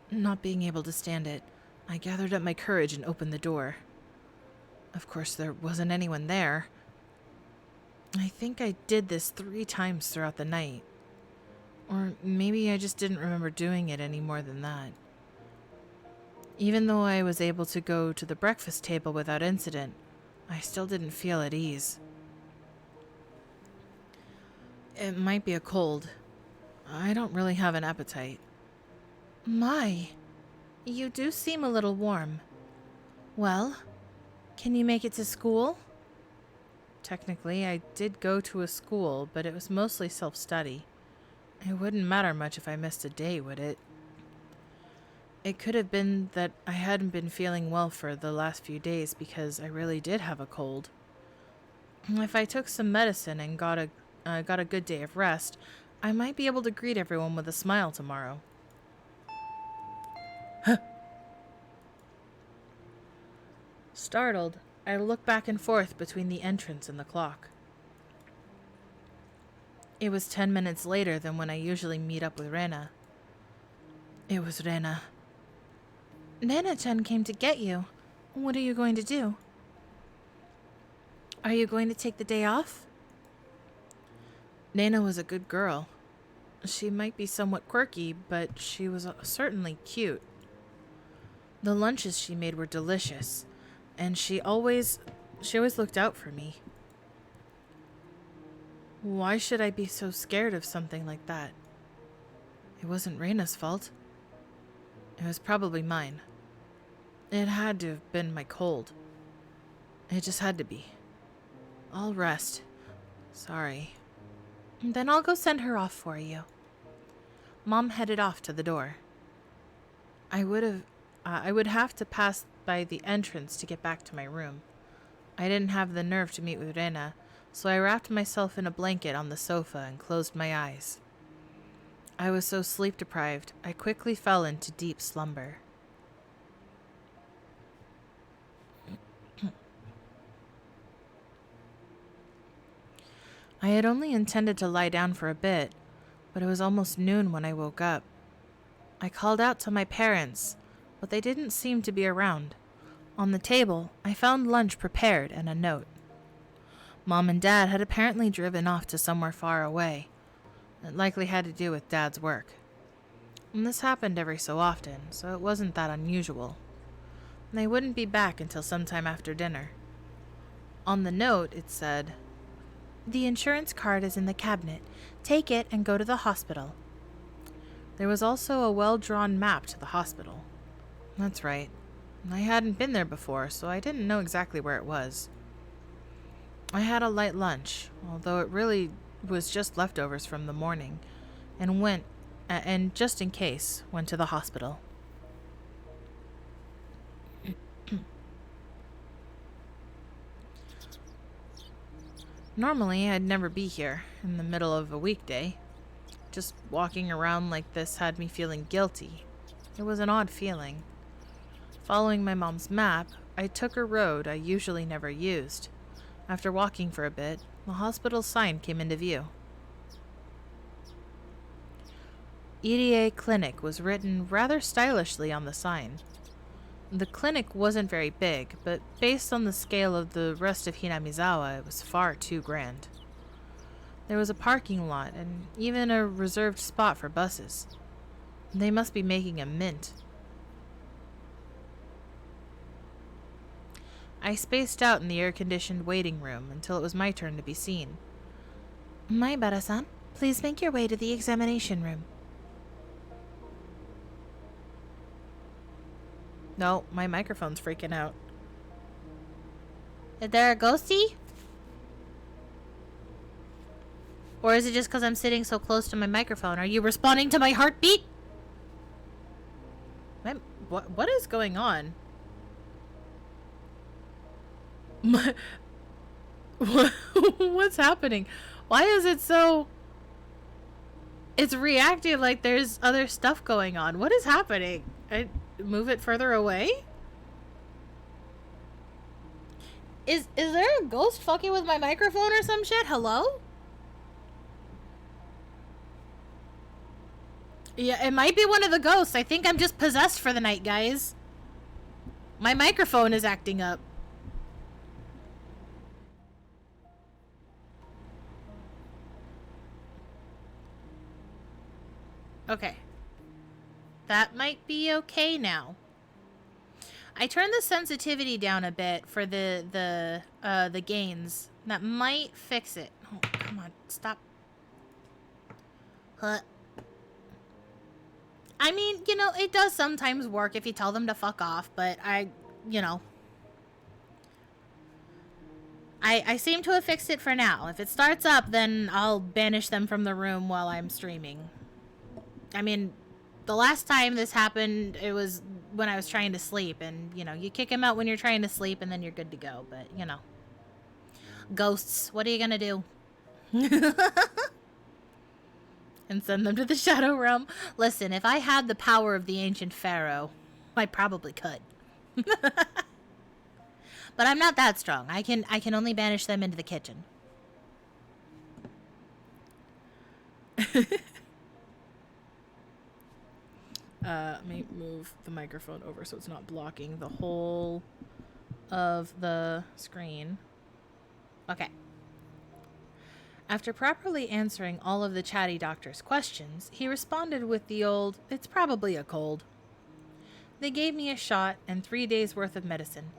not being able to stand it, I gathered up my courage and opened the door. Of course, there wasn't anyone there. I think I did this 3 times throughout the night. Or maybe I just didn't remember doing it any more than that. Even though I was able to go to the breakfast table without incident, I still didn't feel at ease. It might be a cold. I don't really have an appetite. My, you do seem a little warm. Well, can you make it to school? Technically, I did go to a school, but it was mostly self-study. It wouldn't matter much if I missed a day, would it? It could have been that I hadn't been feeling well for the last few days because I really did have a cold. If I took some medicine and got a good day of rest, I might be able to greet everyone with a smile tomorrow. Startled, I looked back and forth between the entrance and the clock. It was 10 minutes later than when I usually meet up with Rena. It was Rena. Rena-chan came to get you. What are you going to do? Are you going to take the day off? Rena was a good girl. She might be somewhat quirky, but she was certainly cute. The lunches she made were delicious, and she always looked out for me. Why should I be so scared of something like that? It wasn't Reina's fault. It was probably mine. It had to have been my cold. It just had to be. I'll rest. Sorry. Then I'll go send her off for you. Mom headed off to the door. I would have to pass by the entrance to get back to my room. I didn't have the nerve to meet with Rena, so I wrapped myself in a blanket on the sofa and closed my eyes. I was so sleep-deprived, I quickly fell into deep slumber. I had only intended to lie down for a bit, but it was almost noon when I woke up. I called out to my parents, but they didn't seem to be around. On the table, I found lunch prepared and a note. Mom and Dad had apparently driven off to somewhere far away. It likely had to do with Dad's work. And this happened every so often, so it wasn't that unusual. They wouldn't be back until sometime after dinner. On the note, it said, "The insurance card is in the cabinet. Take it and go to the hospital." There was also a well-drawn map to the hospital. That's right. I hadn't been there before, so I didn't know exactly where it was. I had a light lunch, although it really was just leftovers from the morning, and just in case, went to the hospital. Normally, I'd never be here, in the middle of a weekday. Just walking around like this had me feeling guilty. It was an odd feeling. Following my mom's map, I took a road I usually never used. After walking for a bit, the hospital sign came into view. EDA Clinic was written rather stylishly on the sign. The clinic wasn't very big, but based on the scale of the rest of Hinamizawa, it was far too grand. There was a parking lot and even a reserved spot for buses. They must be making a mint. I spaced out in the air-conditioned waiting room until it was my turn to be seen. Maibara-san, please make your way to the examination room. No, my microphone's freaking out. Is there a ghosty? Or is it just because I'm sitting so close to my microphone? Are you responding to my heartbeat? What is going on? What's happening? Why is it so... It's reacting like there's other stuff going on. What is happening? I move it further away? Is there a ghost fucking with my microphone or some shit? Hello? Yeah, it might be one of the ghosts. I think I'm just possessed for the night, guys. My microphone is acting up. Okay. That might be okay now. I turned the sensitivity down a bit for the gains. That might fix it. Oh, come on. Stop. Huh. I mean, you know, it does sometimes work if you tell them to fuck off, but I seem to have fixed it for now. If it starts up, then I'll banish them from the room while I'm streaming. I mean, the last time this happened, it was when I was trying to sleep, and, you know, you kick them out when you're trying to sleep, and then you're good to go, but, you know. Ghosts, what are you gonna do? And send them to the Shadow Realm? Listen, if I had the power of the ancient pharaoh, I probably could. But I'm not that strong. I can only banish them into the kitchen. Let me move the microphone over so it's not blocking the whole of the screen. Okay. After properly answering all of the chatty doctor's questions, he responded with the old, "It's probably a cold." They gave me a shot and 3 days' worth of medicine.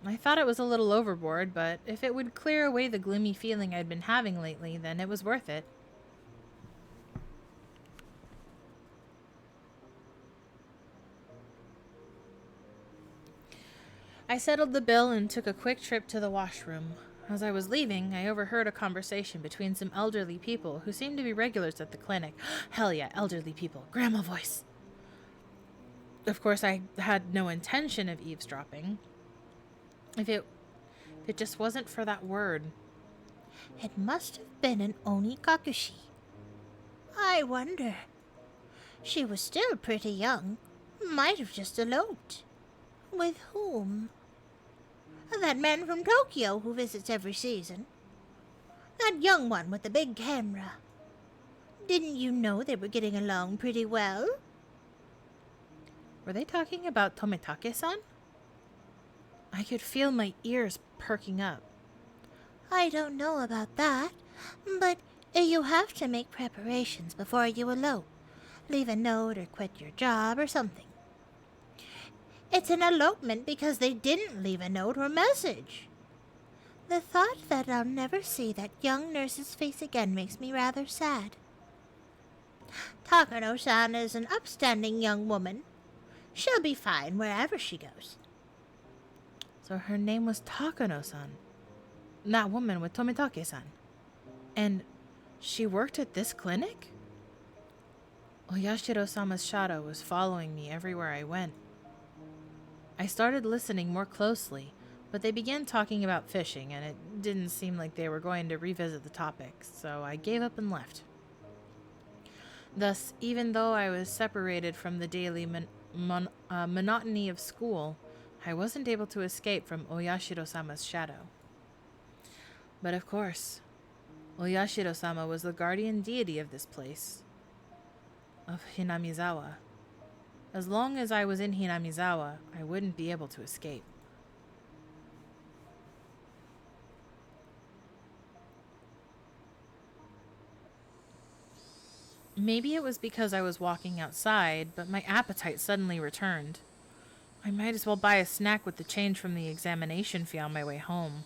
I thought it was a little overboard, but if it would clear away the gloomy feeling I'd been having lately, then it was worth it. I settled the bill and took a quick trip to the washroom. As I was leaving, I overheard a conversation between some elderly people who seemed to be regulars at the clinic. Hell yeah, elderly people. Grandma voice. Of course, I had no intention of eavesdropping. If it just wasn't for that word. It must have been an Onikakushi. I wonder. She was still pretty young. Might have just eloped. With whom? That man from Tokyo who visits every season. That young one with the big camera. Didn't you know they were getting along pretty well? Were they talking about Tomitake-san? I could feel my ears perking up. I don't know about that, but you have to make preparations before you elope. leave a note or quit your job or something. It's an elopement because they didn't leave a note or message. The thought that I'll never see that young nurse's face again makes me rather sad. Takano-san is an upstanding young woman. She'll be fine wherever she goes. So her name was Takano-san. That woman with Tomitake-san. And she worked at this clinic? Oyashiro-sama's shadow was following me everywhere I went. I started listening more closely, but they began talking about fishing, and it didn't seem like they were going to revisit the topic, so I gave up and left. Thus, even though I was separated from the daily monotony of school, I wasn't able to escape from Oyashiro-sama's shadow. But of course, Oyashiro-sama was the guardian deity of this place, of Hinamizawa. As long as I was in Hinamizawa, I wouldn't be able to escape. Maybe it was because I was walking outside, but my appetite suddenly returned. I might as well buy a snack with the change from the examination fee on my way home.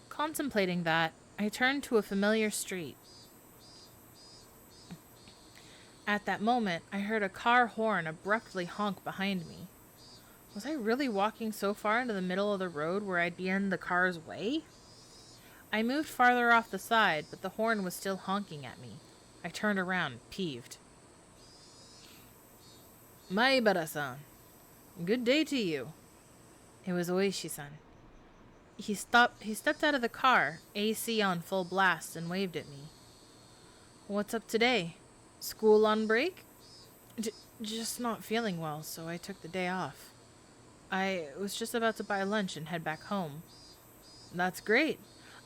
Contemplating that, I turned to a familiar street. At that moment, I heard a car horn abruptly honk behind me. Was I really walking so far into the middle of the road where I'd be in the car's way? I moved farther off the side, but the horn was still honking at me. I turned around, peeved. Maibara-san, good day to you. It was Oishi-san. He stepped out of the car, AC on full blast, and waved at me. What's up today? School on break? Just not feeling well, so I took the day off. I was just about to buy lunch and head back home. That's great.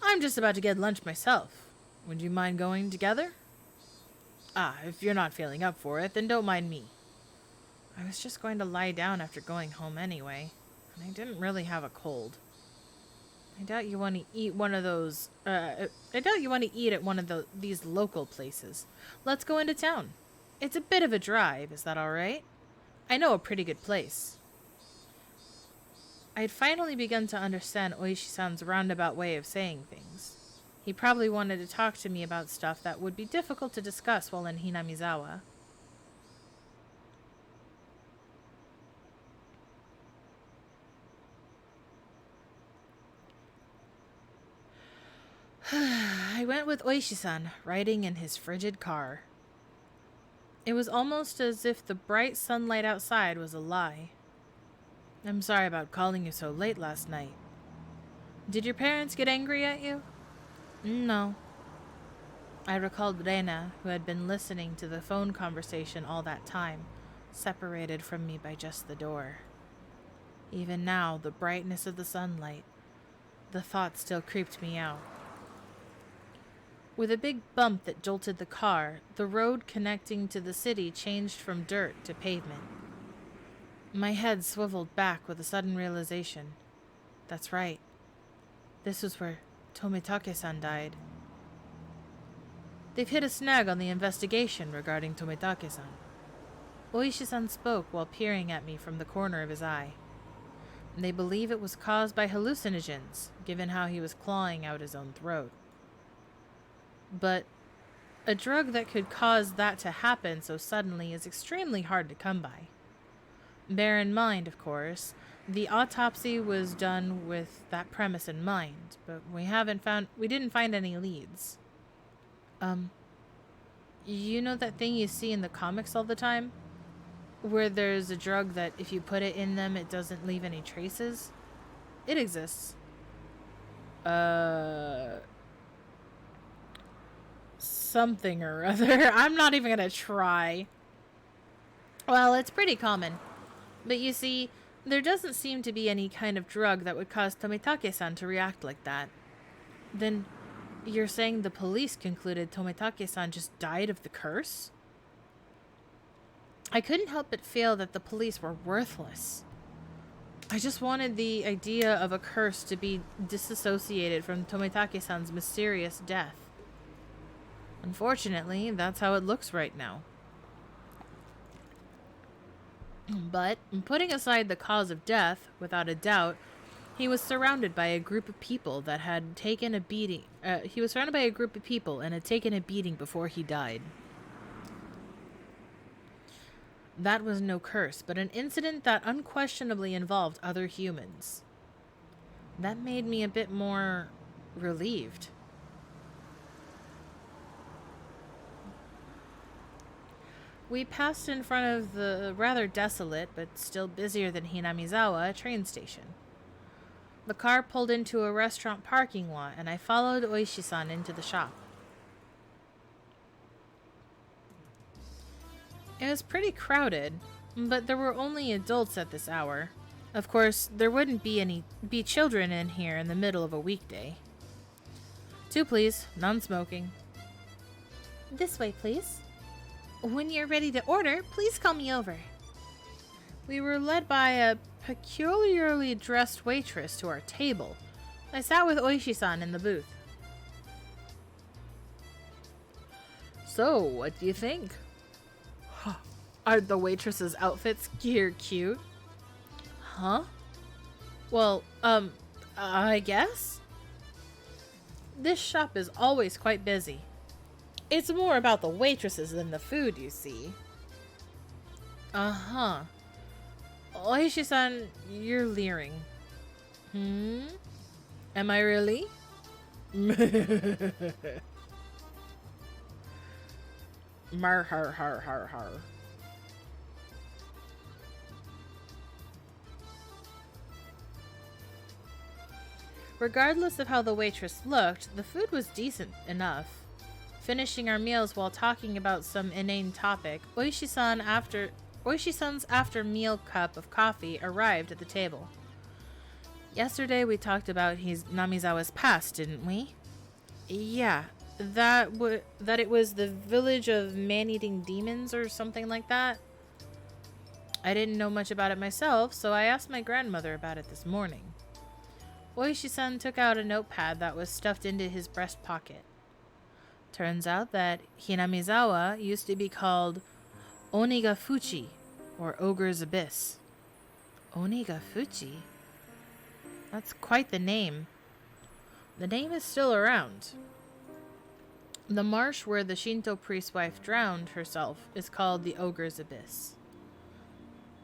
I'm just about to get lunch myself. Would you mind going together? If you're not feeling up for it, then don't mind me. I was just going to lie down after going home anyway, and I didn't really have a cold. I doubt you want to eat one of those, I doubt you want to eat at one of these local places. Let's go into town. It's a bit of a drive, is that alright? I know a pretty good place. I had finally begun to understand Oishi-san's roundabout way of saying things. He probably wanted to talk to me about stuff that would be difficult to discuss while in Hinamizawa. I went with Oishi-san, riding in his frigid car. It was almost as if the bright sunlight outside was a lie. I'm sorry about calling you so late last night. Did your parents get angry at you? No. I recalled Rena, who had been listening to the phone conversation all that time, separated from me by just the door. Even now, the brightness of the sunlight, the thought still creeped me out. With a big bump that jolted the car, the road connecting to the city changed from dirt to pavement. My head swiveled back with a sudden realization. That's right. This was where Tomitake-san died. They've hit a snag on the investigation regarding Tomitake-san. Oishi-san spoke while peering at me from the corner of his eye. They believe it was caused by hallucinogens, given how he was clawing out his own throat. But a drug that could cause that to happen so suddenly is extremely hard to come by. Bear in mind, of course, the autopsy was done with that premise in mind, but we didn't find any leads. You know that thing you see in the comics all the time? Where there's a drug that if you put it in them, it doesn't leave any traces? It exists. Something or other. I'm not even gonna try. Well, it's pretty common. But you see, there doesn't seem to be any kind of drug that would cause Tomitake-san to react like that. Then, you're saying the police concluded Tomitake-san just died of the curse? I couldn't help but feel that the police were worthless. I just wanted the idea of a curse to be disassociated from Tomitake-san's mysterious death. Unfortunately, that's how it looks right now. But, putting aside the cause of death, without a doubt, he was surrounded by a group of people that had taken a beating. He was surrounded by a group of people and had taken a beating before he died. That was no curse, but an incident that unquestionably involved other humans. That made me a bit more relieved. We passed in front of the rather desolate, but still busier than Hinamizawa, train station. The car pulled into a restaurant parking lot, and I followed Oishi-san into the shop. It was pretty crowded, but there were only adults at this hour. Of course, there wouldn't be children in here in the middle of a weekday. 2, please. Non-smoking. This way, please. When you're ready to order, please call me over. We were led by a peculiarly dressed waitress to our table. I sat with Oishi-san in the booth. So, what do you think? Are the waitress's outfits cute? Huh? Well, I guess? This shop is always quite busy. It's more about the waitresses than the food, you see. Uh-huh. Oishi-san, you're leering. Am I really? Mar har har har har. Regardless of how the waitress looked, the food was decent enough. Finishing our meals while talking about some inane topic, Oishi-san's after-meal cup of coffee arrived at the table. Yesterday we talked about Namizawa's past, didn't we? Yeah, that it was the village of man-eating demons or something like that. I didn't know much about it myself, so I asked my grandmother about it this morning. Oishi-san took out a notepad that was stuffed into his breast pocket. Turns out that Hinamizawa used to be called Onigafuchi, or Ogre's Abyss. Onigafuchi? That's quite the name. The name is still around. The marsh where the Shinto priest's wife drowned herself is called the Ogre's Abyss.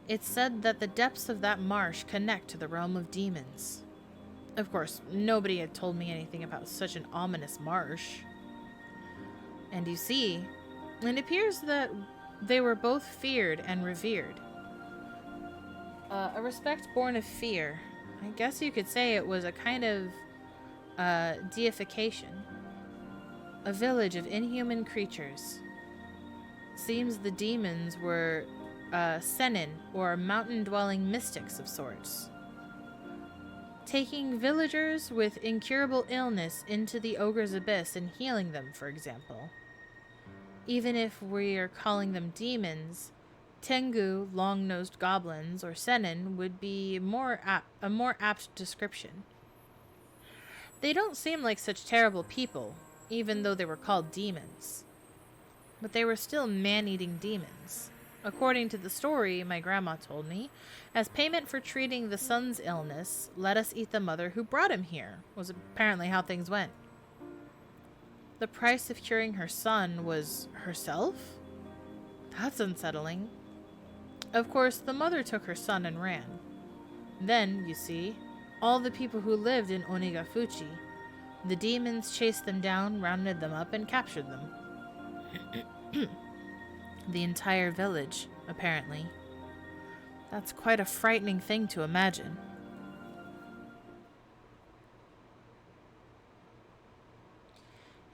It's said that the depths of that marsh connect to the realm of demons. Of course, nobody had told me anything about such an ominous marsh. And you see, it appears that they were both feared and revered. A respect born of fear. I guess you could say it was a kind of deification. A village of inhuman creatures. Seems the demons were sennin, or mountain-dwelling mystics of sorts. Taking villagers with incurable illness into the Ogre's Abyss and healing them, for example. Even if we are calling them demons, Tengu, long-nosed goblins, or sennin would be a more apt description. They don't seem like such terrible people, even though they were called demons. But they were still man-eating demons. According to the story my grandma told me, as payment for treating the son's illness, let us eat the mother who brought him here, was apparently how things went. The price of curing her son was herself? That's unsettling. Of course, the mother took her son and ran. Then, you see, all the people who lived in Onigafuchi, the demons chased them down, rounded them up, and captured them. The entire village, apparently. That's quite a frightening thing to imagine.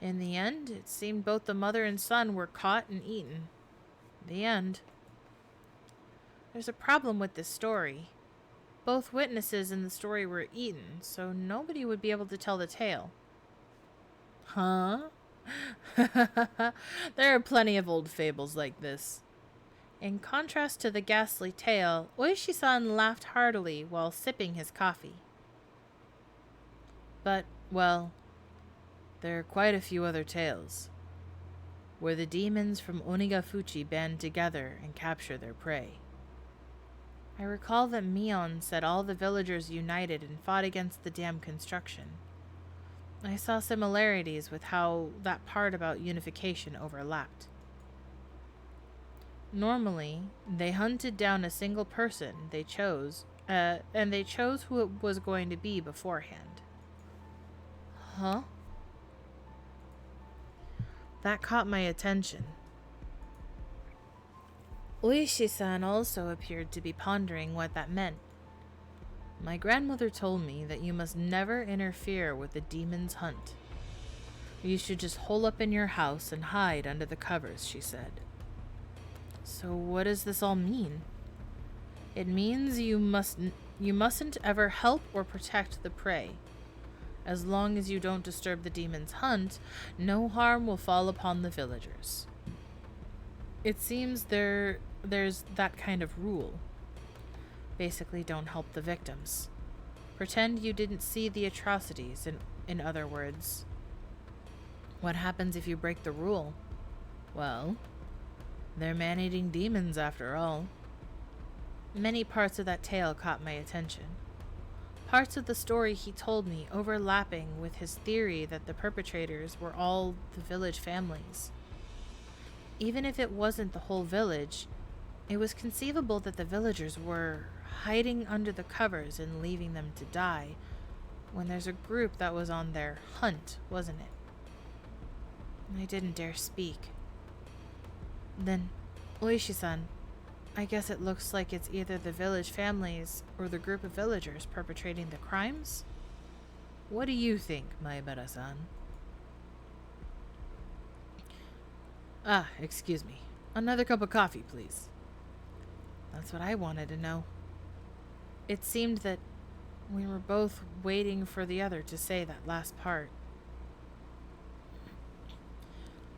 In the end, it seemed both the mother and son were caught and eaten. The end. There's a problem with this story. Both witnesses in the story were eaten, so nobody would be able to tell the tale. Huh? There are plenty of old fables like this. In contrast to the ghastly tale, Oishi-san laughed heartily while sipping his coffee. But, well, there are quite a few other tales, where the demons from Onigafuchi band together and capture their prey. I recall that Mion said all the villagers united and fought against the dam construction. I saw similarities with how that part about unification overlapped. Normally, they hunted down a single person they chose, and they chose who it was going to be beforehand. Huh? That caught my attention. Oishi-san also appeared to be pondering what that meant. My grandmother told me that you must never interfere with the demon's hunt. You should just hole up in your house and hide under the covers, she said. So what does this all mean? It means you mustn't ever help or protect the prey. As long as you don't disturb the demon's hunt, no harm will fall upon the villagers. It seems there's that kind of rule. Basically, don't help the victims. Pretend you didn't see the atrocities, in other words. What happens if you break the rule? Well, they're man-eating demons after all. Many parts of that tale caught my attention. Parts of the story he told me overlapping with his theory that the perpetrators were all the village families. Even if it wasn't the whole village, it was conceivable that the villagers were hiding under the covers and leaving them to die when there's a group that was on their hunt, wasn't it? I didn't dare speak. Then, Oishi-san, I guess it looks like it's either the village families or the group of villagers perpetrating the crimes? What do you think, Maebara-san? Excuse me. Another cup of coffee, please. That's what I wanted to know. It seemed that we were both waiting for the other to say that last part.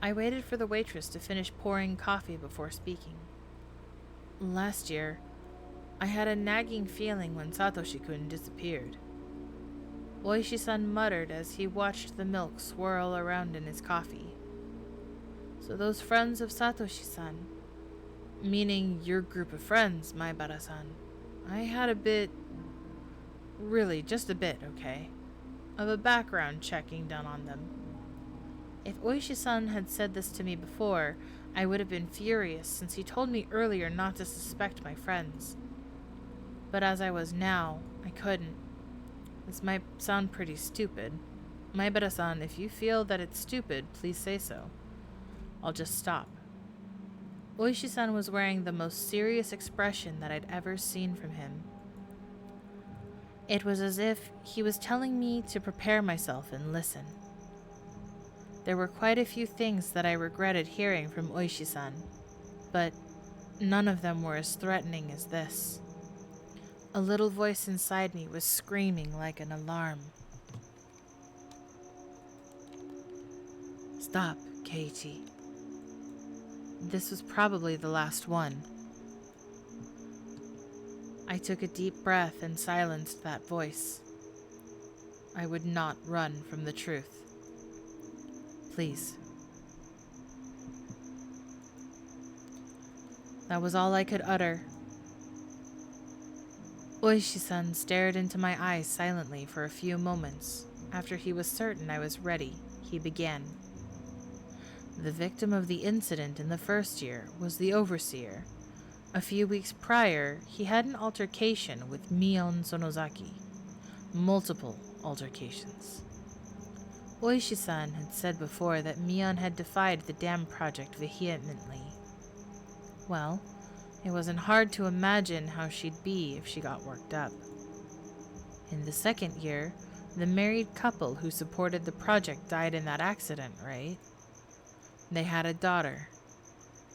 I waited for the waitress to finish pouring coffee before speaking. Last year, I had a nagging feeling when Satoshi-kun disappeared. Oishi-san muttered as he watched the milk swirl around in his coffee. So those friends of Satoshi-san, meaning your group of friends, Maebara-san, I had a bit, really just a bit, okay, of a background checking done on them. If Oishi-san had said this to me before, I would have been furious since he told me earlier not to suspect my friends. But as I was now, I couldn't. This might sound pretty stupid. Maebara-san, if you feel that it's stupid, please say so. I'll just stop. Oishi-san was wearing the most serious expression that I'd ever seen from him. It was as if he was telling me to prepare myself and listen. There were quite a few things that I regretted hearing from Oishi-san, but none of them were as threatening as this. A little voice inside me was screaming like an alarm. Stop, Keiichi. This was probably the last one. I took a deep breath and silenced that voice. I would not run from the truth. Please. That was all I could utter. Oishi-san stared into my eyes silently for a few moments. After he was certain I was ready, he began. The victim of the incident in the first year was the overseer. A few weeks prior, he had an altercation with Mion Sonozaki. Multiple altercations. Oishi-san had said before that Mion had defied the dam project vehemently. Well, it wasn't hard to imagine how she'd be if she got worked up. In the second year, the married couple who supported the project died in that accident, right? They had a daughter.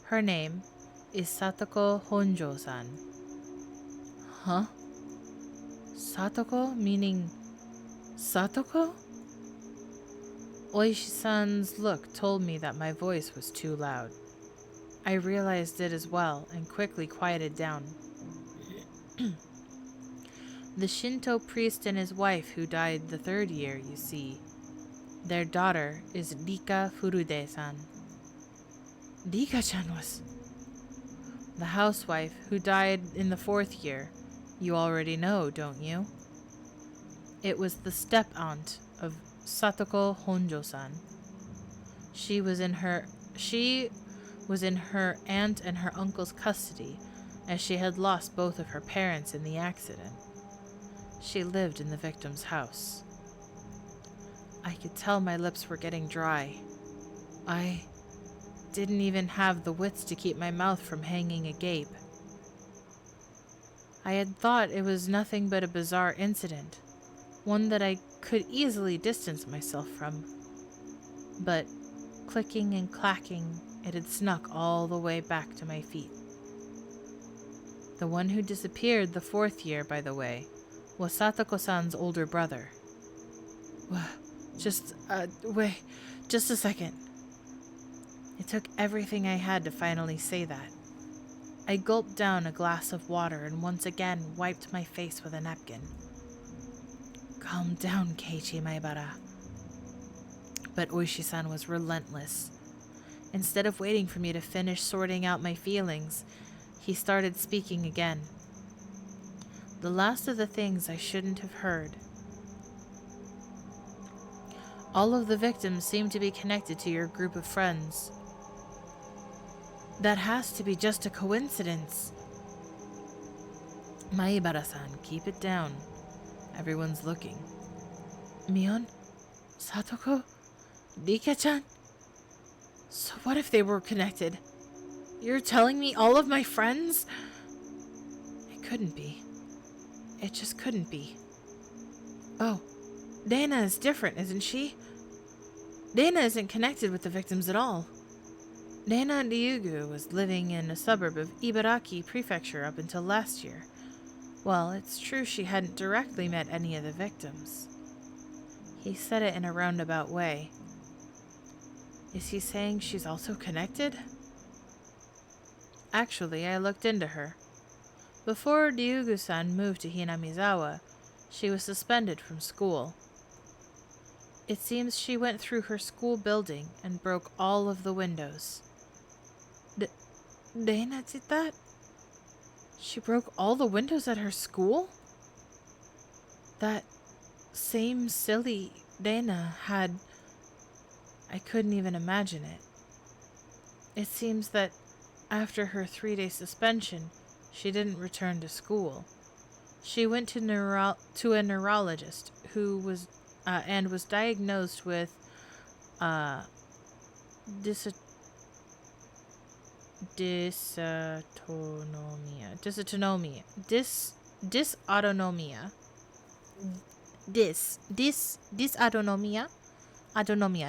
Her name is Satoko Honjo-san. Huh? Satoko meaning Satoko? Oishi-san's look told me that my voice was too loud. I realized it as well and quickly quieted down. The Shinto priest and his wife who died the third year, you see. Their daughter is Rika Furude-san. Rika-chan was... The housewife who died in the 4th year. You already know, don't you? It was the step-aunt of Satoko Honjo-san. She was in her aunt and her uncle's custody, as she had lost both of her parents in the accident. She lived in the victim's house. I could tell my lips were getting dry. I didn't even have the wits to keep my mouth from hanging agape. I had thought it was nothing but a bizarre incident, one that I could easily distance myself from. But clicking and clacking, it had snuck all the way back to my feet. The one who disappeared the 4th year, by the way, was Satoko-san's older brother. Wait, just a second. It took everything I had to finally say that. I gulped down a glass of water and once again wiped my face with a napkin. Calm down, Keiichi Maibara. But Oishi-san was relentless. Instead of waiting for me to finish sorting out my feelings, he started speaking again. The last of the things I shouldn't have heard. All of the victims seem to be connected to your group of friends. That has to be just a coincidence. Maibara-san, keep it down. Everyone's looking. Mion? Satoko? Rika-chan? So what if they were connected? You're telling me all of my friends? It couldn't be. It just couldn't be. Oh, Dana is different, isn't she? Dana isn't connected with the victims at all. Dana Ryugu was living in a suburb of Ibaraki Prefecture up until last year. Well, it's true she hadn't directly met any of the victims. He said it in a roundabout way. Is he saying she's also connected? Actually, I looked into her. Before Ryugu-san moved to Hinamizawa, she was suspended from school. It seems she went through her school building and broke all of the windows. Dana did that? She broke all the windows at her school? That same silly Dana had... I couldn't even imagine it. It seems that after her 3-day suspension, she didn't return to school. She went to a neurologist who was diagnosed with dysautonomia,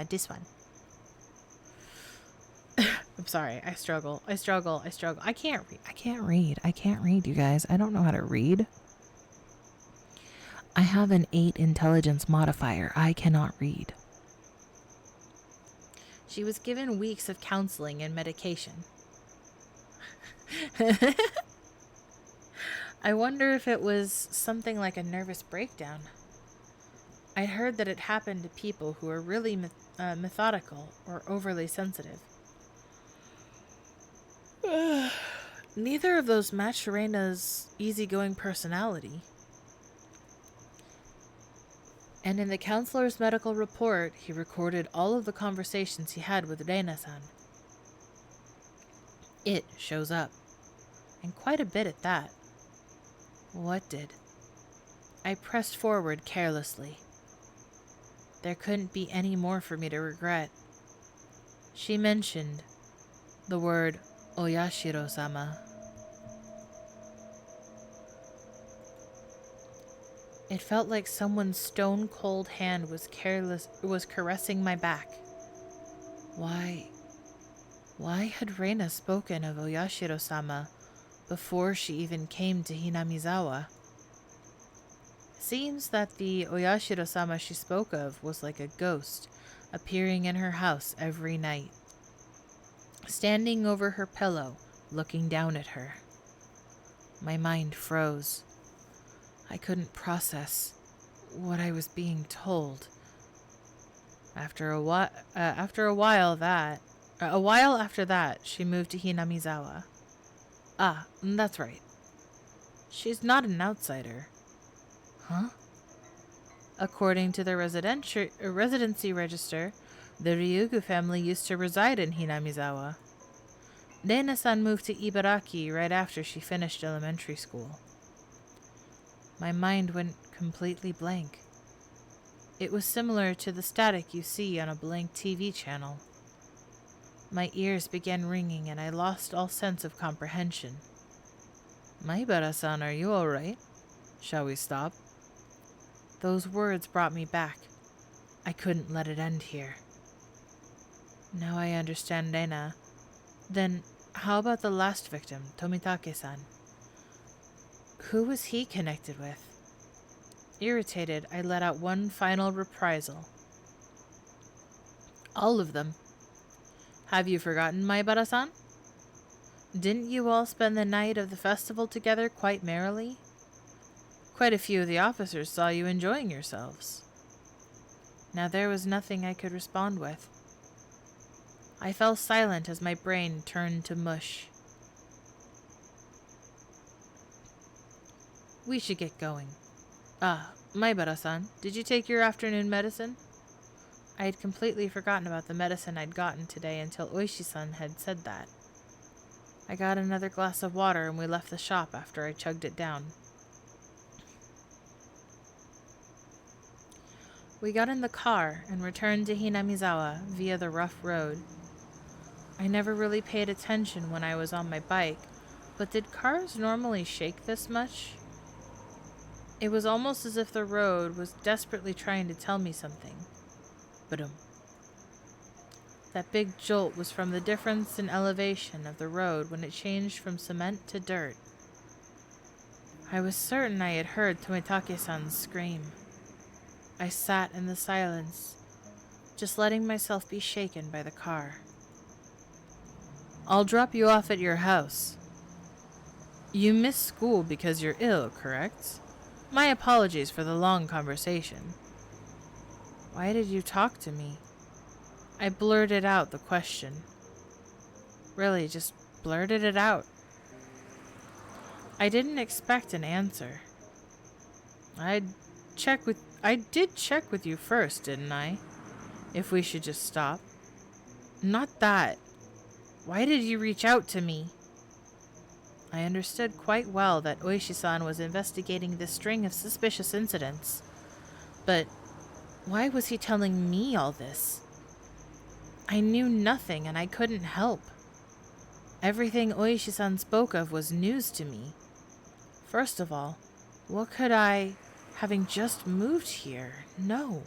this one. I'm sorry, I struggle. I can't read, you guys. I don't know how to read. I have an 8 intelligence modifier. I cannot read. She was given weeks of counseling and medication. I wonder if it was something like a nervous breakdown. I'd heard that it happened to people who are really methodical or overly sensitive. Neither of those matched Reina's easygoing personality. And in the counselor's medical report, he recorded all of the conversations he had with Reina-san. It shows up. And quite a bit at that. What did? I pressed forward carelessly. There couldn't be any more for me to regret. She mentioned the word Oyashiro-sama. It felt like someone's stone-cold hand was caressing my back. Why had Reina spoken of Oyashiro-sama before she even came to Hinamizawa? Seems that the Oyashiro-sama she spoke of was like a ghost, appearing in her house every night, standing over her pillow, looking down at her. My mind froze. I couldn't process what I was being told. A while after that, she moved to Hinamizawa. Ah, that's right. She's not an outsider. Huh? According to the residency register, the Ryugu family used to reside in Hinamizawa. Reina-san moved to Ibaraki right after she finished elementary school. My mind went completely blank. It was similar to the static you see on a blank TV channel. My ears began ringing and I lost all sense of comprehension. Maibara-san, are you all right? Shall we stop? Those words brought me back. I couldn't let it end here. Now I understand Reina. Then, how about the last victim, Tomitake-san? Who was he connected with? Irritated, I let out one final reprisal. All of them. Have you forgotten, Maibara-san? Didn't you all spend the night of the festival together quite merrily? Quite a few of the officers saw you enjoying yourselves. Now there was nothing I could respond with. I fell silent as my brain turned to mush. We should get going. Ah, Maibara-san, did you take your afternoon medicine? I had completely forgotten about the medicine I'd gotten today until Oishi-san had said that. I got another glass of water and we left the shop after I chugged it down. We got in the car and returned to Hinamizawa via the rough road. I never really paid attention when I was on my bike, but did cars normally shake this much? It was almost as if the road was desperately trying to tell me something. Ba-dum. That big jolt was from the difference in elevation of the road when it changed from cement to dirt. I was certain I had heard Tomitake-san's scream. I sat in the silence, just letting myself be shaken by the car. I'll drop you off at your house. You missed school because you're ill, correct? My apologies for the long conversation. Why did you talk to me? I blurted out the question. Really, just blurted it out. I didn't expect an answer. I did check with you first, didn't I? If we should just stop. Not that. Why did you reach out to me? I understood quite well that Oishi-san was investigating this string of suspicious incidents. But why was he telling me all this? I knew nothing and I couldn't help. Everything Oishi-san spoke of was news to me. First of all, what could I, having just moved here, know?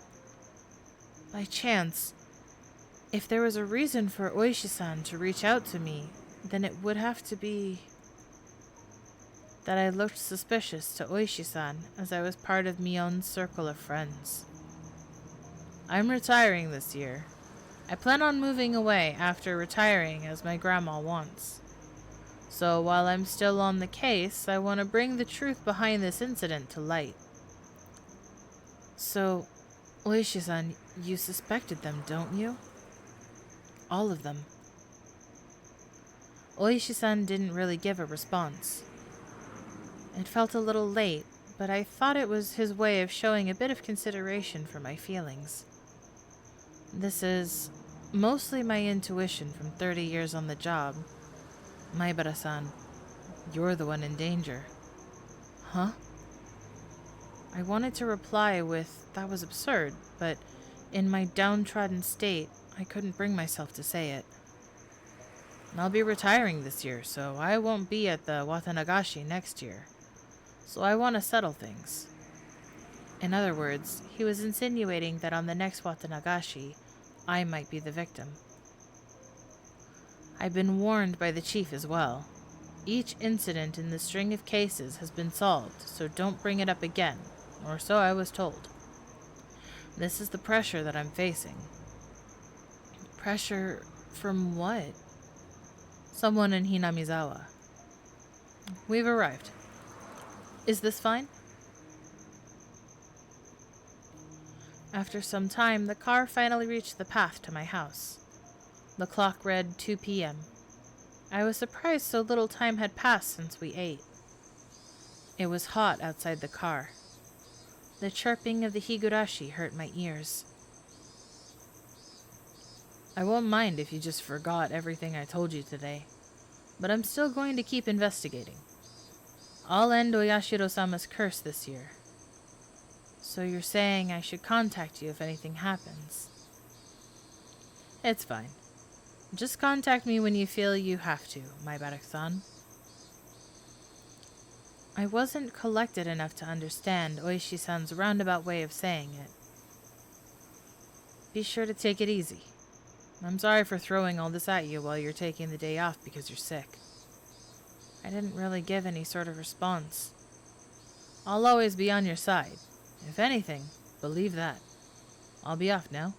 By chance, if there was a reason for Oishi-san to reach out to me, then it would have to be that I looked suspicious to Oishi-san as I was part of Mion's circle of friends. I'm retiring this year. I plan on moving away after retiring as my grandma wants. So while I'm still on the case, I want to bring the truth behind this incident to light. So, Oishi-san, you suspected them, don't you? All of them. Oishi-san didn't really give a response. It felt a little late, but I thought it was his way of showing a bit of consideration for my feelings. This is mostly my intuition from 30 years on the job. Maibara-san, you're the one in danger. Huh? I wanted to reply with, that was absurd, but in my downtrodden state, I couldn't bring myself to say it. I'll be retiring this year, so I won't be at the Watanagashi next year. So I want to settle things. In other words, he was insinuating that on the next Watanagashi, I might be the victim. I've been warned by the chief as well. Each incident in the string of cases has been solved, so don't bring it up again, or so I was told. This is the pressure that I'm facing. Pressure from what? Someone in Hinamizawa. We've arrived. Is this fine? After some time, the car finally reached the path to my house. The clock read 2 p.m. I was surprised so little time had passed since we ate. It was hot outside the car. The chirping of the Higurashi hurt my ears. I won't mind if you just forgot everything I told you today, but I'm still going to keep investigating. I'll end Oyashiro-sama's curse this year. So you're saying I should contact you if anything happens? It's fine. Just contact me when you feel you have to, Maibara-san. I wasn't collected enough to understand Oishi-san's roundabout way of saying it. Be sure to take it easy. I'm sorry for throwing all this at you while you're taking the day off because you're sick. I didn't really give any sort of response. I'll always be on your side. If anything, believe that. I'll be off now.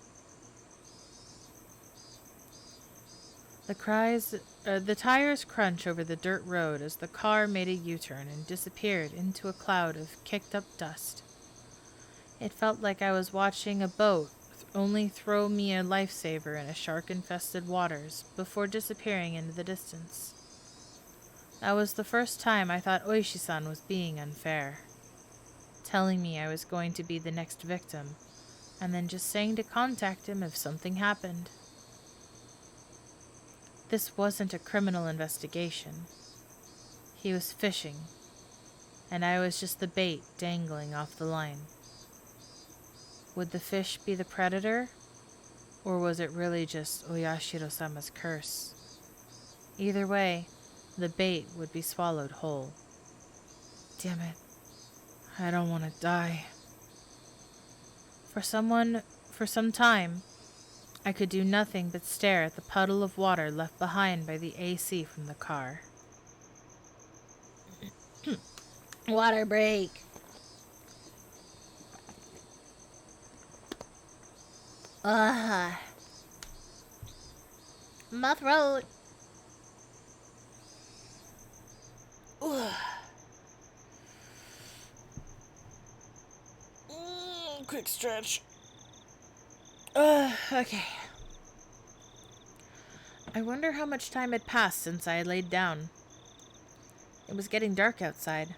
The tires crunch over the dirt road as the car made a U-turn and disappeared into a cloud of kicked-up dust. It felt like I was watching a boat only throw me a lifesaver in a shark-infested waters before disappearing into the distance. That was the first time I thought Oishi-san was being unfair, telling me I was going to be the next victim, and then just saying to contact him if something happened. This wasn't a criminal investigation. He was fishing, and I was just the bait dangling off the line. Would the fish be the predator, or was it really just Oyashiro-sama's curse? Either way, the bait would be swallowed whole. Damn it. I don't want to die. For some time, I could do nothing but stare at the puddle of water left behind by the AC from the car. Water break. My throat. Quick stretch. Okay. I wonder how much time had passed since I had laid down. It was getting dark outside.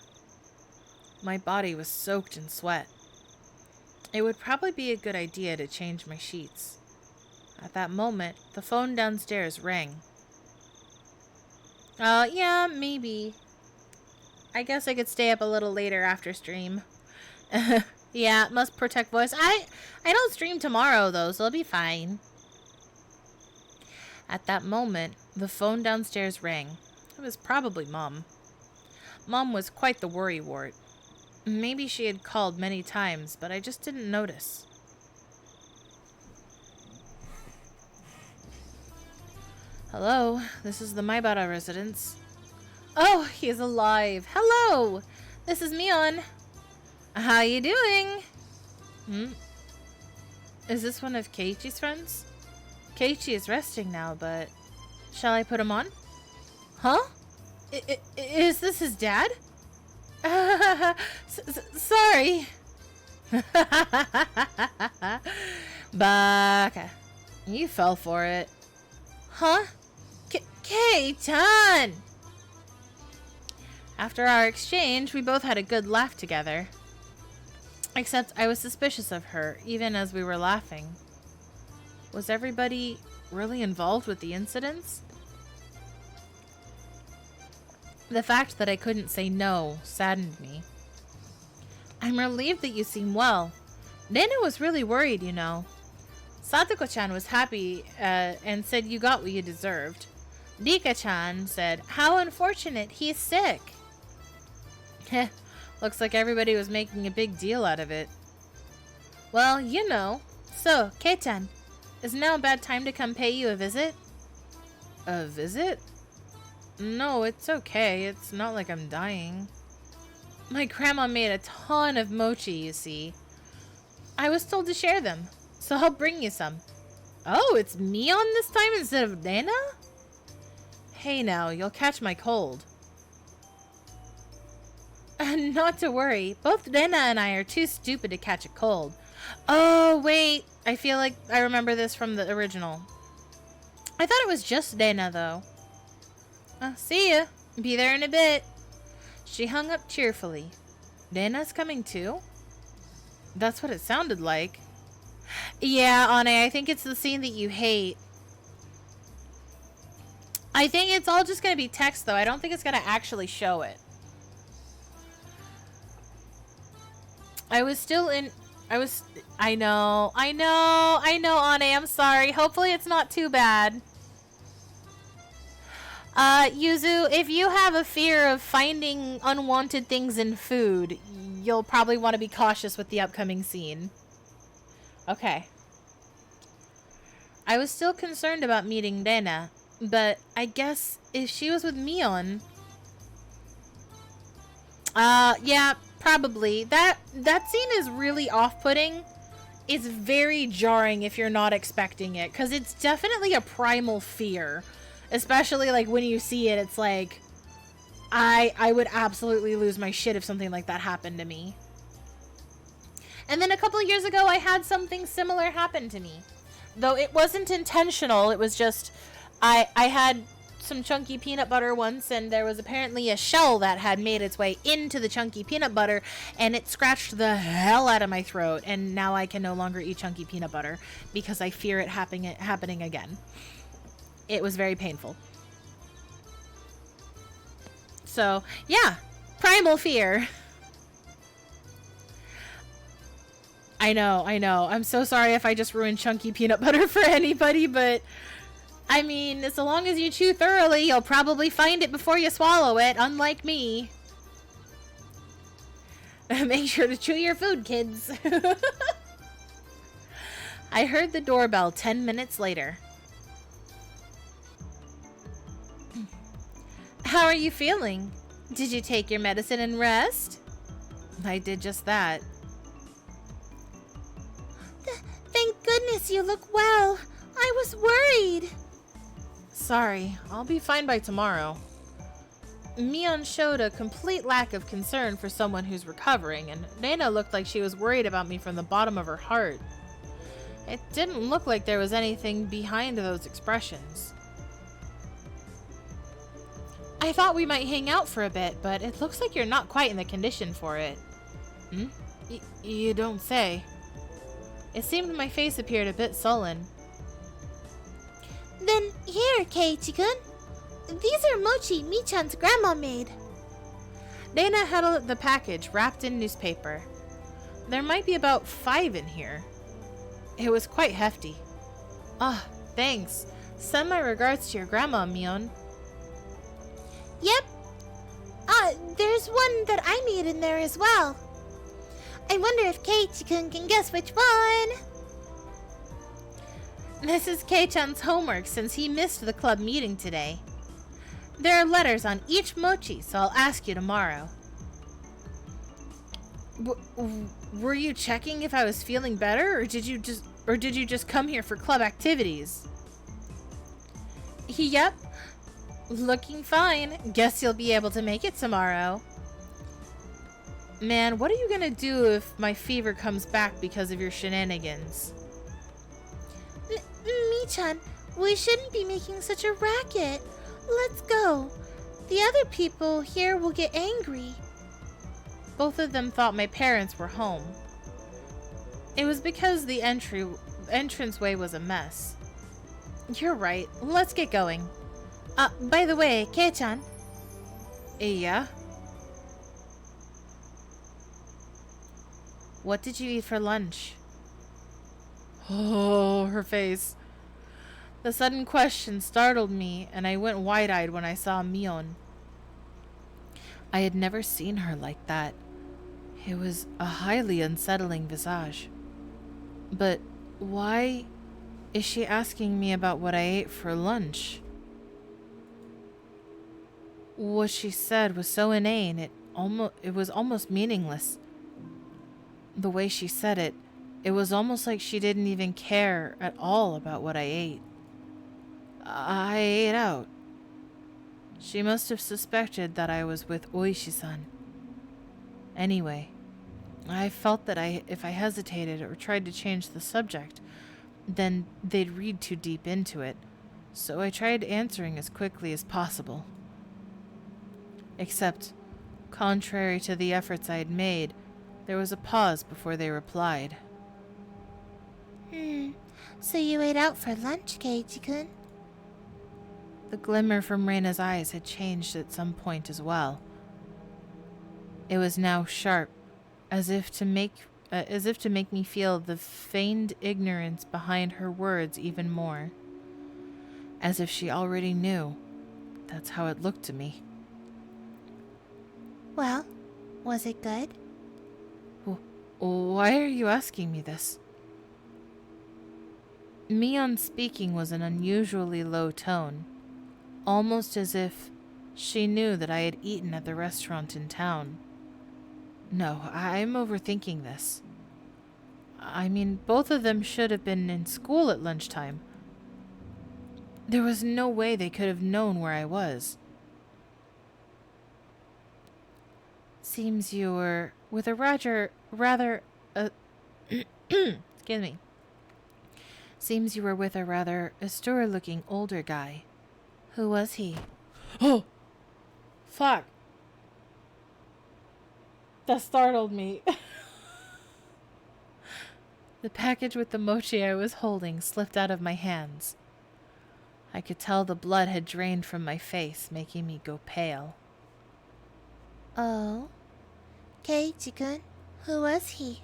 My body was soaked in sweat. It would probably be a good idea to change my sheets. At that moment, the phone downstairs rang. Yeah, maybe. I guess I could stay up a little later after stream. Yeah, must protect voice. I don't stream tomorrow, though, so it'll be fine. At that moment, the phone downstairs rang. It was probably Mom. Mom was quite the worrywart. Maybe she had called many times, but I just didn't notice. Hello, this is the Maibara residence. Oh, he is alive. Hello, this is Mion. How you doing? Is this one of Keiichi's friends? Keiichi is resting now, but... Shall I put him on? Huh? Is this his dad? Sorry. Baka. You fell for it. Huh? Kei-chan! After our exchange, we both had a good laugh together. Except I was suspicious of her, even as we were laughing. Was everybody really involved with the incidents? The fact that I couldn't say no saddened me. I'm relieved that you seem well. Nena was really worried, you know. Satoko-chan was happy and said you got what you deserved. Rika-chan said, how unfortunate, he's sick. Heh. Looks like everybody was making a big deal out of it. Well, you know. So, Kei-chan, is now a bad time to come pay you a visit? A visit? No, it's okay. It's not like I'm dying. My grandma made a ton of mochi, you see. I was told to share them, so I'll bring you some. Oh, it's me on this time instead of Nena? Hey now, you'll catch my cold. Not to worry. Both Rena and I are too stupid to catch a cold. Oh, wait. I feel like I remember this from the original. I thought it was just Rena, though. See ya. Be there in a bit. She hung up cheerfully. Reina's coming too? That's what it sounded like. Yeah, Ane, I think it's the scene that you hate. I think it's all just going to be text, though. I don't think it's going to actually show it. I know, Ane, I'm sorry. Hopefully it's not too bad. Yuzu, if you have a fear of finding unwanted things in food, you'll probably want to be cautious with the upcoming scene. Okay. I was still concerned about meeting Reina, but I guess if she was with Mion... yeah, probably. That scene is really off-putting. It's very jarring if you're not expecting it, because it's definitely a primal fear. Especially, like, when you see it, it's like... I would absolutely lose my shit if something like that happened to me. And then a couple of years ago, I had something similar happen to me. Though it wasn't intentional, it was just... I had some chunky peanut butter once, and there was apparently a shell that had made its way into the chunky peanut butter, and it scratched the hell out of my throat, and now I can no longer eat chunky peanut butter, because I fear it happening again. It was very painful. So, yeah. Primal fear. I know. I'm so sorry if I just ruined chunky peanut butter for anybody, but... I mean, so long as you chew thoroughly, you'll probably find it before you swallow it, unlike me. Make sure to chew your food, kids. I heard the doorbell 10 minutes later. How are you feeling? Did you take your medicine and rest? I did just that. Thank goodness you look well. I was worried. Sorry, I'll be fine by tomorrow. Mion showed a complete lack of concern for someone who's recovering, and Reina looked like she was worried about me from the bottom of her heart. It didn't look like there was anything behind those expressions. I thought we might hang out for a bit, but it looks like you're not quite in the condition for it. Hmm? You don't say. It seemed my face appeared a bit sullen. Then here, Keiichi-kun. These are mochi Mi-chan's grandma made. Reina held the package wrapped in newspaper. There might be about 5 in here. It was quite hefty. Ah, thanks. Send my regards to your grandma, Mion. Yep. There's one that I made in there as well. I wonder if Keiichi-kun can guess which one. This is Kei-chan's homework since he missed the club meeting today. There are letters on each mochi, so I'll ask you tomorrow. Were you checking if I was feeling better, or did you just come here for club activities? Yep. Looking fine. Guess you'll be able to make it tomorrow. Man, what are you gonna do if my fever comes back because of your shenanigans? Mi-chan, we shouldn't be making such a racket. Let's go. The other people here will get angry. Both of them thought my parents were home. It was because the entranceway was a mess. You're right. Let's get going. By the way, Kei-chan. Yeah? What did you eat for lunch? Oh, her face. The sudden question startled me, and I went wide-eyed when I saw Mion. I had never seen her like that. It was a highly unsettling visage. But why is she asking me about what I ate for lunch? What she said was so inane, it was almost meaningless. The way she said it, it was almost like she didn't even care at all about what I ate. I ate out. She must have suspected that I was with Oishi-san. Anyway, I felt that if I hesitated or tried to change the subject, then they'd read too deep into it, so I tried answering as quickly as possible. Except, contrary to the efforts I had made, there was a pause before they replied. So you ate out for lunch, Keiichi-kun? The glimmer from Reina's eyes had changed at some point as well. It was now sharp, as if to make me feel the feigned ignorance behind her words even more. As if she already knew. That's how it looked to me. Well, was it good? Why are you asking me this? Mion speaking was an unusually low tone, almost as if she knew that I had eaten at the restaurant in town. No, I'm overthinking this. I mean, both of them should have been in school at lunchtime. There was no way they could have known where I was. Seems you were with a excuse me. Seems you were with a rather austere-looking older guy. Who was he? Oh! Fuck. That startled me. The package with the mochi I was holding slipped out of my hands. I could tell the blood had drained from my face, making me go pale. Oh? Keiichi-kun, who was he?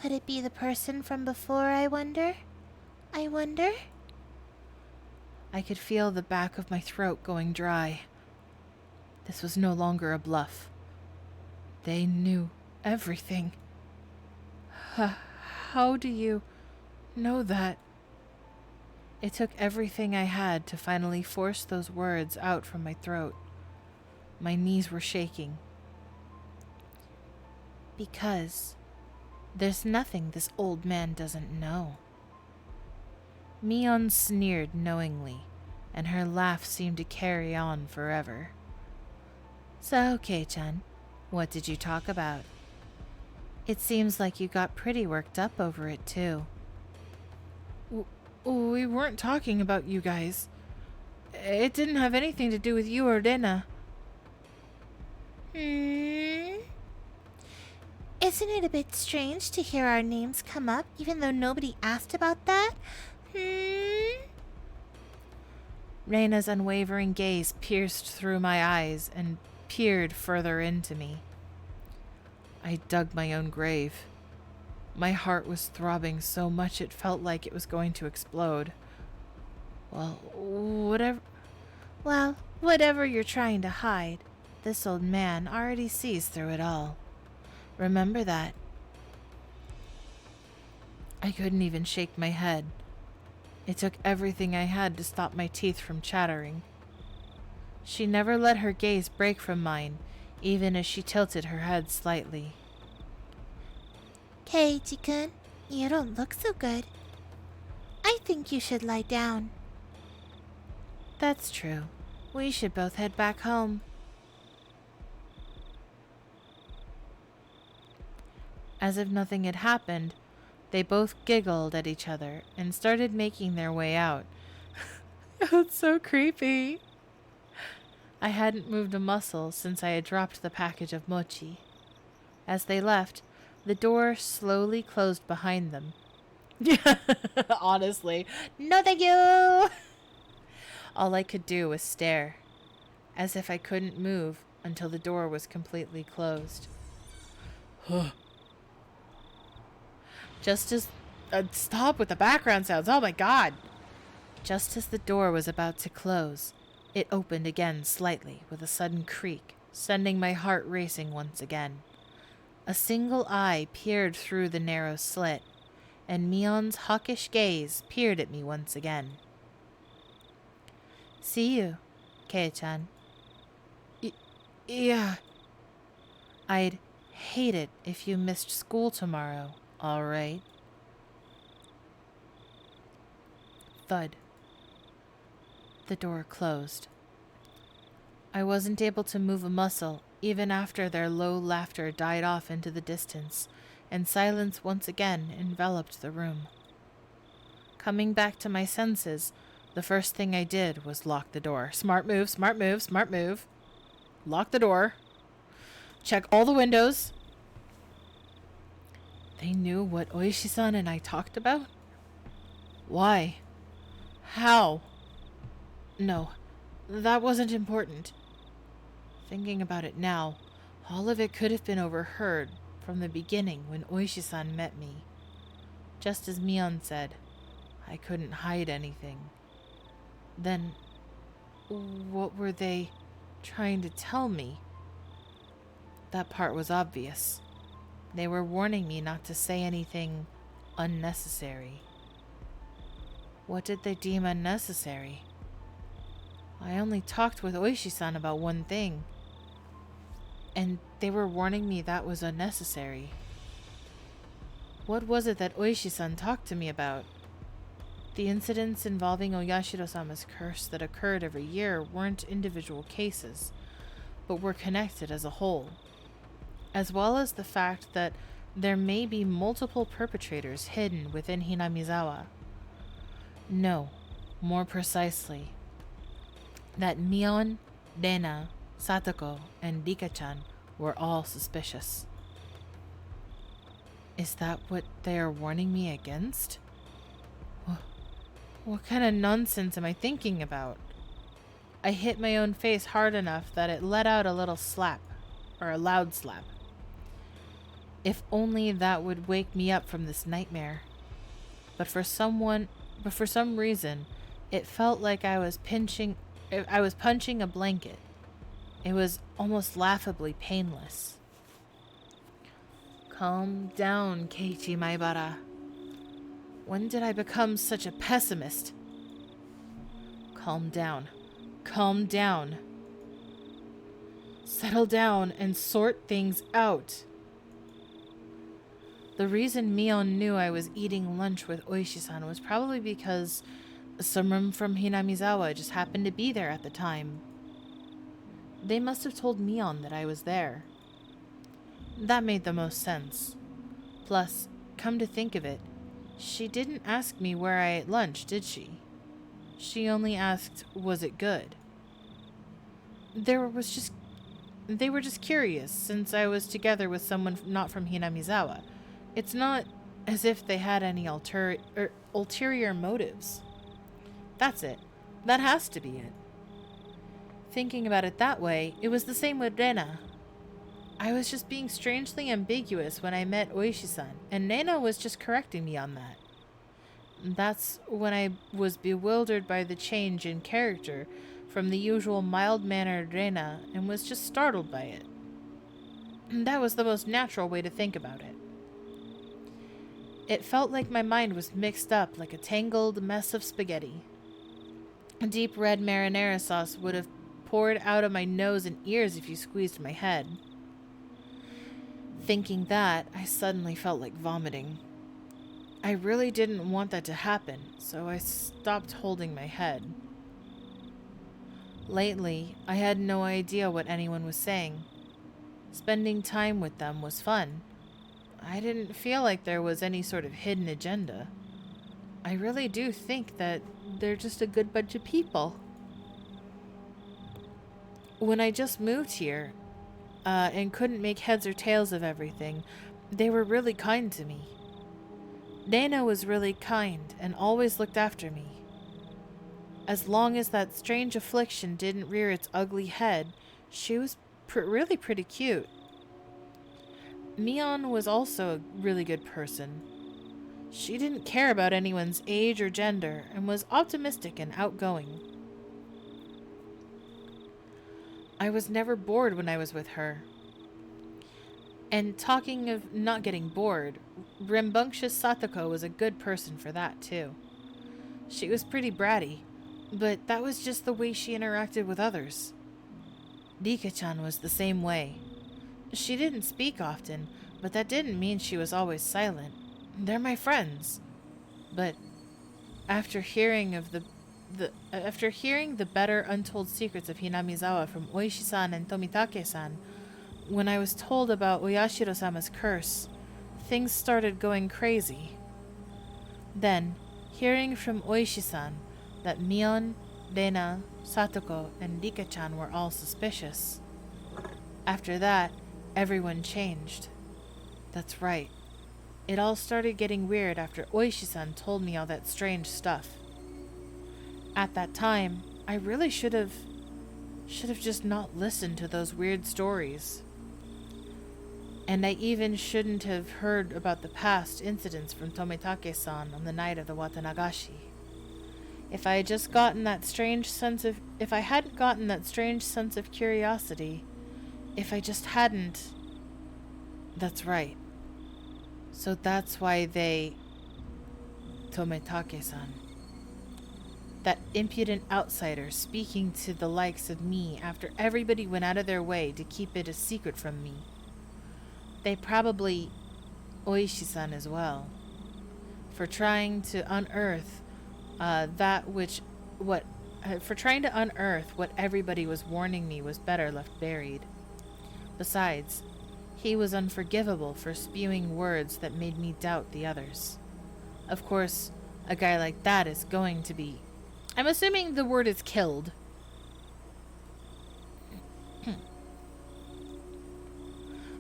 Could it be the person from before, I wonder? I could feel the back of my throat going dry. This was no longer a bluff. They knew everything. How do you know that? It took everything I had to finally force those words out from my throat. My knees were shaking. Because there's nothing this old man doesn't know. Mion sneered knowingly, and her laugh seemed to carry on forever. So, Kei-chan, what did you talk about? It seems like you got pretty worked up over it, too. We weren't talking about you guys. It didn't have anything to do with you or Rena. Isn't it a bit strange to hear our names come up even though nobody asked about that? Reina's unwavering gaze pierced through my eyes and peered further into me. I dug my own grave. My heart was throbbing so much it felt like it was going to explode. Well, whatever you're trying to hide, this old man already sees through it all. Remember that. I couldn't even shake my head. It took everything I had to stop my teeth from chattering. She never let her gaze break from mine, even as she tilted her head slightly. Keiichi-kun, you don't look so good. I think you should lie down. That's true. We should both head back home. As if nothing had happened, they both giggled at each other and started making their way out. That's so creepy. I hadn't moved a muscle since I had dropped the package of mochi. As they left, the door slowly closed behind them. Honestly, no thank you! All I could do was stare, as if I couldn't move until the door was completely closed. Just as... stop with the background sounds, oh my god! Just as the door was about to close, it opened again slightly with a sudden creak, sending my heart racing once again. A single eye peered through the narrow slit, and Mion's hawkish gaze peered at me once again. See you, Kei-chan. Yeah. I'd hate it if you missed school tomorrow, all right? Thud. The door closed. I wasn't able to move a muscle, even after their low laughter died off into the distance, and silence once again enveloped the room. Coming back to my senses, the first thing I did was lock the door. Smart move, smart move, smart move. lock the door, check all the windows. They knew what Oishi-san and I talked about? Why? How? No, that wasn't important. Thinking about it now, all of it could have been overheard from the beginning when Oishi-san met me. Just as Mion said, I couldn't hide anything. Then, what were they trying to tell me? That part was obvious. They were warning me not to say anything unnecessary. What did they deem unnecessary? I only talked with Oishi-san about one thing, and they were warning me that was unnecessary. What was it that Oishi-san talked to me about? The incidents involving Oyashiro-sama's curse that occurred every year weren't individual cases, but were connected as a whole, as well as the fact that there may be multiple perpetrators hidden within Hinamizawa. No, more precisely, that Mion, Rena, Satoko, and Rika-chan were all suspicious. Is that what they are warning me against? What kind of nonsense am I thinking about? I hit my own face hard enough that it let out a little slap, or a loud slap. If only that would wake me up from this nightmare. But for some reason, it felt like I was punching a blanket. It was almost laughably painless. Calm down, Keiichi Maibara. When did I become such a pessimist? Calm down. Calm down. Settle down and sort things out. The reason Mion knew I was eating lunch with Oishi-san was probably because someone from Hinamizawa just happened to be there at the time. They must have told Mion that I was there. That made the most sense. Plus, come to think of it, she didn't ask me where I ate lunch, did she? She only asked, was it good? They were just curious, since I was together with someone not from Hinamizawa. It's not as if they had any ulterior motives. That's it. That has to be it. Thinking about it that way, it was the same with Rena. I was just being strangely ambiguous when I met Oishi-san, and Rena was just correcting me on that. That's when I was bewildered by the change in character from the usual mild-mannered Rena and was just startled by it. That was the most natural way to think about it. It felt like my mind was mixed up like a tangled mess of spaghetti. Deep red marinara sauce would have poured out of my nose and ears if you squeezed my head. Thinking that, I suddenly felt like vomiting. I really didn't want that to happen, so I stopped holding my head. Lately, I had no idea what anyone was saying. Spending time with them was fun. I didn't feel like there was any sort of hidden agenda. I really do think that they're just a good bunch of people. When I just moved here, and couldn't make heads or tails of everything, they were really kind to me. Rena was really kind and always looked after me. As long as that strange affliction didn't rear its ugly head, she was really pretty cute. Mion was also a really good person. She didn't care about anyone's age or gender and was optimistic and outgoing. I was never bored when I was with her. And talking of not getting bored, rambunctious Satoko was a good person for that, too. She was pretty bratty, but that was just the way she interacted with others. Rika-chan was the same way. She didn't speak often, but that didn't mean she was always silent. They're my friends. But after hearing the better untold secrets of Hinamizawa from Oishi-san and Tomitake-san, when I was told about Oyashiro-sama's curse, things started going crazy. Then, hearing from Oishi-san that Mion, Rena, Satoko, and Rika-chan were all suspicious, After that, everyone changed. That's right. It all started getting weird after Oishi-san told me all that strange stuff. At that time, I really should have just not listened to those weird stories. And I even shouldn't have heard about the past incidents from Tomitake-san on the night of the Watanagashi. If I hadn't gotten that strange sense of curiosity, if I just hadn't... That's right. So that's why they... Tomitake-san. That impudent outsider speaking to the likes of me after everybody went out of their way to keep it a secret from me. They probably... Oishi-san as well. For trying to unearth what everybody was warning me was better left buried. Besides, he was unforgivable for spewing words that made me doubt the others. Of course, a guy like that is going to be... I'm assuming the word is killed.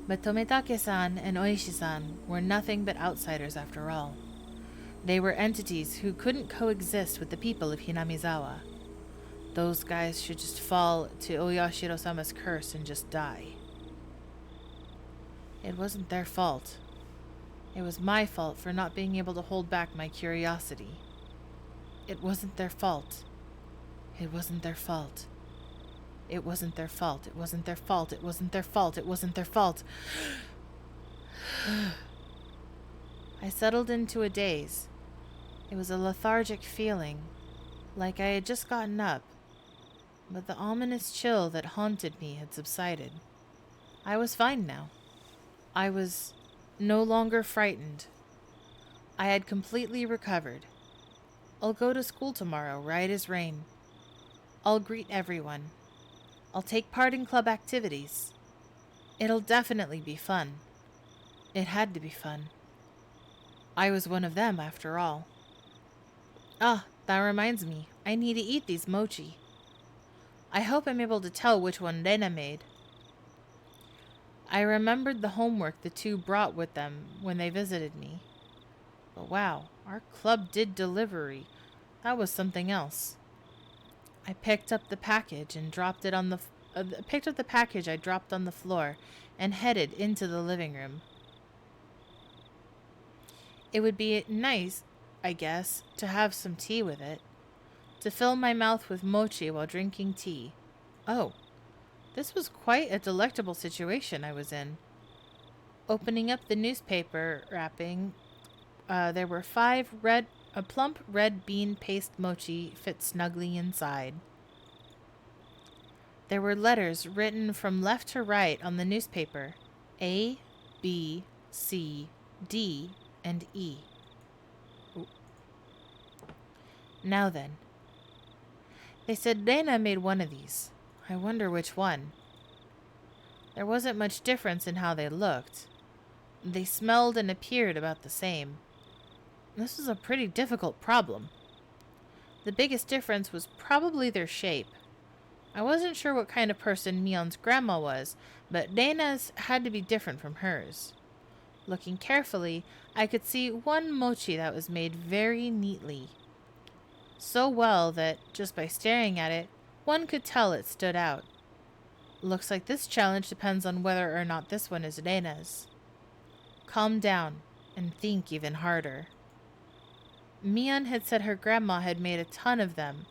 But Tomitake-san and Oishi-san were nothing but outsiders after all. They were entities who couldn't coexist with the people of Hinamizawa. Those guys should just fall to Oyashiro-sama's curse and just die. It wasn't their fault. It was my fault for not being able to hold back my curiosity. It wasn't their fault. It wasn't their fault. It wasn't their fault. It wasn't their fault. It wasn't their fault. It wasn't their fault. I settled into a daze. It was a lethargic feeling, like I had just gotten up, but the ominous chill that haunted me had subsided. I was fine now. I was no longer frightened. I had completely recovered. I'll go to school tomorrow, right as rain. I'll greet everyone. I'll take part in club activities. It'll definitely be fun. It had to be fun. I was one of them, after all. Ah, that reminds me. I need to eat these mochi. I hope I'm able to tell which one Rena made. I remembered the homework the two brought with them when they visited me. But wow, our club did delivery. That was something else. I picked up the package I dropped on the floor and headed into the living room. It would be nice, I guess, to have some tea with it. To fill my mouth with mochi while drinking tea. Oh, this was quite a delectable situation I was in. Opening up the newspaper wrapping, there were a plump red bean paste mochi fit snugly inside. There were letters written from left to right on the newspaper. A, B, C, D, and E. Ooh. Now then. They said Rena made one of these. I wonder which one. There wasn't much difference in how they looked. They smelled and appeared about the same. This was a pretty difficult problem. The biggest difference was probably their shape. I wasn't sure what kind of person Mion's grandma was, but Rena's had to be different from hers. Looking carefully, I could see one mochi that was made very neatly. So well that, just by staring at it, one could tell it stood out. Looks like this challenge depends on whether or not this one is Rena's. Calm down and think even harder. Mion had said her grandma had made a ton of them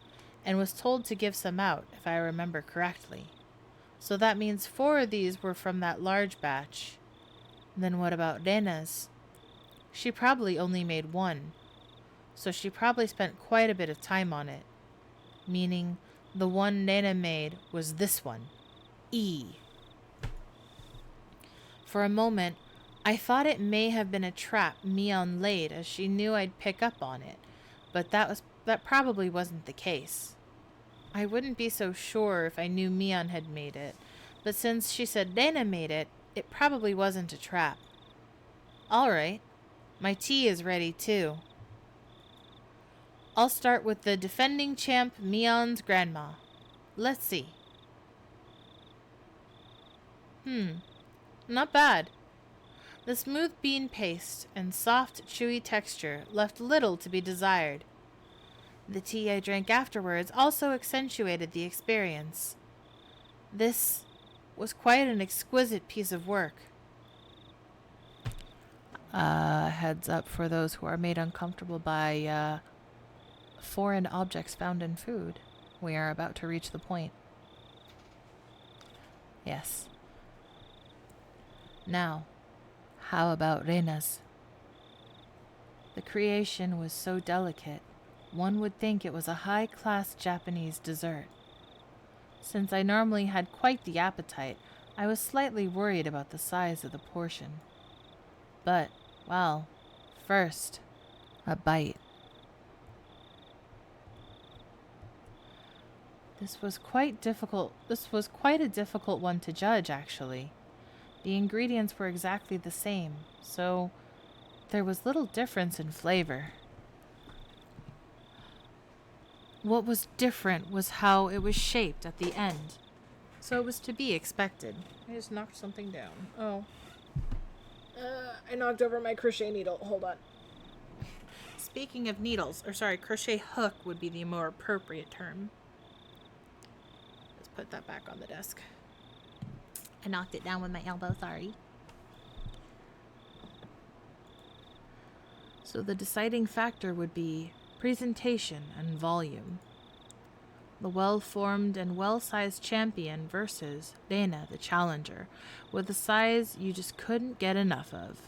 and was told to give some out, if I remember correctly. So that means 4 of these were from that large batch. Then what about Rena's? She probably only made 1, so she probably spent quite a bit of time on it. Meaning, the one Rena made was this one, E. For a moment, I thought it may have been a trap Mion laid as she knew I'd pick up on it, but that probably wasn't the case. I wouldn't be so sure if I knew Mion had made it, but since she said Rena made it, it probably wasn't a trap. All right, my tea is ready too. I'll start with the defending champ Mion's grandma. Let's see. Not bad. The smooth bean paste and soft, chewy texture left little to be desired. The tea I drank afterwards also accentuated the experience. This was quite an exquisite piece of work. Heads up for those who are made uncomfortable by foreign objects found in food. We are about to reach the point. Yes. Now, how about Reina's? The creation was so delicate, one would think it was a high-class Japanese dessert. Since I normally had quite the appetite, I was slightly worried about the size of the portion. But, well, first, a bite. This was quite a difficult one to judge, actually. The ingredients were exactly the same, so there was little difference in flavor. What was different was how it was shaped at the end. So it was to be expected. I just knocked something down. Oh. I knocked over my crochet needle. Hold on. Speaking of needles, crochet hook would be the more appropriate term. Let's put that back on the desk. I knocked it down with my elbow, sorry. So the deciding factor would be presentation and volume. The well-formed and well-sized champion versus Reina, the challenger, with a size you just couldn't get enough of.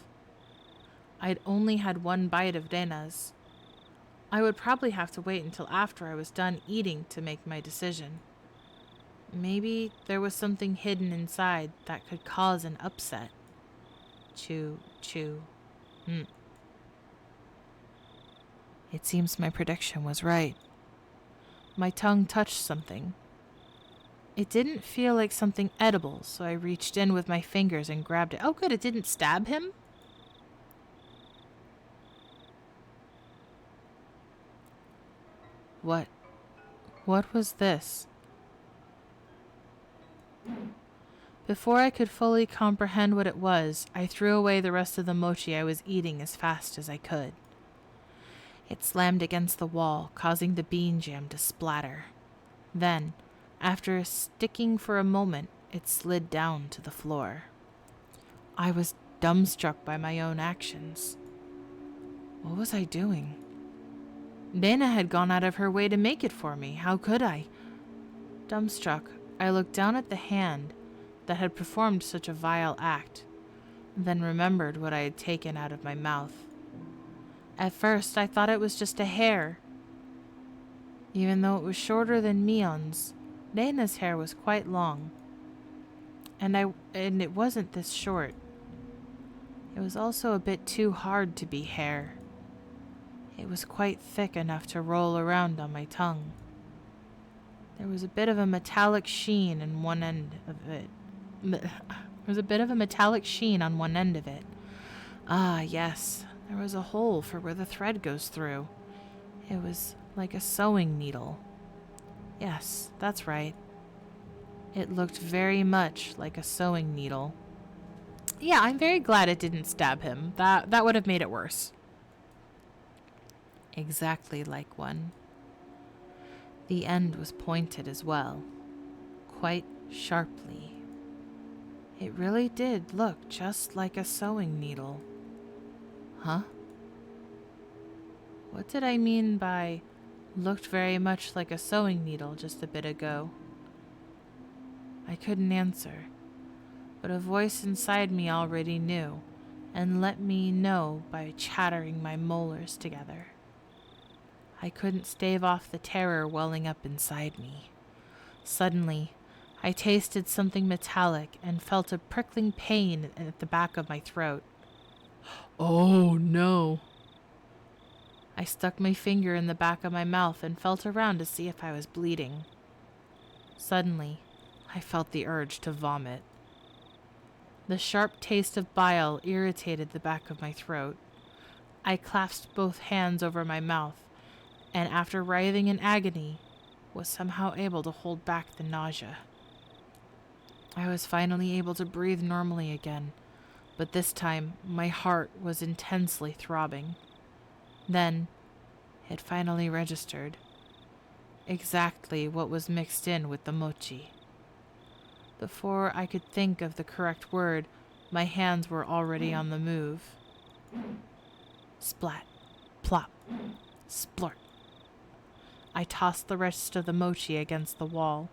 I'd only had one bite of Reina's. I would probably have to wait until after I was done eating to make my decision. Maybe there was something hidden inside that could cause an upset. Chew. It seems my prediction was right. My tongue touched something. It didn't feel like something edible, so I reached in with my fingers and grabbed it. Oh good, it didn't stab him? What was this? Before I could fully comprehend what it was, I threw away the rest of the mochi I was eating as fast as I could. It slammed against the wall, causing the bean jam to splatter. Then, after sticking for a moment, it slid down to the floor. I was dumbstruck by my own actions. What was I doing? Reina had gone out of her way to make it for me. How could I? Dumbstruck, I looked down at the hand that had performed such a vile act, then remembered what I had taken out of my mouth. At first, I thought it was just a hair. Even though it was shorter than Mion's, Reina's hair was quite long. And it wasn't this short. It was also a bit too hard to be hair. It was quite thick enough to roll around on my tongue. There was a bit of a metallic sheen on one end of it. Ah, yes. There was a hole for where the thread goes through. It was like a sewing needle. Yes, that's right. It looked very much like a sewing needle. Yeah, I'm very glad it didn't stab him. That would have made it worse. Exactly like one. The end was pointed as well, quite sharply. It really did look just like a sewing needle. Huh? What did I mean by looked very much like a sewing needle just a bit ago? I couldn't answer, but a voice inside me already knew, and let me know by chattering my molars together. I couldn't stave off the terror welling up inside me. Suddenly, I tasted something metallic and felt a prickling pain at the back of my throat. Oh no! I stuck my finger in the back of my mouth and felt around to see if I was bleeding. Suddenly, I felt the urge to vomit. The sharp taste of bile irritated the back of my throat. I clasped both hands over my mouth, and after writhing in agony, was somehow able to hold back the nausea. I was finally able to breathe normally again, but this time my heart was intensely throbbing. Then it finally registered exactly what was mixed in with the mochi. Before I could think of the correct word, my hands were already on the move. Splat, plop, splort. I tossed the rest of the mochi against the wall.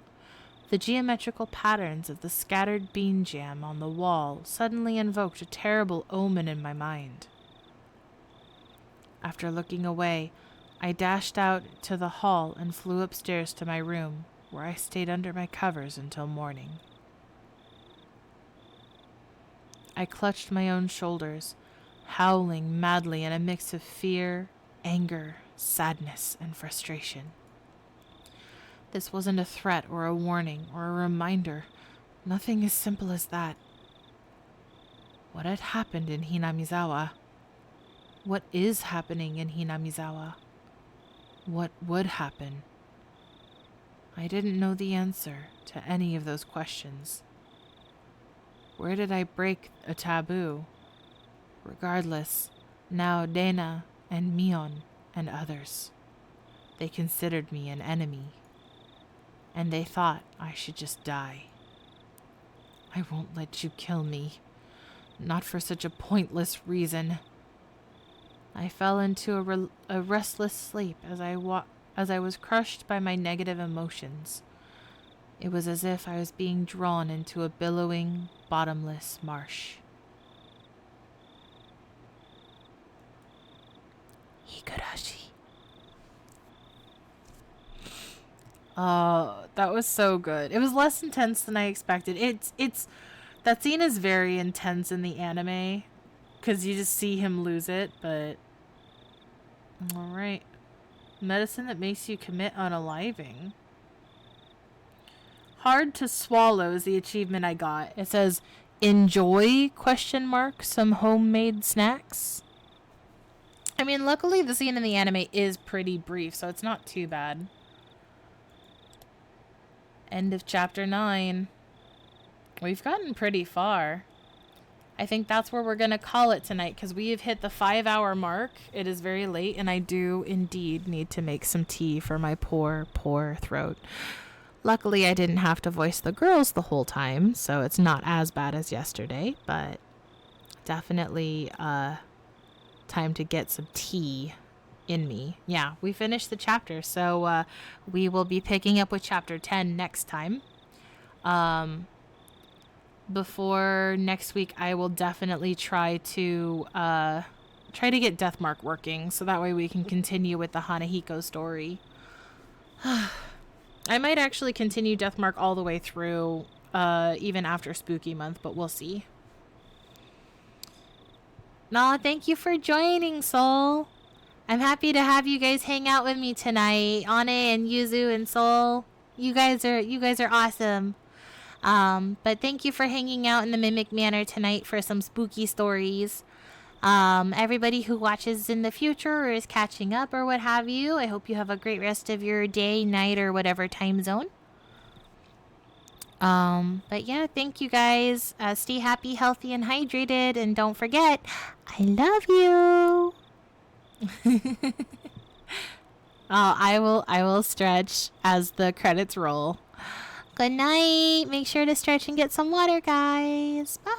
The geometrical patterns of the scattered bean jam on the wall suddenly invoked a terrible omen in my mind. After looking away, I dashed out to the hall and flew upstairs to my room, where I stayed under my covers until morning. I clutched my own shoulders, howling madly in a mix of fear, anger, sadness, and frustration. This wasn't a threat or a warning or a reminder. Nothing as simple as that. What had happened in Hinamizawa? What is happening in Hinamizawa? What would happen? I didn't know the answer to any of those questions. Where did I break a taboo? Regardless, now Dana and Mion and others, they considered me an enemy. And they thought I should just die. I won't let you kill me. Not for such a pointless reason. I fell into a restless sleep as I was crushed by my negative emotions. It was as if I was being drawn into a billowing, bottomless marsh. Higurashi. Oh, that was so good. It was less intense than I expected. It's that scene is very intense in the anime because you just see him lose it, but all right. Medicine that makes you commit unaliving. Hard to swallow is the achievement I got. It says enjoy ? Some homemade snacks. I mean, luckily the scene in the anime is pretty brief, so it's not too bad. End of chapter 9. We've gotten pretty far. I think that's where we're going to call it tonight because we have hit the 5-hour mark. It is very late and I do indeed need to make some tea for my poor, poor throat. Luckily, I didn't have to voice the girls the whole time, so it's not as bad as yesterday, but definitely time to get some tea in me. Yeah, we finished the chapter, so we will be picking up with chapter 10 next time. Before next week, I will definitely try to get Deathmark working, so that way we can continue with the Hanahiko story. I might actually continue Deathmark all the way through, even after Spooky Month, but we'll see. Nah, thank you for joining, Soul. I'm happy to have you guys hang out with me tonight. Ane and Yuzu and Soul. You guys are awesome. But thank you for hanging out in the Mimic Manor tonight for some spooky stories. Everybody who watches in the future or is catching up or what have you, I hope you have a great rest of your day, night, or whatever time zone. But yeah, thank you guys. Stay happy, healthy, and hydrated, and don't forget, I love you. I will stretch as the credits roll. Good night. Make sure to stretch and get some water, guys. Bye.